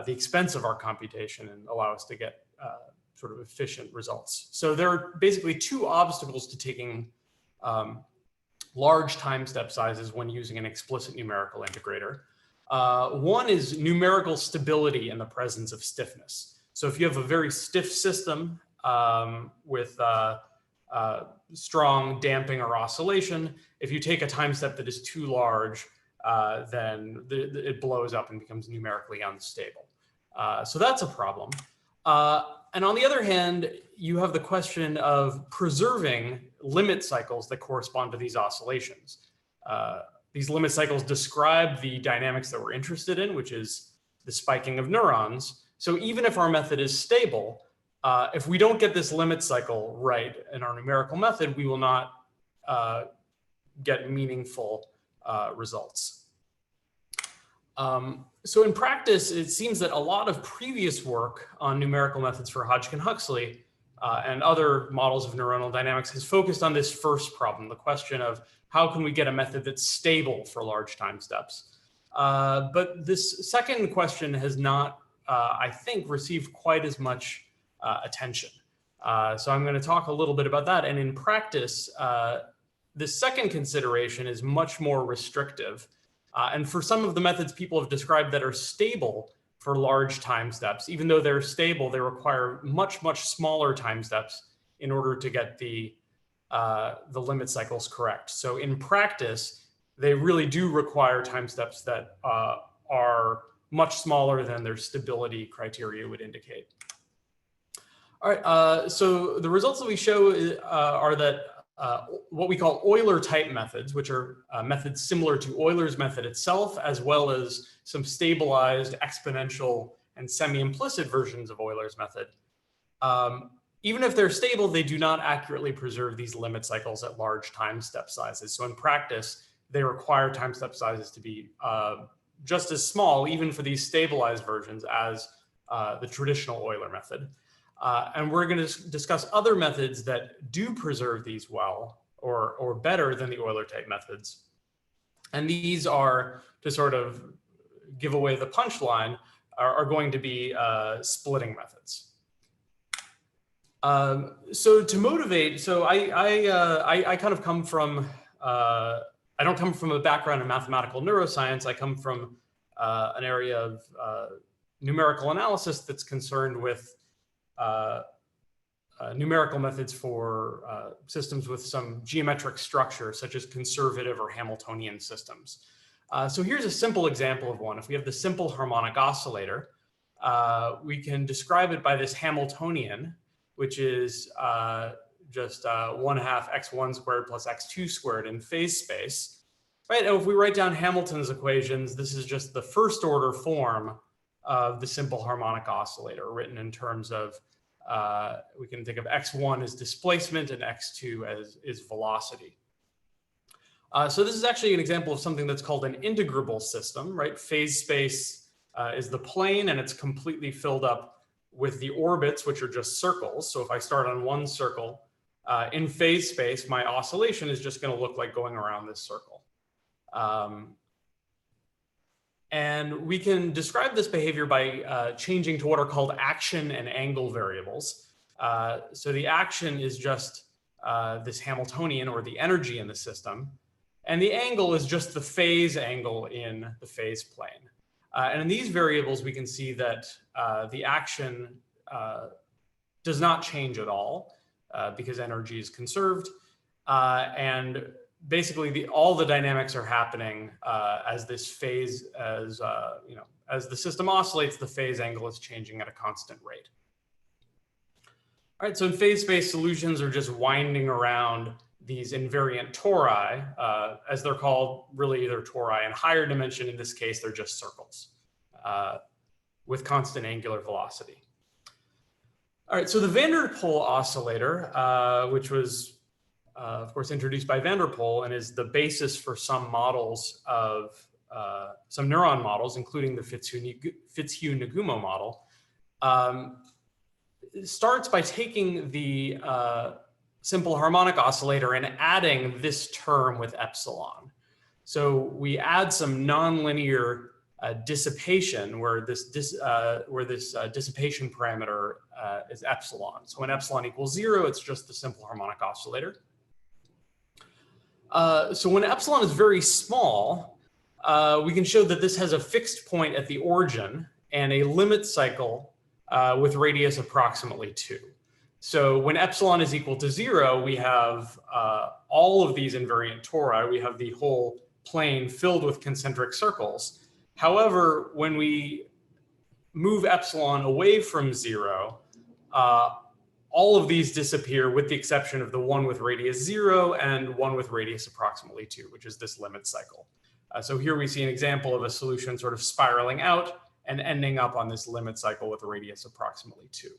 the expense of our computation and allow us to get sort of efficient results. So there are basically two obstacles to taking large time step sizes when using an explicit numerical integrator. One is numerical stability in the presence of stiffness. So if you have a very stiff system with strong damping or oscillation, if you take a time step that is too large, then it blows up and becomes numerically unstable. So that's a problem. And on the other hand, you have the question of preserving limit cycles that correspond to these oscillations. These limit cycles describe the dynamics that we're interested in, which is the spiking of neurons. So even if our method is stable, if we don't get this limit cycle right in our numerical method, we will not get meaningful results. So in practice, it seems that a lot of previous work on numerical methods for Hodgkin-Huxley and other models of neuronal dynamics has focused on this first problem, the question of how can we get a method that's stable for large time steps. But this second question has not, I think, received quite as much attention. So I'm going to talk a little bit about that. And in practice, the second consideration is much more restrictive. And for some of the methods people have described that are stable for large time steps, even though they're stable, they require much, much smaller time steps in order to get the limit cycles correct. So in practice, they really do require time steps that are much smaller than their stability criteria would indicate. All right, so the results that we show are that what we call Euler type methods, which are methods similar to Euler's method itself, as well as some stabilized exponential and semi-implicit versions of Euler's method. Even if they're stable, they do not accurately preserve these limit cycles at large time step sizes. So in practice, they require time step sizes to be just as small, even for these stabilized versions, as the traditional Euler method. And we're going to discuss other methods that do preserve these well, or better than the Euler type methods. And these are, to sort of give away the punchline, are going to be splitting methods. So to motivate, so I kind of come from, I don't come from a background in mathematical neuroscience. I come from an area of numerical analysis that's concerned with numerical methods for systems with some geometric structure, such as conservative or Hamiltonian systems. So here's a simple example of one. If we have the simple harmonic oscillator, we can describe it by this Hamiltonian, which is just 1/2 x1 squared plus x2 squared in phase space. Right, and if we write down Hamilton's equations, this is just the first order form of the simple harmonic oscillator, written in terms of, we can think of x1 as displacement and x2 as is velocity. So this is actually an example of something that's called an integrable system, right? Phase space is the plane, and it's completely filled up with the orbits, which are just circles. So if I start on one circle, in phase space, my oscillation is just going to look like going around this circle. And we can describe this behavior by changing to what are called action and angle variables. So the action is just this Hamiltonian, or the energy in the system. And the angle is just the phase angle in the phase plane. And in these variables, we can see that the action does not change at all because energy is conserved. And basically, all the dynamics are happening as this phase, as the system oscillates, the phase angle is changing at a constant rate. All right, so in phase space, solutions are just winding around these invariant tori, as they're called, really they're tori in higher dimension. In this case, they're just circles. with constant angular velocity. All right, so the van der Pol oscillator, which was, of course, introduced by van der Pol and is the basis for some models of, some neuron models, including the Fitzhugh-Nagumo model, starts by taking the simple harmonic oscillator and adding this term with epsilon. So we add some nonlinear dissipation where this dissipation parameter is epsilon. So when epsilon equals 0, it's just the simple harmonic oscillator. So when epsilon is very small, we can show that this has a fixed point at the origin and a limit cycle with radius approximately 2. So when epsilon is equal to 0, we have all of these invariant tori. We have the whole plane filled with concentric circles. However, when we move epsilon away from 0, all of these disappear with the exception of the one with radius 0 and one with radius approximately 2, which is this limit cycle. So here we see an example of a solution sort of spiraling out and ending up on this limit cycle with a radius approximately 2.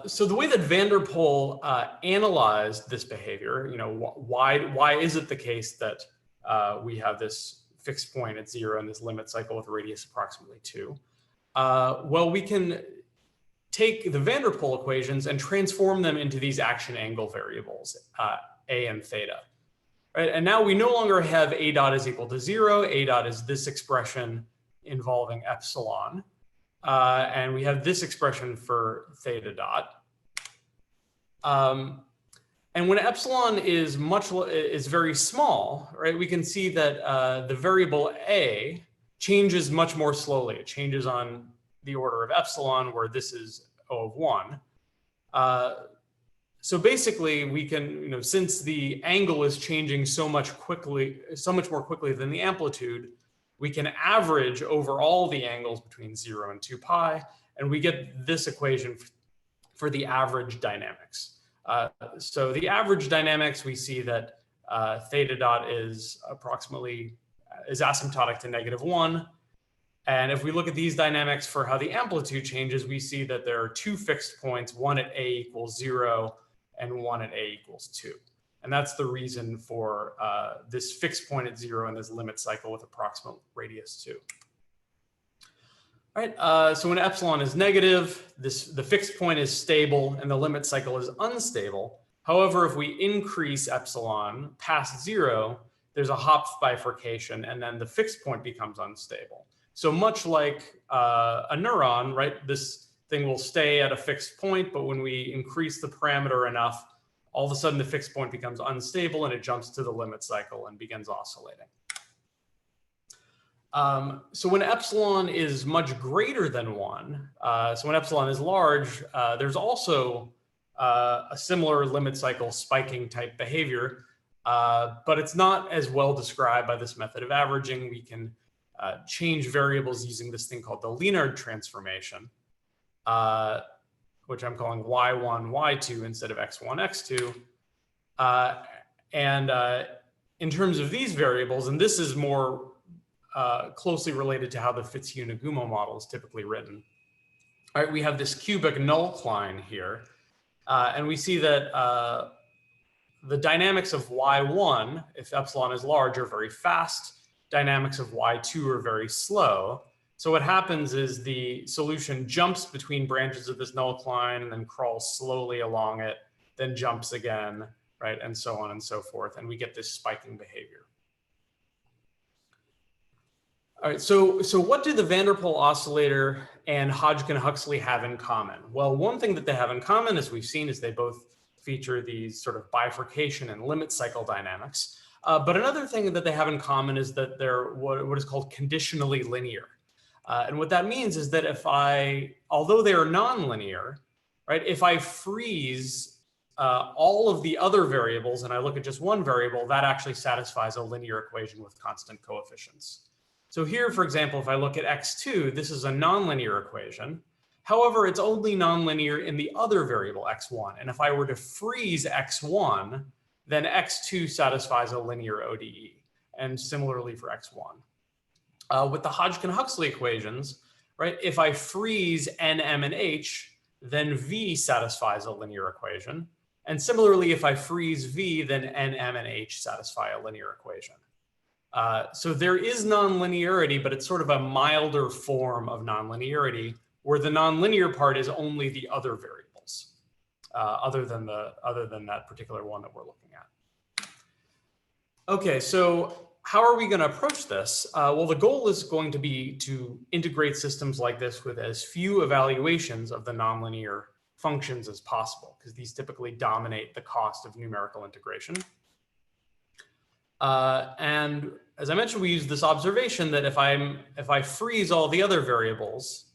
So the way that van der Pol analyzed this behavior, why is it the case that we have this fixed point at 0 and this limit cycle with a radius approximately 2? Well, we can take the van der Pol equations and transform them into these action angle variables, A and theta. Right? And now we no longer have A dot is equal to 0. A dot is this expression involving epsilon. And we have this expression for theta dot. And when epsilon is very small, right, we can see that the variable A changes much more slowly. It changes on the order of epsilon, where this is O of 1. So basically, we can, since the angle is changing so much more quickly than the amplitude, we can average over all the angles between 0 and 2 pi, and we get this equation for the average dynamics. So the average dynamics, we see that theta dot is asymptotic to -1. And if we look at these dynamics for how the amplitude changes, we see that there are two fixed points, one at A equals 0 and one at A equals 2. And that's the reason for this fixed point at 0 and this limit cycle with approximate radius 2. All right, so when epsilon is negative, the fixed point is stable and the limit cycle is unstable. However, if we increase epsilon past 0, there's a Hopf bifurcation and then the fixed point becomes unstable. So much like a neuron, right, this thing will stay at a fixed point, but when we increase the parameter enough, all of a sudden the fixed point becomes unstable and it jumps to the limit cycle and begins oscillating. So when epsilon is much greater than 1, so when epsilon is large, there's also a similar limit cycle spiking type behavior, but it's not as well described by this method of averaging. We can change variables using this thing called the Lienard transformation, which I'm calling y1, y2 instead of x1, x2. In terms of these variables, and this is more closely related to how the Fitzhugh-Nagumo model is typically written. All right, we have this cubic null line here, and we see that the dynamics of y1, if epsilon is large, are very fast. Dynamics of y2 are very slow. So what happens is the solution jumps between branches of this null line and then crawls slowly along it, then jumps again, right, and so on and so forth, and we get this spiking behavior. All right, so what do the van der Pol oscillator and Hodgkin-Huxley have in common? Well, one thing that they have in common, as we've seen, is they both feature these sort of bifurcation and limit cycle dynamics. But another thing that they have in common is that they're what is called conditionally linear. And what that means is that although they are nonlinear, right, if I freeze all of the other variables and I look at just one variable, that actually satisfies a linear equation with constant coefficients. So here, for example, if I look at x2, this is a nonlinear equation. However, it's only nonlinear in the other variable x1. And if I were to freeze x1, then x2 satisfies a linear ODE, and similarly for x1. with the Hodgkin-Huxley equations, right? If I freeze n, m, and h, then v satisfies a linear equation. And similarly, if I freeze v, then n, m, and h satisfy a linear equation. So there is nonlinearity, but it's sort of a milder form of nonlinearity, where the nonlinear part is only the other variables, other than that particular one that we're looking at. Okay, so how are we going to approach this? Well, the goal is going to be to integrate systems like this with as few evaluations of the nonlinear functions as possible, because these typically dominate the cost of numerical integration. And as I mentioned, we use this observation that if I freeze all the other variables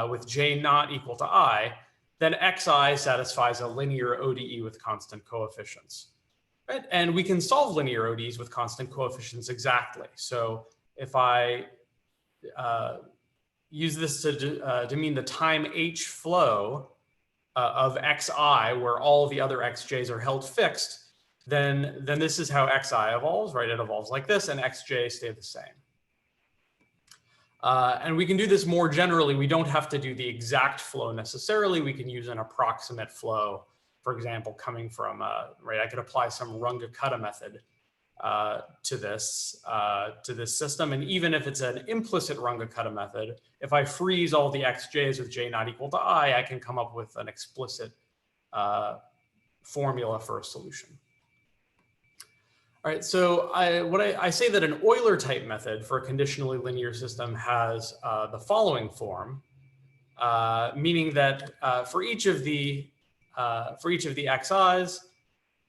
with j not equal to I, then xi satisfies a linear ODE with constant coefficients. Right? And we can solve linear ODEs with constant coefficients exactly. So if I use this to mean the time h flow of xi, where all the other xj's are held fixed, then this is how xi evolves, right? It evolves like this, and xj stay the same. And we can do this more generally. We don't have to do the exact flow necessarily. We can use an approximate flow. For example, coming from, right, I could apply some Runge-Kutta method to this system. And even if it's an implicit Runge-Kutta method, if I freeze all the xj's with j not equal to I can come up with an explicit formula for a solution. All right, so I say that an Euler type method for a conditionally linear system has the following form, meaning that for each of the xi's,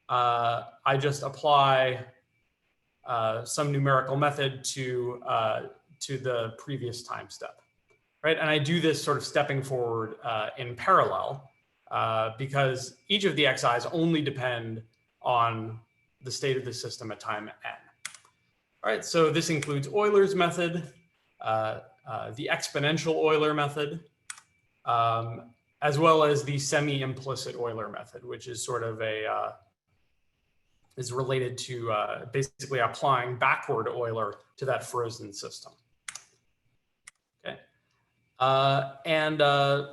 I just apply some numerical method to the previous time step, right? And I do this sort of stepping forward in parallel because each of the xi's only depend on the state of the system at time n. All right, so this includes Euler's method, the exponential Euler method, as well as the semi-implicit Euler method, which is sort of is related to basically applying backward Euler to that frozen system. Okay,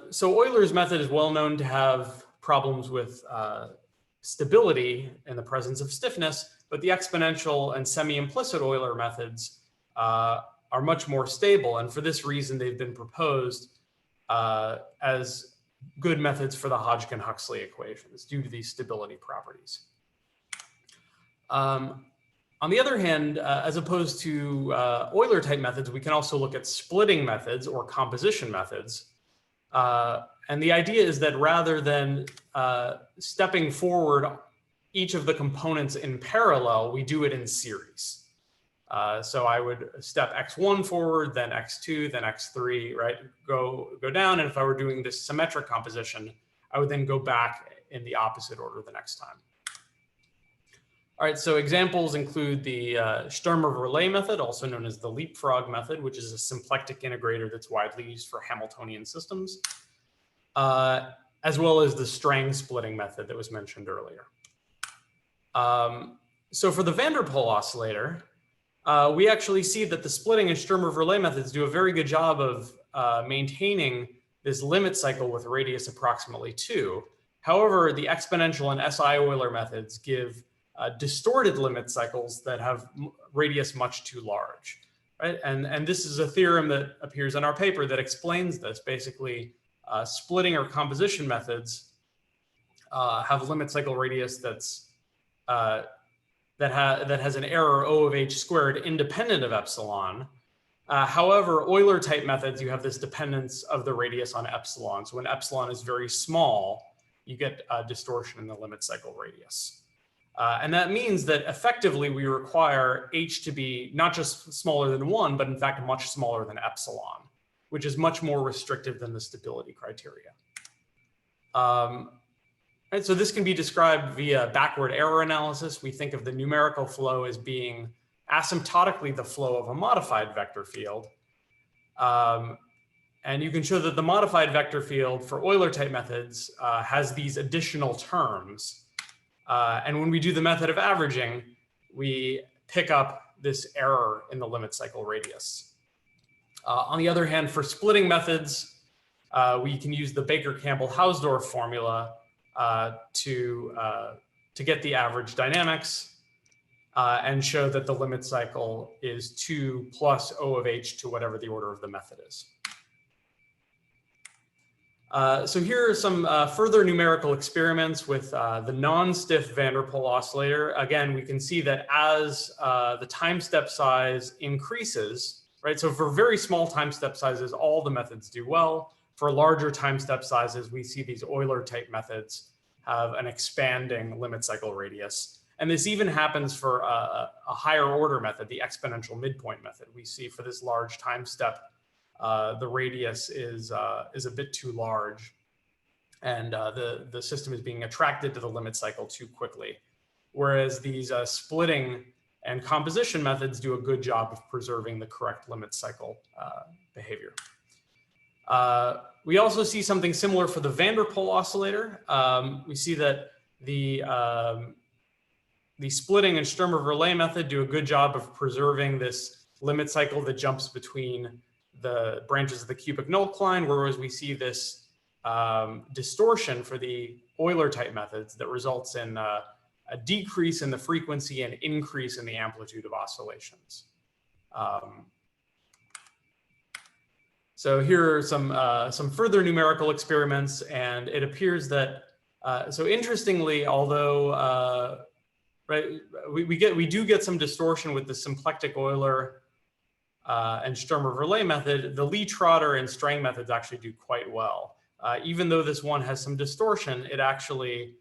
so Euler's method is well known to have problems with stability in the presence of stiffness, but the exponential and semi-implicit Euler methods are much more stable, and for this reason they've been proposed as good methods for the Hodgkin-Huxley equations due to these stability properties. On the other hand, as opposed to Euler type methods, we can also look at splitting methods or composition methods. And the idea is that rather than stepping forward each of the components in parallel, we do it in series. So I would step x1 forward, then x2, then x3, right? Go down. And if I were doing this symmetric composition, I would then go back in the opposite order the next time. All right, so examples include the Sturmer-Verlet method, also known as the leapfrog method, which is a symplectic integrator that's widely used for Hamiltonian systems, as well as the Strang splitting method that was mentioned earlier. So for the van der Pol oscillator, we actually see that the splitting and Sturmer-Verlet methods do a very good job of maintaining this limit cycle with radius approximately 2. However, the exponential and SI Euler methods give distorted limit cycles that have radius much too large, right? And this is a theorem that appears in our paper that explains this. Basically, splitting or composition methods have limit cycle radius that's that has an error O of h squared independent of epsilon. However, Euler type methods, you have this dependence of the radius on epsilon. So when epsilon is very small, you get a distortion in the limit cycle radius. And that means that effectively we require h to be not just smaller than 1, but in fact much smaller than epsilon, which is much more restrictive than the stability criteria. And so this can be described via backward error analysis. We think of the numerical flow as being asymptotically the flow of a modified vector field. And you can show that the modified vector field for Euler type methods has these additional terms. And when we do the method of averaging, we pick up this error in the limit cycle radius. On the other hand, for splitting methods, we can use the Baker-Campbell-Hausdorff formula to get the average dynamics and show that the limit cycle is 2 plus O of H to whatever the order of the method is. So here are some further numerical experiments with the non-stiff van der Pol oscillator. Again, we can see that as the time step size increases, right? So for very small time step sizes, all the methods do well. For larger time step sizes, we see these Euler type methods have an expanding limit cycle radius. And this even happens for a higher order method, the exponential midpoint method. We see for this large time step, the radius is a bit too large, and the system is being attracted to the limit cycle too quickly. Whereas these splitting and composition methods do a good job of preserving the correct limit cycle behavior. We also see something similar for the van der Pol oscillator. We see that the splitting and Sturmer-Verlet method do a good job of preserving this limit cycle that jumps between the branches of the cubic nullcline, whereas we see this distortion for the Euler type methods that results in a decrease in the frequency and increase in the amplitude of oscillations. So here are some further numerical experiments, and it appears that, so interestingly, although right, we do get some distortion with the symplectic Euler and Sturmer-Verlet method, the Lee-Trotter and Strang methods actually do quite well. Even though this one has some distortion, it actually,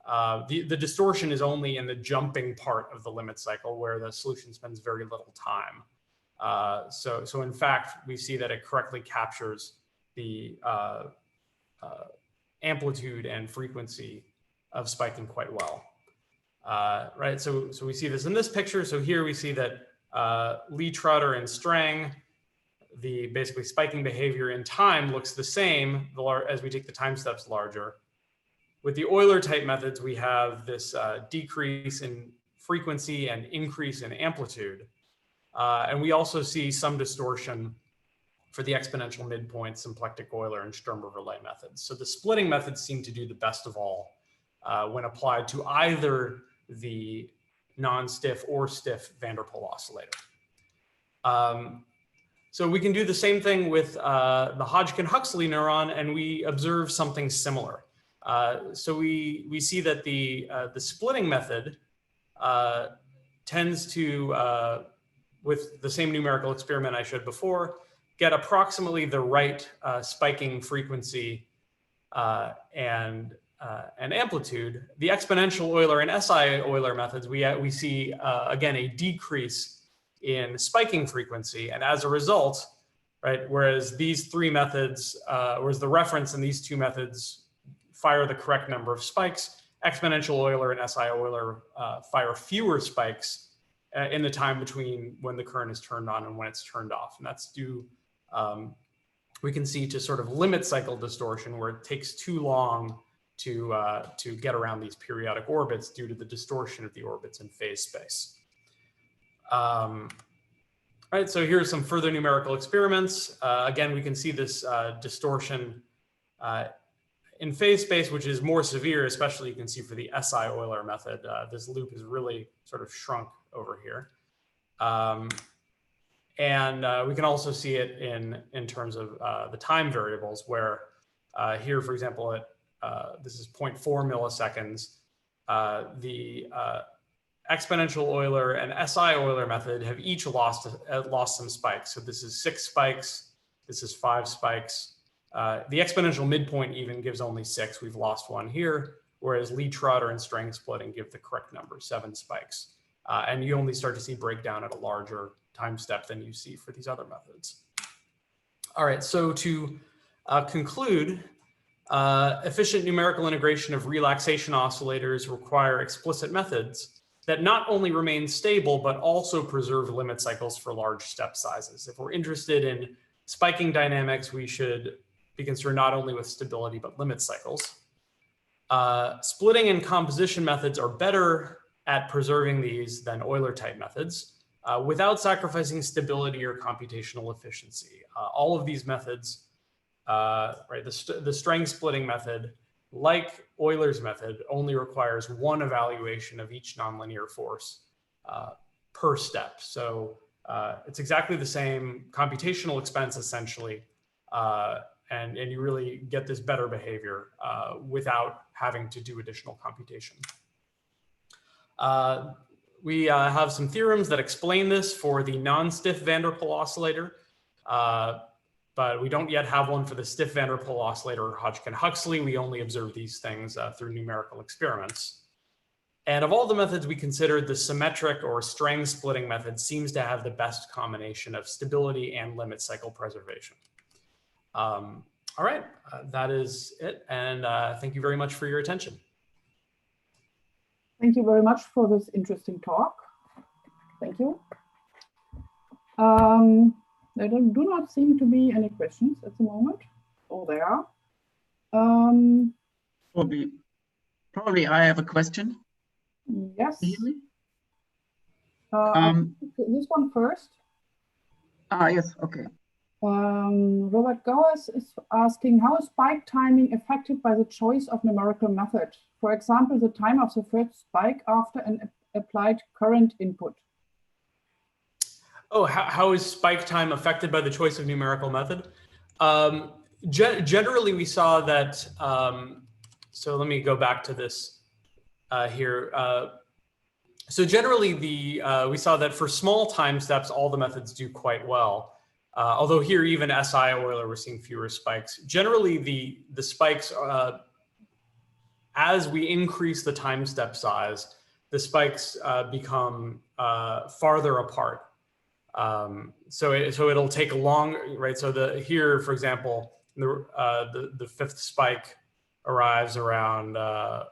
the distortion is only in the jumping part of the limit cycle where the solution spends very little time. So in fact, we see that it correctly captures the amplitude and frequency of spiking quite well. Right, so we see this in this picture. So here we see that Lee-Trotter and Strang, the basically spiking behavior in time looks the same as we take the time steps larger. With the Euler type methods, we have this decrease in frequency and increase in amplitude. And we also see some distortion for the exponential midpoint, symplectic Euler, and Sturmer-Verlet methods. So the splitting methods seem to do the best of all when applied to either the non-stiff or stiff van der Pol oscillator. So we can do the same thing with the Hodgkin-Huxley neuron, and we observe something similar. So we see that the splitting method tends to, with the same numerical experiment I showed before, get approximately the right spiking frequency and amplitude. The exponential Euler and SI Euler methods, we see, again, a decrease in spiking frequency. And as a result, right, whereas these three methods, whereas the reference in these two methods fire the correct number of spikes, exponential Euler and SI Euler fire fewer spikes in the time between when the current is turned on and when it's turned off. And that's due, we can see, to sort of limit cycle distortion, where it takes too long to get around these periodic orbits due to the distortion of the orbits in phase space. Right, so here are some further numerical experiments. Again, we can see this distortion in phase space, which is more severe, especially you can see for the SI Euler method. This loop is really sort of shrunk over here. And we can also see it in terms of the time variables, where here, for example, this is 0.4 milliseconds. The exponential Euler and SI Euler method have each lost some spikes. So this is 6 spikes. This is 5 spikes. The exponential midpoint even gives only 6. We've lost 1 here, whereas Lee-Trotter and Strang splitting give the correct number, 7 spikes. And you only start to see breakdown at a larger time step than you see for these other methods. All right, so to conclude, efficient numerical integration of relaxation oscillators require explicit methods that not only remain stable, but also preserve limit cycles for large step sizes. If we're interested in spiking dynamics, we should be concerned not only with stability, but limit cycles. Splitting and composition methods are better at preserving these than Euler type methods. without sacrificing stability or computational efficiency. All of these methods, right, the strength splitting method, like Euler's method, only requires one evaluation of each nonlinear force per step. So it's exactly the same computational expense, essentially, and you really get this better behavior without having to do additional computation. We have some theorems that explain this for the non-stiff van der Pol oscillator, but we don't yet have one for the stiff van der Pol oscillator or Hodgkin-Huxley. We only observe these things through numerical experiments. And of all the methods we considered, the symmetric or strength splitting method seems to have the best combination of stability and limit cycle preservation. All right, that is it. And thank you very much for your attention. Thank you very much for this interesting talk. Thank you. There do not seem to be any questions at the moment. Oh, there are. Probably I have a question. Yes. Can you hear me? This one first. Yes, okay. Robert Gowers is asking, how is spike timing affected by the choice of numerical method? For example, the time of the first spike after an applied current input. Oh, how is spike time affected by the choice of numerical method? Generally, we saw that, so let me go back to this here. So generally, we saw that for small time steps, all the methods do quite well. Although here, even SI Euler, we're seeing fewer spikes. Generally, the spikes, as we increase the time step size, the spikes become farther apart. So it'll take long, right? So here, for example, the fifth spike arrives around I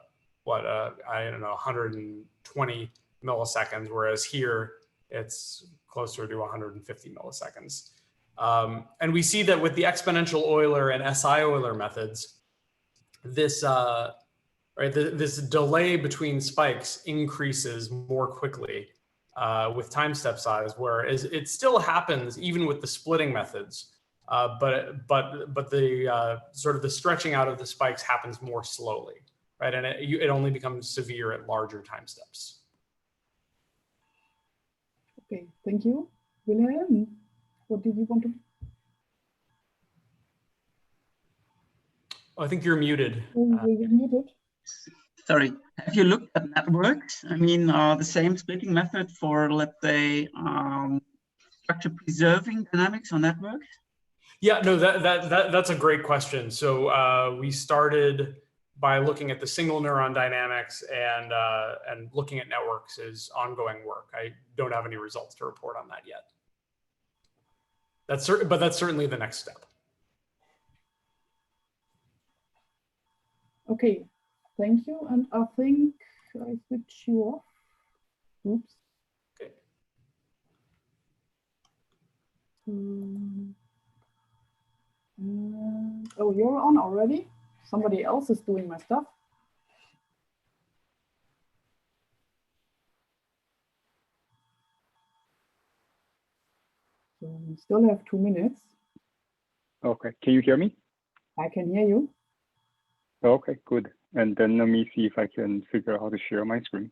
don't know, 120 milliseconds, whereas here it's closer to 150 milliseconds. And we see that with the exponential Euler and SI Euler methods, this this delay between spikes increases more quickly with time step size, whereas it still happens even with the splitting methods, but the sort of the stretching out of the spikes happens more slowly, right? And it only becomes severe at larger time steps. Okay, thank you. Wilhelm, what did you want to? Oh, I think you're muted. You're muted. Sorry, have you looked at networks? I mean, the same splitting method for, let's say, structure preserving dynamics on networks? Yeah, no, that's a great question. So we started by looking at the single neuron dynamics, and looking at networks is ongoing work. I don't have any results to report on that yet. But that's certainly the next step. Okay, thank you. And I think I switch you off. Oops. Okay. Oh, you're on already? Somebody else is doing my stuff. So we still have 2 minutes. Okay, can you hear me? I can hear you. Okay, good. And then let me see if I can figure out how to share my screen.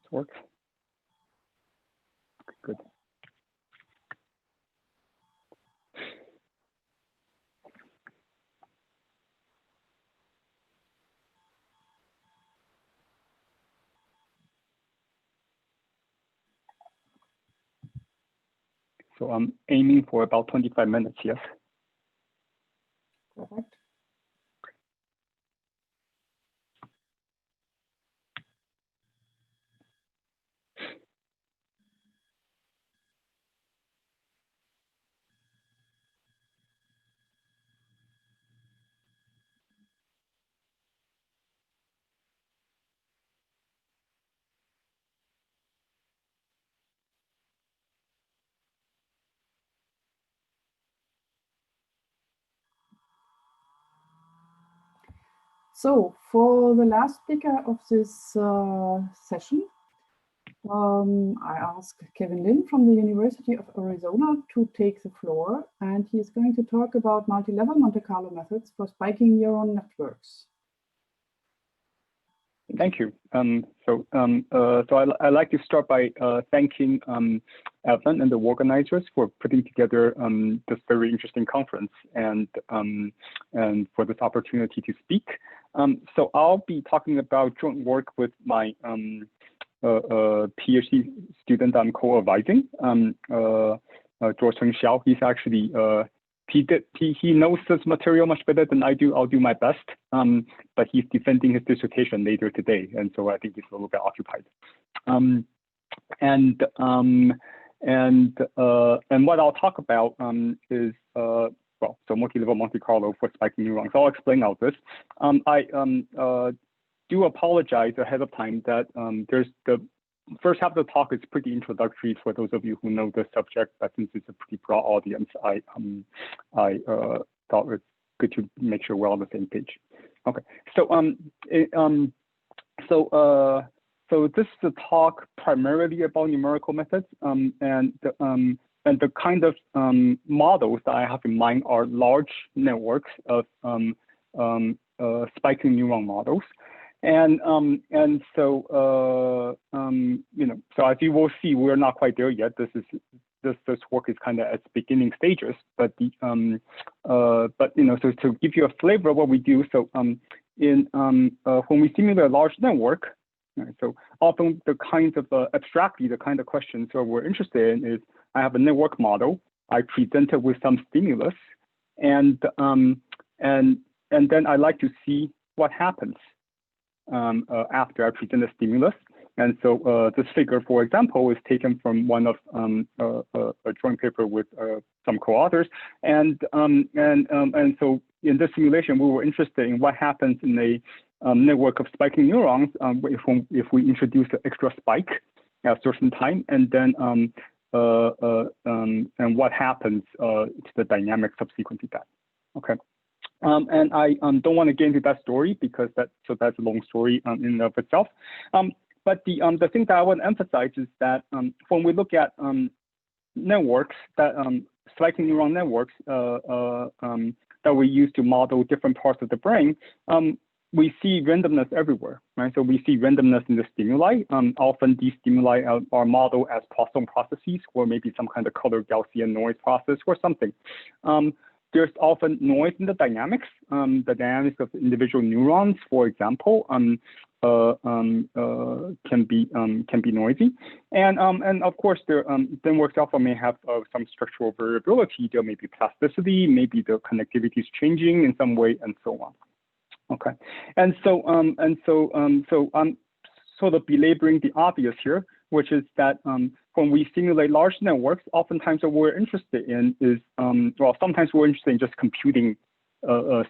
It works. Okay, good. So I'm aiming for about 25 minutes, yes? Perfect. So for the last speaker of this session, I asked Kevin Lin from the University of Arizona to take the floor, and he is going to talk about multi-level Monte Carlo methods for spiking neuron networks. Thank you. So I'd like to start by thanking Evan and the organizers for putting together this very interesting conference and for this opportunity to speak. So I'll be talking about joint work with my PhD student I'm co-advising, George Cheng Xiao. He's actually he knows this material much better than I do. I'll do my best, but he's defending his dissertation later today, and so I think he's a little bit occupied. And what I'll talk about is well, so multi-level Monte Carlo for spiking neurons. I'll explain all this. I do apologize ahead of time that there's the first half of the talk is pretty introductory for those of you who know the subject, but since it's a pretty broad audience, I thought it's good to make sure we're on the same page. Okay, so so this is a talk primarily about numerical methods, and the kind of models that I have in mind are large networks of spiking neuron models. And so you know, so as you will see, we're not quite there yet. This work is kind of at beginning stages, but the but you know, so to give you a flavor of what we do, so when we simulate a large network, right, so often the kinds of abstractly the kind of questions that we're interested in is I have a network model, I present it with some stimulus, and then I like to see what happens after I present the stimulus. And so this figure, for example, is taken from one of a joint paper with some co-authors. And so in this simulation, we were interested in what happens in a network of spiking neurons if we introduce an extra spike at a certain time, and then and what happens to the dynamics subsequent to that. Okay. And I don't want to get into that story because that's a long story in and of itself. But the thing that I want to emphasize is that when we look at networks, that spiking neuron networks that we use to model different parts of the brain, we see randomness everywhere, right? So we see randomness in the stimuli. Often these stimuli are modeled as Poisson processes, or maybe some kind of color Gaussian noise process or something. There's often noise in the dynamics. The dynamics of individual neurons, for example, can be noisy, and of course, then works often may have some structural variability. There may be plasticity, maybe the connectivity is changing in some way, and so on. Okay, and so I'm sort of belaboring the obvious here, which is that when we simulate large networks, oftentimes what we're interested in is, well, sometimes we're interested in just computing,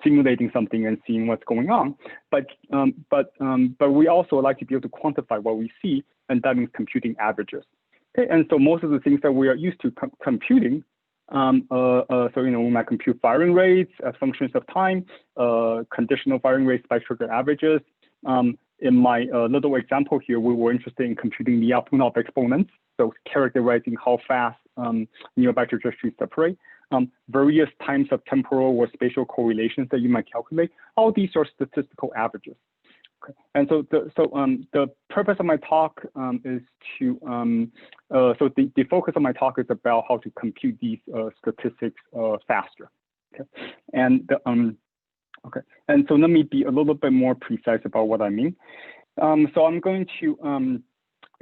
simulating something and seeing what's going on. But we also like to be able to quantify what we see, and that means computing averages. Okay? And so most of the things that we are used to computing, so you know, we might compute firing rates as functions of time, conditional firing rates by trigger averages. In my little example here, we were interested in computing the Lyapunov exponents, so characterizing how fast nearby trajectories separate, various types of temporal or spatial correlations that you might calculate. All these are statistical averages. Okay. And so the purpose of my talk is to, so the focus of my talk is about how to compute these statistics faster. Okay. And okay, and so let me be a little bit more precise about what I mean. So I'm going to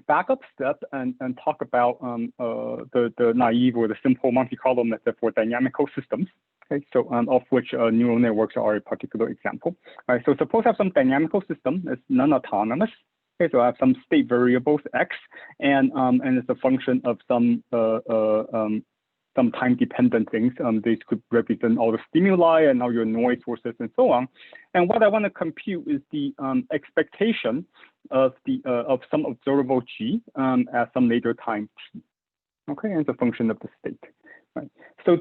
back up a step and talk about the naive or the simple Monte Carlo method for dynamical systems. Okay, so of which neural networks are a particular example. All right, so suppose I have some dynamical system that's non-autonomous. Okay, so I have some state variables x, and it's a function of some time-dependent things. These could represent all the stimuli and all your noise sources and so on. And what I want to compute is the expectation of some observable g at some later time t. Okay, and it's a function of the state. Right. So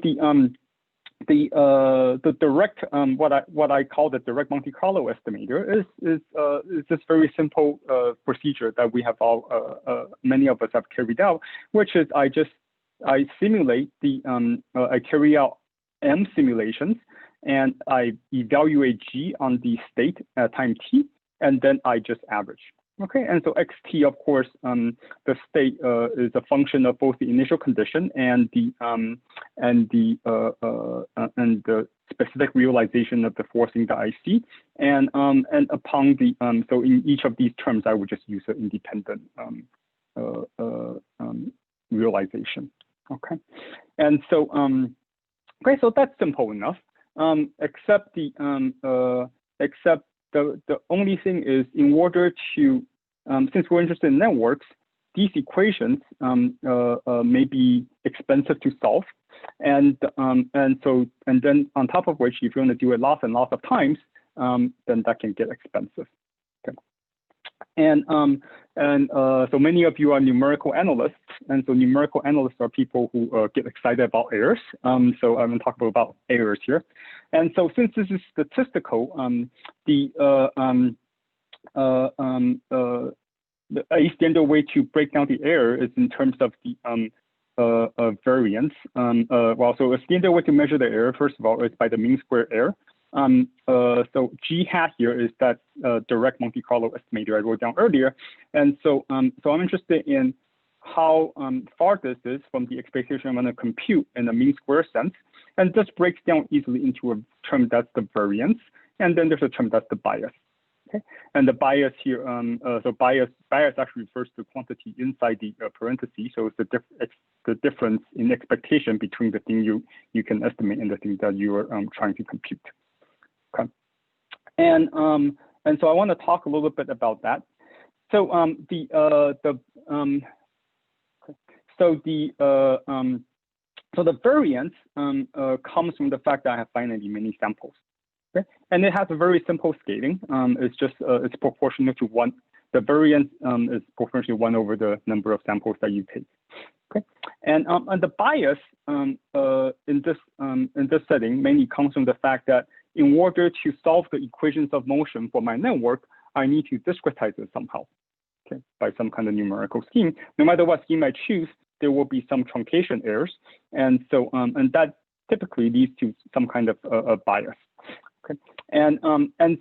the direct what I call the direct Monte Carlo estimator is this very simple procedure that we have all many of us have carried out, which is I simulate I carry out M simulations and I evaluate G on the state at time t, and then I just average. Okay, and so xt, of course, the state is a function of both the initial condition and the specific realization of the forcing that I see, and upon the so in each of these terms, I would just use an independent realization. Okay, and so okay, so that's simple enough. Except the only thing is, in order to, since we're interested in networks, these equations may be expensive to solve, and then on top of which, if you want to do it lots and lots of times, then that can get expensive. Okay. And so many of you are numerical analysts, and so numerical analysts are people who get excited about errors. So I'm going to talk about errors here. And so since this is statistical, a standard way to break down the error is in terms of the variance. Well, so a standard way to measure the error, first of all, is by the mean square error. So G hat here is that direct Monte Carlo estimator I wrote down earlier. And so, so I'm interested in how far this is from the expectation I'm going to compute in a mean square sense. And this breaks down easily into a term that's the variance. And then there's a term that's the bias. Okay. And the bias here, so bias actually refers to quantity inside the parentheses. So it's the difference in expectation between the thing you can estimate and the thing that you are trying to compute. Okay. And so I want to talk a little bit about that. So the variance comes from the fact that I have finitely many samples. Okay, and it has a very simple scaling. It's just it's proportional to 1. The variance is proportional to 1 over the number of samples that you take. Okay, and the bias in this setting mainly comes from the fact that in order to solve the equations of motion for my network, I need to discretize it somehow, okay, by some kind of numerical scheme. No matter what scheme I choose, there will be some truncation errors, and so and that typically leads to some kind of a bias. Okay, and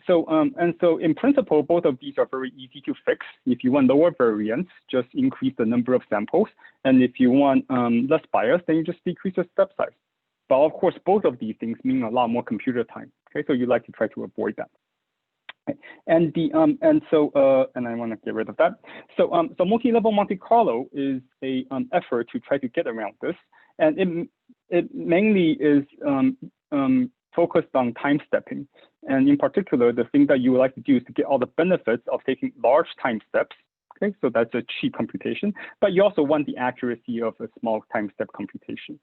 so in principle, both of these are very easy to fix. If you want lower variance, just increase the number of samples, and if you want less bias, then you just decrease the step size. But of course, both of these things mean a lot more computer time. Okay, so you like to try to avoid that. Okay. And I want to get rid of that. So so multi-level Monte Carlo is a effort to try to get around this, and it mainly is focused on time stepping. And in particular, the thing that you would like to do is to get all the benefits of taking large time steps. Okay, so that's a cheap computation, but you also want the accuracy of a small time step computation.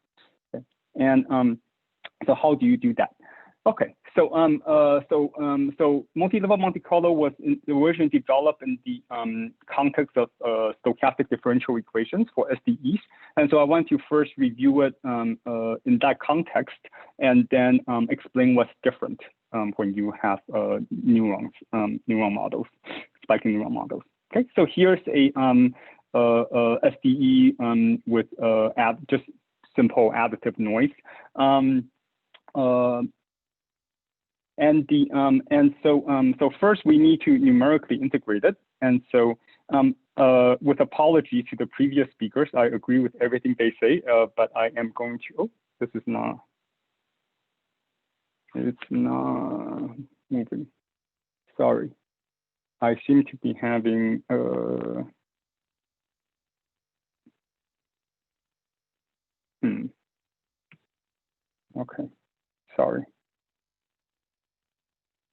Okay. And so how do you do that? Okay, so so multi-level Monte Carlo was originally developed in the context of stochastic differential equations for SDEs, and so I want to first review it in that context, and then explain what's different when you have neurons, neuron models, spiking neuron models. Okay, so here's a SDE with just simple additive noise. So first we need to numerically integrate it. And so with apology to the previous speakers, I agree with everything they say, but I am going to, oh, this is not, it's not moving. Sorry. I seem to be having, okay, sorry.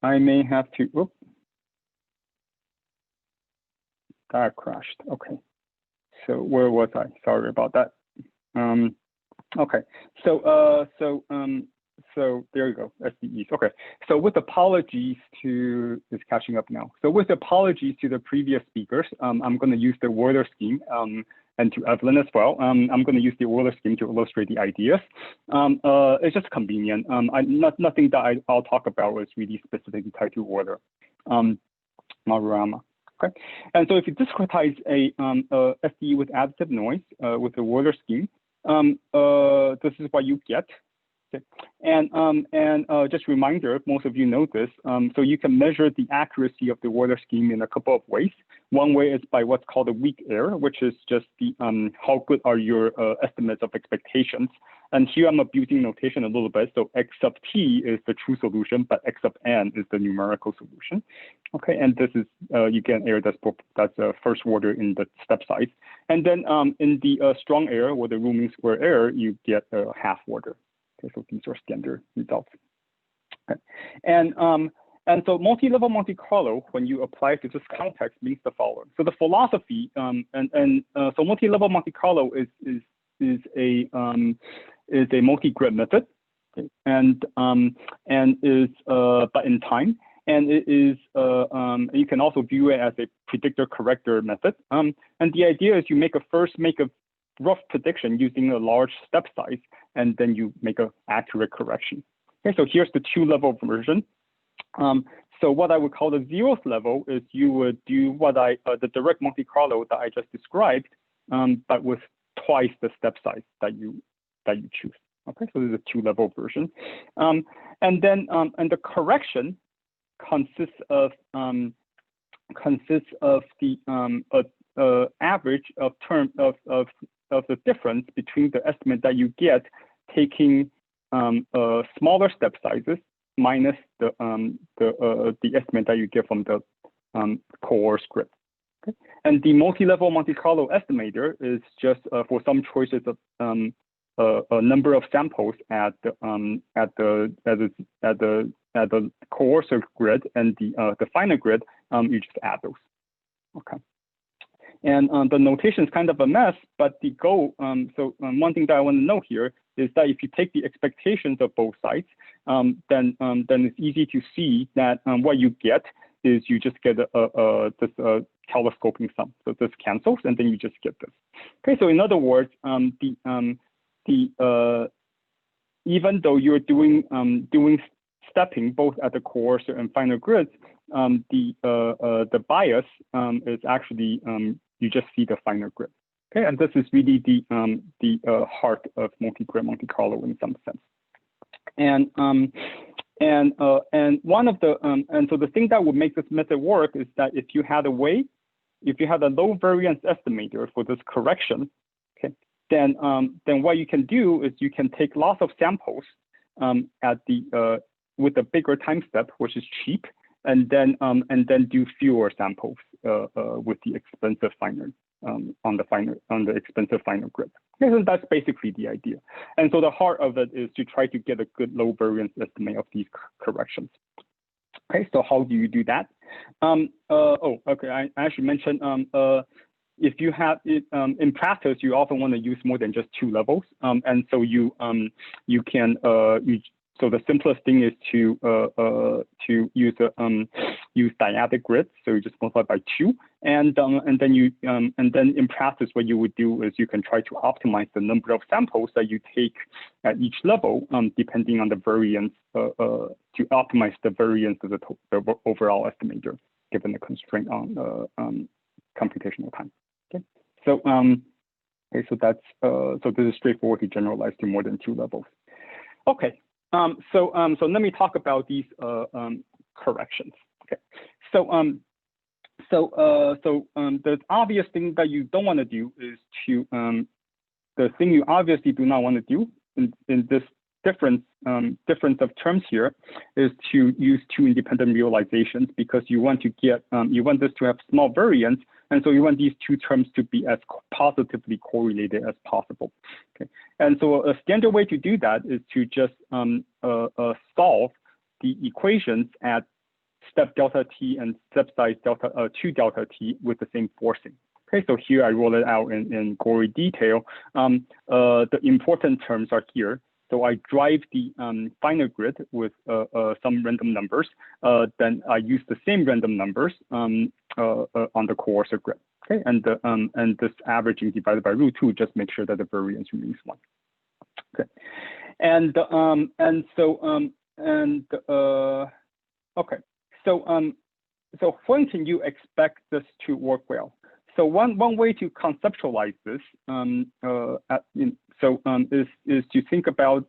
I may have to, oops, that crashed. Okay, so where was I? Sorry about that. Okay, so there you go, SDEs. Okay, so with apologies to, it's catching up now. So with apologies to the previous speakers, I'm going to use the Euler scheme and to Evelyn as well. I'm going to use the Euler scheme to illustrate the ideas. It's just convenient. Nothing that I'll talk about is really specifically tied to Euler. Maruyama. Okay, and so if you discretize a SDE with additive noise with the Euler scheme, this is what you get. Okay. And just reminder, most of you know this, so you can measure the accuracy of the Euler scheme in a couple of ways. One way is by what's called a weak error, which is just the how good are your estimates of expectations. And here I'm abusing notation a little bit. So x sub t is the true solution, but x sub n is the numerical solution. Okay, and this is you get an error that's first order in the step size. And then in the strong error or the rule mean square error, you get a half order. Okay, so these are standard results. Okay. And so multi-level Monte Carlo, when you apply it to this context, means the following. So the philosophy, so multi-level Monte Carlo is a multi-grid method, okay, and is but in time, and it is you can also view it as a predictor corrector method. And the idea is you make a rough prediction using a large step size, and then you make an accurate correction. Okay, so here's the 2-level version. So what I would call the 0th level is you would do what the direct Monte Carlo that I just described, but with twice the step size that you choose. Okay, so this is a 2-level version, and then and the correction consists of the average of the difference between the estimate that you get taking smaller step sizes minus the estimate that you get from the coerced grid. Okay? And the multi-level Monte Carlo estimator is just for some choices of a number of samples at the coercive grid and the final grid. You just add those. Okay. And the notation is kind of a mess, but the goal, one thing that I want to know here is that if you take the expectations of both sides, then it's easy to see that what you get is you just get this telescoping sum. So this cancels, and then you just get this. Okay, so in other words, even though you're doing stepping both at the coercive and final grids, the bias is actually you just see the final grid. Okay, and this is really the heart of multi-grid Monte Carlo in some sense. And one of the and so the thing that would make this method work is that if you had a low variance estimator for this correction, okay, then what you can do is you can take lots of samples with a bigger time step, which is cheap, and then do fewer samples with the expensive finer on the expensive final grid. Okay, so that's basically the idea. And so the heart of it is to try to get a good low variance estimate of these corrections. Okay, so how do you do that? Okay, I actually mentioned if you have it in practice, you often want to use more than just 2 levels, and so you can so the simplest thing is to use dyadic grids. So you just multiply by 2, and then in practice, what you would do is you can try to optimize the number of samples that you take at each level, depending on the variance, to optimize the variance of the overall estimator, given the constraint on computational time. Okay, so okay, so that's so this is straightforward to generalize to more than 2 levels. Okay. So let me talk about these corrections. Okay, so the obvious thing that you don't want to do is to the thing you obviously do not want to do in this difference of terms here is to use 2 independent realizations, because you want to get you want this to have small variance, and so you want these 2 terms to be as positively correlated as possible. Okay, and so a standard way to do that is to just solve the equations at step delta t and step size delta 2 delta t with the same forcing. Okay, so here I roll it out in gory detail. The important terms are here. So I drive the finite grid with some random numbers. Then I use the same random numbers on the coarser grid. Okay, and this averaging divided by √2 just make sure that the variance remains 1. Okay, okay, so when can you expect this to work well? So one way to conceptualize this is to think about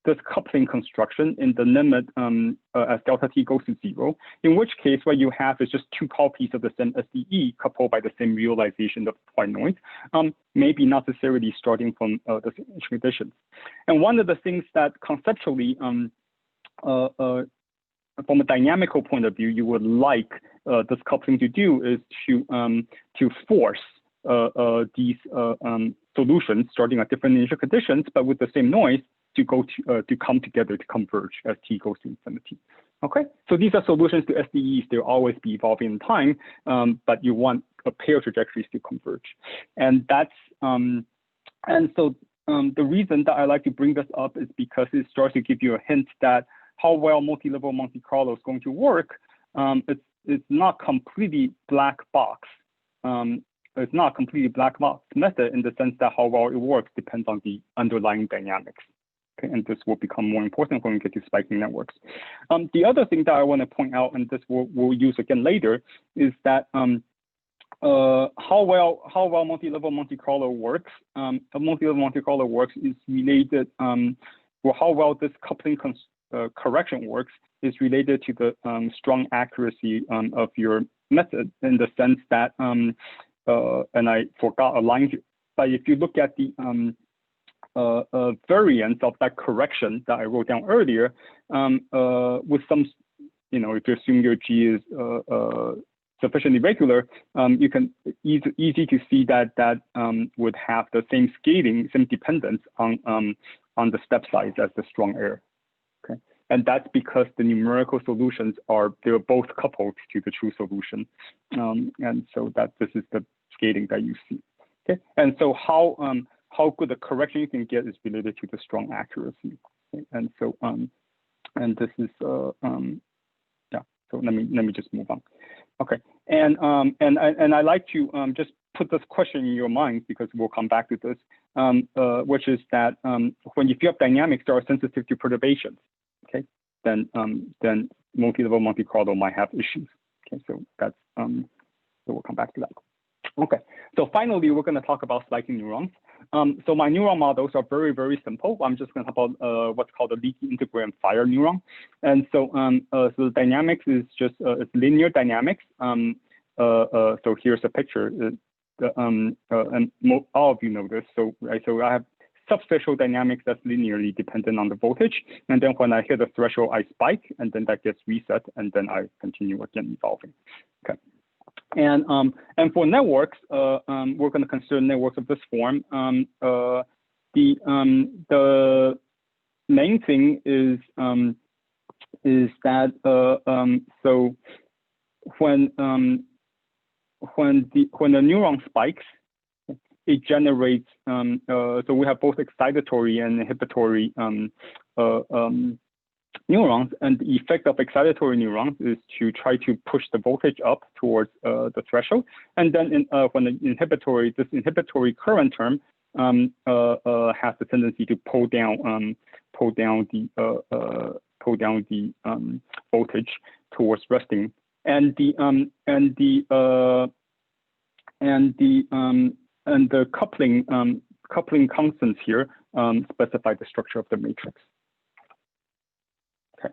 this coupling construction in the limit as delta t goes to 0, in which case what you have is just 2 copies of the same SDE coupled by the same realization of white noise, maybe not necessarily starting from the same conditions. And one of the things that conceptually, from a dynamical point of view, you would like this coupling to do is to force these solutions starting at different initial conditions, but with the same noise, to come together to converge as t goes to infinity. Okay, so these are solutions to SDEs. They'll always be evolving in time, but you want a pair of trajectories to converge, and that's the reason that I like to bring this up is because it starts to give you a hint that how well multi-level Monte Carlo is going to work. It's not completely black box. It's not completely black box method in the sense that how well it works depends on the underlying dynamics. Okay, and this will become more important when we get to spiking networks. The other thing that I want to point out, and this we'll use again later, is that how well multi-level Monte Carlo works. Multi-level Monte Carlo works is related, well, how well this coupling correction works is related to the strong accuracy of your method, in the sense that, and I forgot a line here, but if you look at the variance of that correction that I wrote down earlier, with some, if you assume your G is sufficiently regular, you can easy to see that would have the same scaling, same dependence on the step size as the strong error. Okay, and that's because the numerical solutions they're both coupled to the true solution, and so that this is the scaling that you see. Okay, and so how good the correction you can get is related to the strong accuracy. Okay? And so and this is yeah. So let me just move on. Okay, and I like to just put this question in your mind, because we'll come back to this, which is that if you have dynamics that are sensitive to perturbations, okay, then multi-level Monte Carlo might have issues. Okay, so that's so we'll come back to that. Okay, so finally we're going to talk about spiking neurons. So my neuron models are very, very simple. I'm just going to talk about what's called a leaky integrand fire neuron. And so so the dynamics is just it's linear dynamics. So here's a picture. And all of you know this. So so I have subspatial dynamics that's linearly dependent on the voltage. And then when I hit a threshold, I spike, and then that gets reset, and then I continue again evolving. Okay. And for networks, we're going to consider networks of this form. The main thing is that so when the neuron spikes, it generates so we have both excitatory and inhibitory neurons, and the effect of excitatory neurons is to try to push the voltage up towards the threshold, and then when the this inhibitory current term has the tendency to pull down the voltage towards resting, and the coupling constants here specify the structure of the matrix. Okay,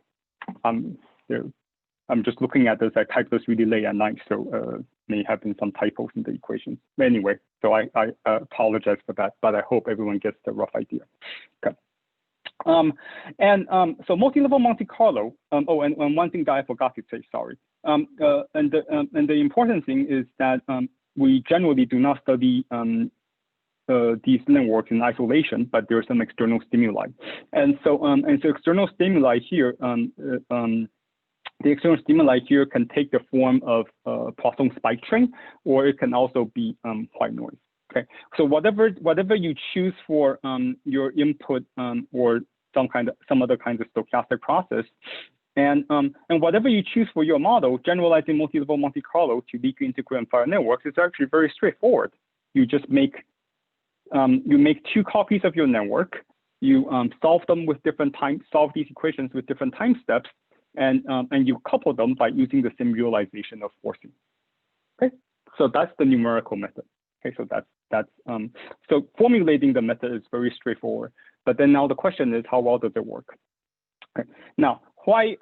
I'm just looking at this. I typed this really late at night, so may have been some typos in the equations. But anyway, so I apologize for that, but I hope everyone gets the rough idea. Okay. So multi-level Monte Carlo. Oh, and one thing that I forgot to say. Sorry. And the important thing is that we generally do not study these networks in isolation, but there are some external stimuli, and so external stimuli here. The external stimuli here can take the form of Poisson spike train, or it can also be white noise. Okay, so whatever you choose for your input or some other kind of stochastic process, and whatever you choose for your model, generalizing multi-level Monte Carlo to leaky integral and fire networks is actually very straightforward. You just make two copies of your network. You solve them with solve these equations with different time steps, and you couple them by using the same realization of forcing. Okay, so that's the numerical method. Okay, so so formulating the method is very straightforward. But then now the question is, how well does it work? Okay, now why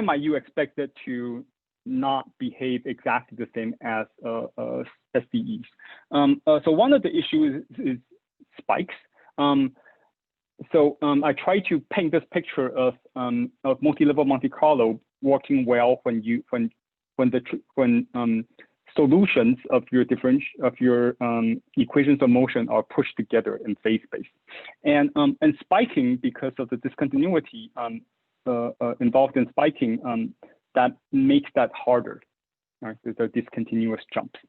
might you expect it to not behave exactly the same as SDEs? So one of the issues is spikes. I try to paint this picture of multi-level Monte Carlo working well when solutions of your equations of motion are pushed together in phase space, and spiking, because of the discontinuity involved in spiking, that makes that harder. Right, the discontinuous jumps,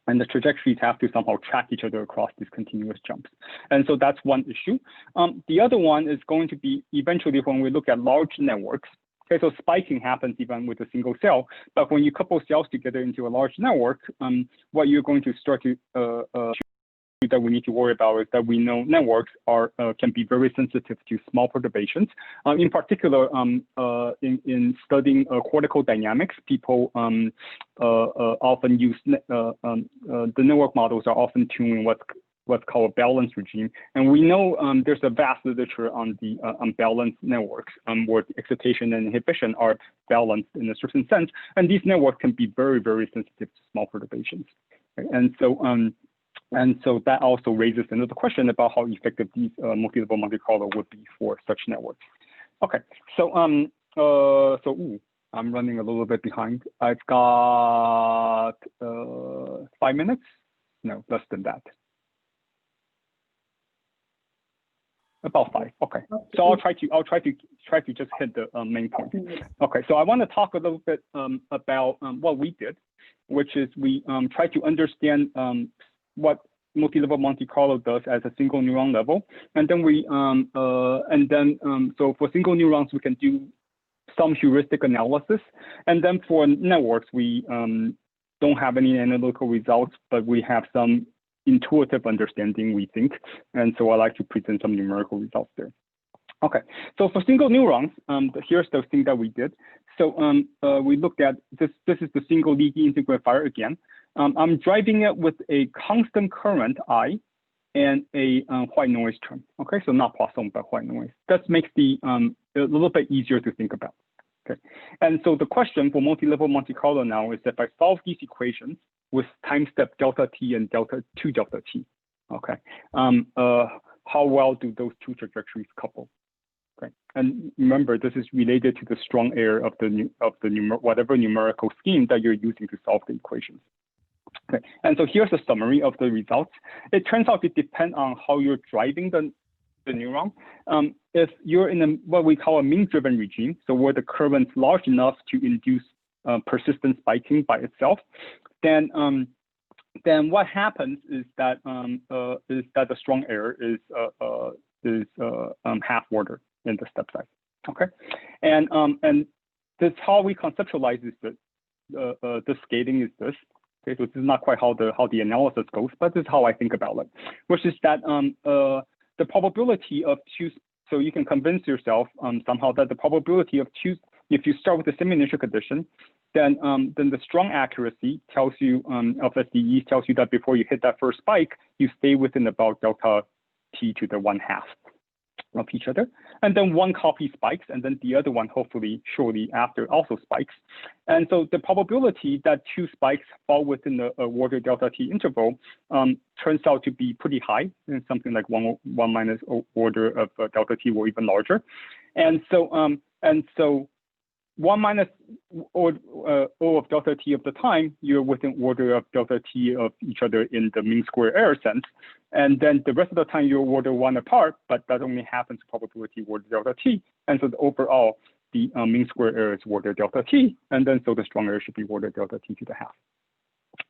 and the trajectories have to somehow track each other across these continuous jumps. And so that's one issue. The other one is going to be eventually when we look at large networks. Okay, so spiking happens even with a single cell, but when you couple cells together into a large network, what you're going to start to that we need to worry about is that we know networks can be very sensitive to small perturbations. In particular, in studying cortical dynamics, people often use the network models are often tuned what's called a balanced regime, and we know there's a vast literature on the unbalanced networks where the excitation and inhibition are balanced in a certain sense, and these networks can be very, very sensitive to small perturbations. Okay? And so that also raises another question about how effective these multi-level Monte Carlo would be for such networks. Okay, so I'm running a little bit behind. I've got 5 minutes. No, less than that. About 5. Okay, so I'll try to just hit the main point. Okay, so I want to talk a little bit about what we did, which is we try to understand what multi-level Monte Carlo does as a single neuron level, and then so for single neurons we can do some heuristic analysis, and then for networks we don't have any analytical results, but we have some intuitive understanding, we think, and so I like to present some numerical results there. Okay, so for single neurons, here's the thing that we did. So we looked at this. This is the single leaky integral fire again. I'm driving it with a constant current I and a white noise term. Okay, so not Poisson, but white noise. That makes the a little bit easier to think about. Okay, and so the question for multi-level Monte Carlo now is that if I solve these equations with time step delta t and delta 2 delta t, okay, how well do those two trajectories couple? Okay, and remember, this is related to the strong error of whatever numerical scheme that you're using to solve the equations. Okay, and so here's a summary of the results. It turns out to depend on how you're driving the neuron. If you're in what we call a mean-driven regime, so where the current's large enough to induce persistent spiking by itself, then what happens is that the strong error is half order in the step size. Okay, and this how we conceptualize is the scaling is this. Okay, so this is not quite how the analysis goes, but this is how I think about it, which is that the probability of two. So you can convince yourself somehow that the probability of two, if you start with the same initial condition, then the strong accuracy tells you of SDEs tells you that before you hit that first spike, you stay within about delta t to the 1/2 of each other, and then one copy spikes, and then the other one hopefully shortly after also spikes, and so the probability that two spikes fall within the order delta t interval turns out to be pretty high, and something like one minus order of delta t or even larger, and so 1 minus O of delta t of the time, you're within order of delta t of each other in the mean square error sense. And then the rest of the time you're order 1 apart, but that only happens probability order delta t. And so overall, the mean square error is order delta t. And then so the strong error should be order delta t to the 1/2.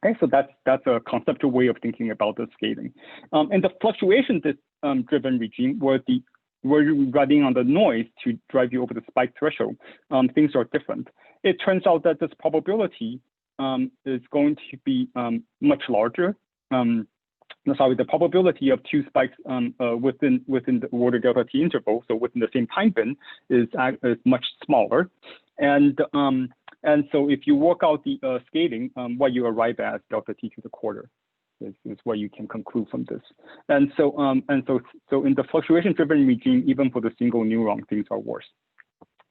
Okay, so that's a conceptual way of thinking about the scaling. And the fluctuation-driven regime, where you're running on the noise to drive you over the spike threshold, things are different. It turns out that this probability is going to be much larger. The probability of 2 spikes within the order delta t interval, so within the same time bin, is much smaller. And so if you work out the scaling, what you arrive at is delta t to the quarter is what you can conclude from this. And so in the fluctuation-driven regime, even for the single neuron, things are worse.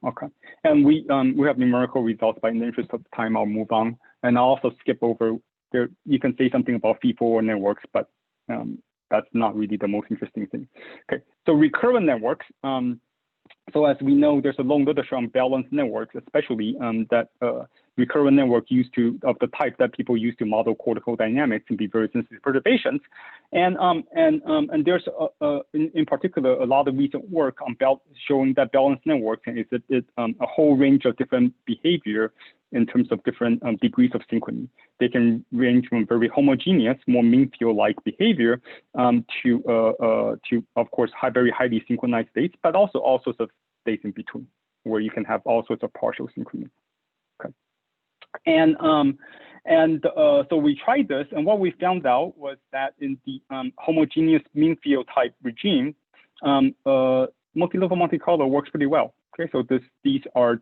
Okay, and we have numerical results, but in the interest of time, I'll move on. And I'll also skip over there. You can say something about feed-forward networks, but that's not really the most interesting thing. Okay, so recurrent networks. So as we know, there's a long literature on balanced networks, especially that recurrent network of the type that people use to model cortical dynamics can be very sensitive perturbations. And there's in particular a lot of recent work on showing that balanced networks is a whole range of different behavior in terms of different degrees of synchrony. They can range from very homogeneous, more mean field-like behavior to of course very highly synchronized states, but also all sorts of states in between, where you can have all sorts of partial synchrony. Okay, and so we tried this, and what we found out was that in the homogeneous mean field type regime, multi-level Monte Carlo works pretty well. Okay, so these are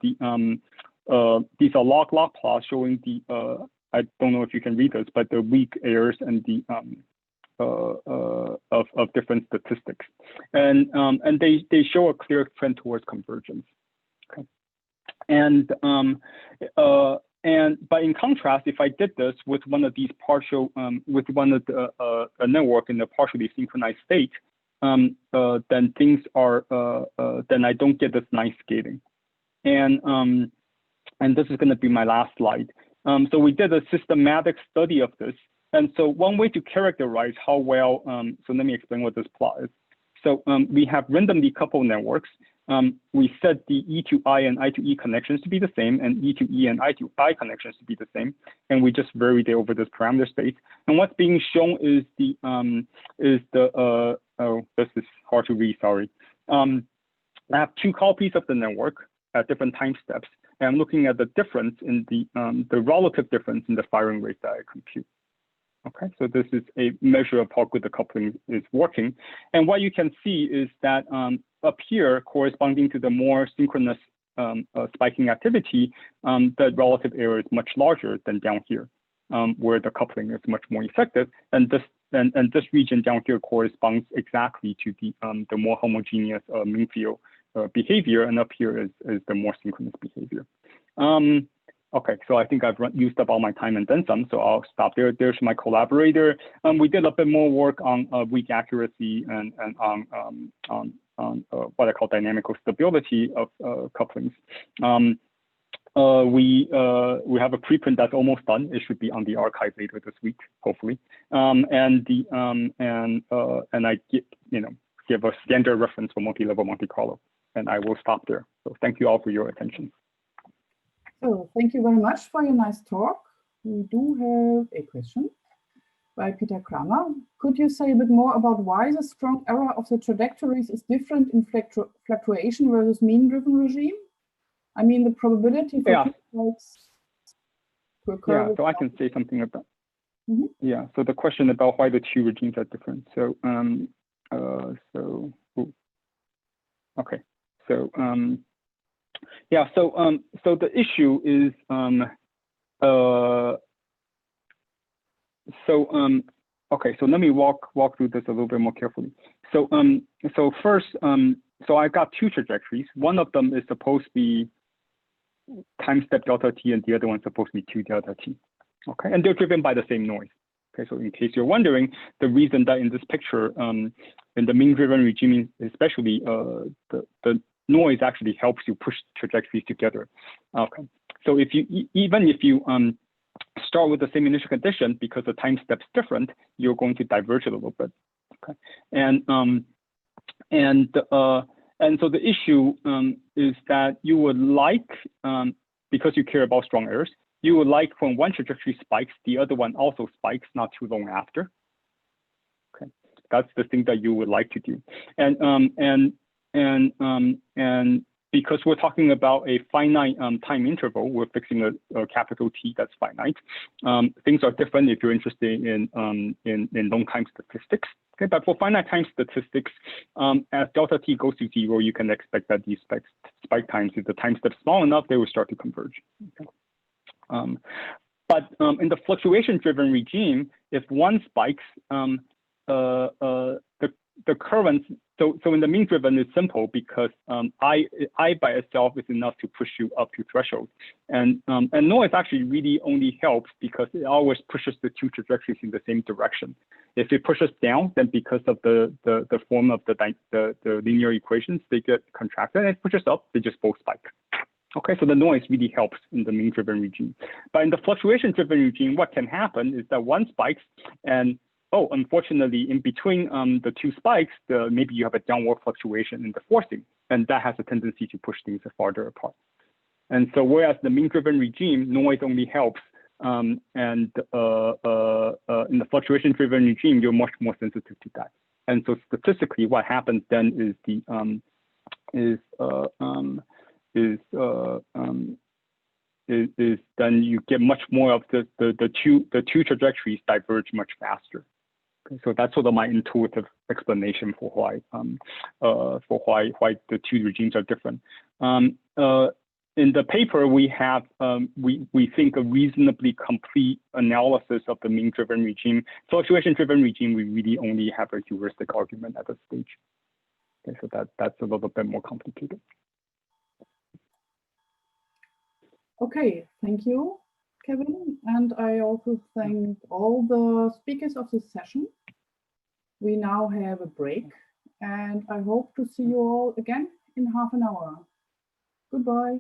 log plots showing the I don't know if you can read this, but the weak errors and the of different statistics, and they show a clear trend towards convergence. Okay, but in contrast, if I did this with one of these with one of the a network in a partially synchronized state, then things are then I don't get this nice scaling, and this is going to be my last slide. So we did a systematic study of this. And so one way to characterize how well, so let me explain what this plot is. So we have randomly coupled networks. We set the E to I and I to E connections to be the same, and E to E and I to I connections to be the same. And we just varied it over this parameter space. And what's being shown is oh, this is hard to read, sorry. I have 2 copies of the network at different time steps. And I'm looking at the difference in the relative difference in the firing rate that I compute. Okay, so this is a measure of how good the coupling is working. And what you can see is that up here, corresponding to the more synchronous spiking activity, the relative error is much larger than down here, where the coupling is much more effective. And this region down here corresponds exactly to the more homogeneous mean field behavior, and up here is the more synchronous behavior. Okay, so I think I've used up all my time and then some, so I'll stop there. There's my collaborator. We did a bit more work on weak accuracy and on what I call dynamical stability of couplings. We have a preprint that's almost done. It should be on the archive later this week, hopefully. And I give a standard reference for multi-level Monte Carlo, and I will stop there. So thank you all for your attention. So thank you very much for your nice talk. We do have a question by Peter Kramer. Could you say a bit more about why the strong error of the trajectories is different in fluctuation versus mean-driven regime? I mean, the probability for per curve. Yeah, so I can say something about. Yeah, so the question about why the 2 regimes are different. So okay, so yeah, so the issue is okay, so let me walk through this a little bit more carefully. So so first, so I got 2 trajectories. One of them is supposed to be time step delta t, and the other one's supposed to be 2 delta t. Okay, and they're driven by the same noise. Okay, so in case you're wondering, the reason that in this picture, in the mean-driven regime, especially, the noise actually helps you push trajectories together. Okay, so if you even if you start with the same initial condition, because the time step's different, you're going to diverge a little bit. Okay, and so the issue is that you would like, because you care about strong errors, you would like when one trajectory spikes, the other one also spikes not too long after. Okay, that's the thing that you would like to do. And because we're talking about a finite time interval, we're fixing a capital T that's finite. Things are different if you're interested in long time statistics. Okay, but for finite time statistics, as delta T goes to 0, you can expect that these spike times, if the time step small enough, they will start to converge. Okay. But in the fluctuation-driven regime, if one spikes, the currents, so in the mean-driven, it's simple because I by itself is enough to push you up to threshold. And noise actually really only helps because it always pushes the two trajectories in the same direction. If it pushes down, then because of the form of the linear equations, they get contracted, and it pushes up, they just both spike. Okay, so the noise really helps in the mean-driven regime. But in the fluctuation-driven regime, what can happen is that one spikes and, oh, unfortunately, in between the two spikes, maybe you have a downward fluctuation in the forcing, and that has a tendency to push things farther apart. And so whereas the mean-driven regime, noise only helps, and in the fluctuation-driven regime, you're much more sensitive to that. And so statistically, what happens then is then you get much more of the two trajectories diverge much faster. Okay, so that's sort of my intuitive explanation for why the two regimes are different. In the paper, we have we think a reasonably complete analysis of the mean-driven regime. Fluctuation-driven regime, we really only have a heuristic argument at this stage. Okay, so that's a little bit more complicated. Okay, thank you, Kevin. And I also thank all the speakers of this session. We now have a break, and I hope to see you all again in half an hour. Goodbye.